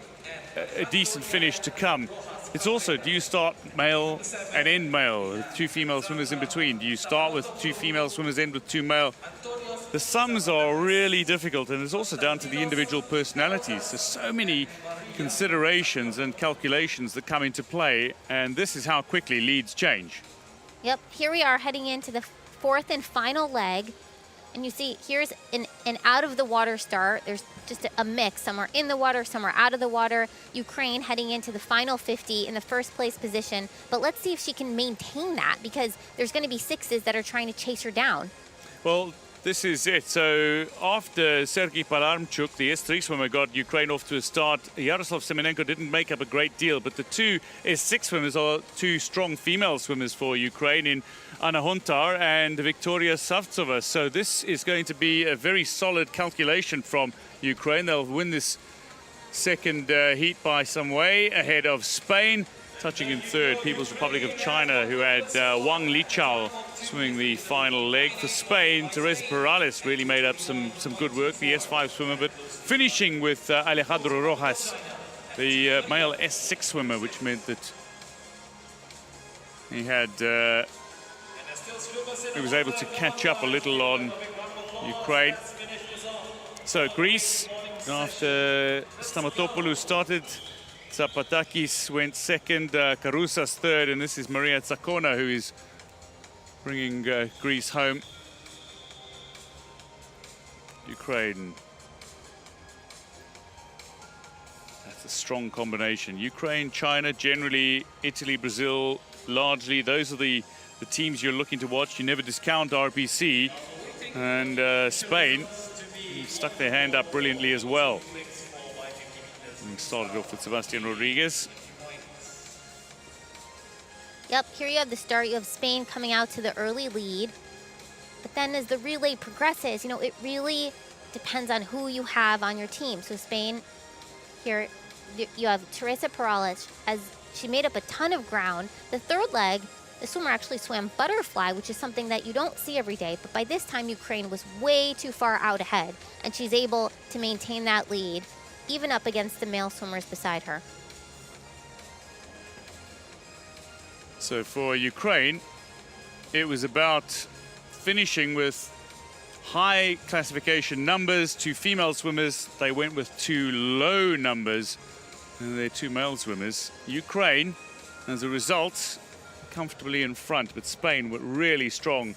decent finish to come. It's also, do you start male and end male, with 2 female swimmers in between? Do you start with 2 female swimmers, end with 2 male? The sums are really difficult, and it's also down to the individual personalities. There's so many considerations and calculations that come into play, and this is how quickly leads change. Yep, here we are heading into the 4th and final leg. And you see, here's an out-of-the-water start. There's just a mix. Some are in the water, some are out of the water. Ukraine heading into the final 50 in the first place position. But let's see if she can maintain that, because there's going to be 6s that are trying to chase her down. Well, this is it. So after Sergei Palamchuk, the S3 swimmer, got Ukraine off to a start, Yaroslav Semenenko didn't make up a great deal, but the 2 S6 swimmers are 2 strong female swimmers for Ukraine in Anna Hontar and Victoria Savtsova. So this is going to be a very solid calculation from Ukraine. They'll win this second heat by some way ahead of Spain. Touching in third, People's Republic of China, who had Wang Lichao swimming the final leg. For Spain, Teresa Perales really made up some good work, the S5 swimmer, but finishing with Alejandro Rojas, the male S6 swimmer, which meant that he was able to catch up a little on Ukraine. So Greece, after Stamatopoulos started, Zapatakis went second, Karousas third, and this is Maria Tsakona who is bringing Greece home. Ukraine. That's a strong combination. Ukraine, China, generally Italy, Brazil, largely. Those are the teams you're looking to watch. You never discount RPC. And Spain stuck their hand up brilliantly as well. And started off with Sebastian Rodriguez. Yep, here you have the start. You have Spain coming out to the early lead. But then as the relay progresses, you know, it really depends on who you have on your team. So Spain, here you have Teresa Perales, as she made up a ton of ground. The third leg, the swimmer actually swam butterfly, which is something that you don't see every day. But by this time, Ukraine was way too far out ahead, and she's able to maintain that lead, even up against the male swimmers beside her. So for Ukraine, it was about finishing with high classification numbers. 2 female swimmers, they went with 2 low numbers, and they're 2 male swimmers. Ukraine, as a result, comfortably in front, but Spain were really strong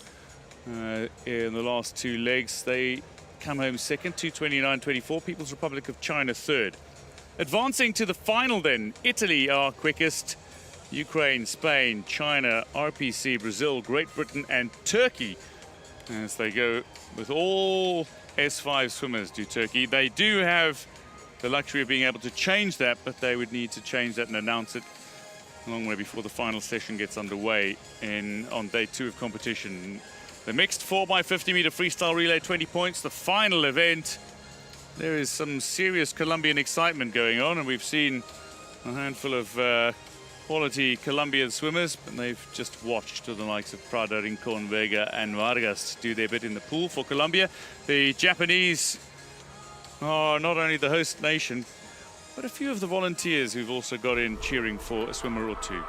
in the last 2 legs. They come home second, 2:29.24. People's Republic of China third. Advancing to the final then, Italy are quickest. Ukraine, Spain, China, RPC, Brazil, Great Britain and Turkey as they go with all S5 swimmers to Turkey. They do have the luxury of being able to change that, but they would need to change that and announce it a long way before the final session gets underway on day 2 of competition. The mixed 4x50 meter freestyle relay, 20 points. The final event, there is some serious Colombian excitement going on, and we've seen a handful of quality Colombian swimmers, and they've just watched the likes of Prada, Rincon, Vega and Vargas do their bit in the pool for Colombia. The Japanese are not only the host nation, but a few of the volunteers who've also got in cheering for a swimmer or two.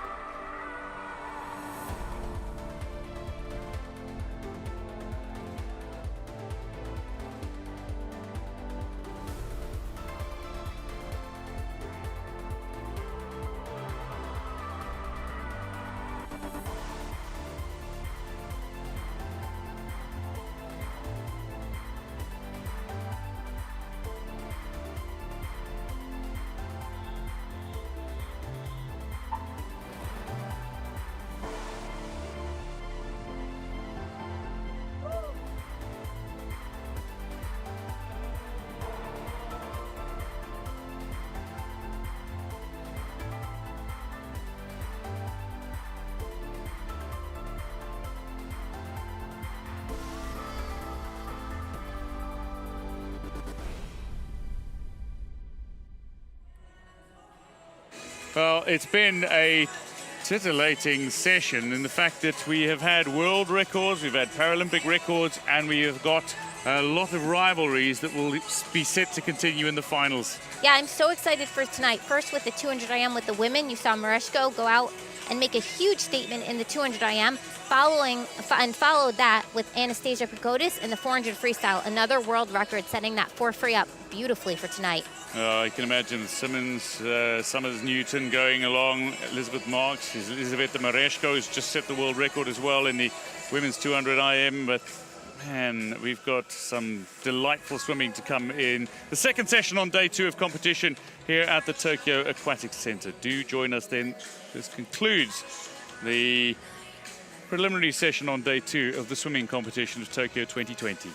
Well, it's been a titillating session in the fact that we have had world records, we've had Paralympic records, and we have got a lot of rivalries that will be set to continue in the finals. Yeah, I'm so excited for tonight. First with the 200 IM with the women, you saw Mareshko go out and make a huge statement in the 200 IM, followed that with Anastasia Pagodas in the 400 freestyle, another world record, setting that 4 free up beautifully for tonight. I can imagine Simmons, Summers Newton going along, Elizabeth Marks, Elizabeth Mareshko has just set the world record as well in the women's 200 IM, but man, we've got some delightful swimming to come in the second session on day 2 of competition here at the Tokyo Aquatics Center. Do join us then. This concludes the preliminary session on day 2 of the swimming competition of Tokyo 2020.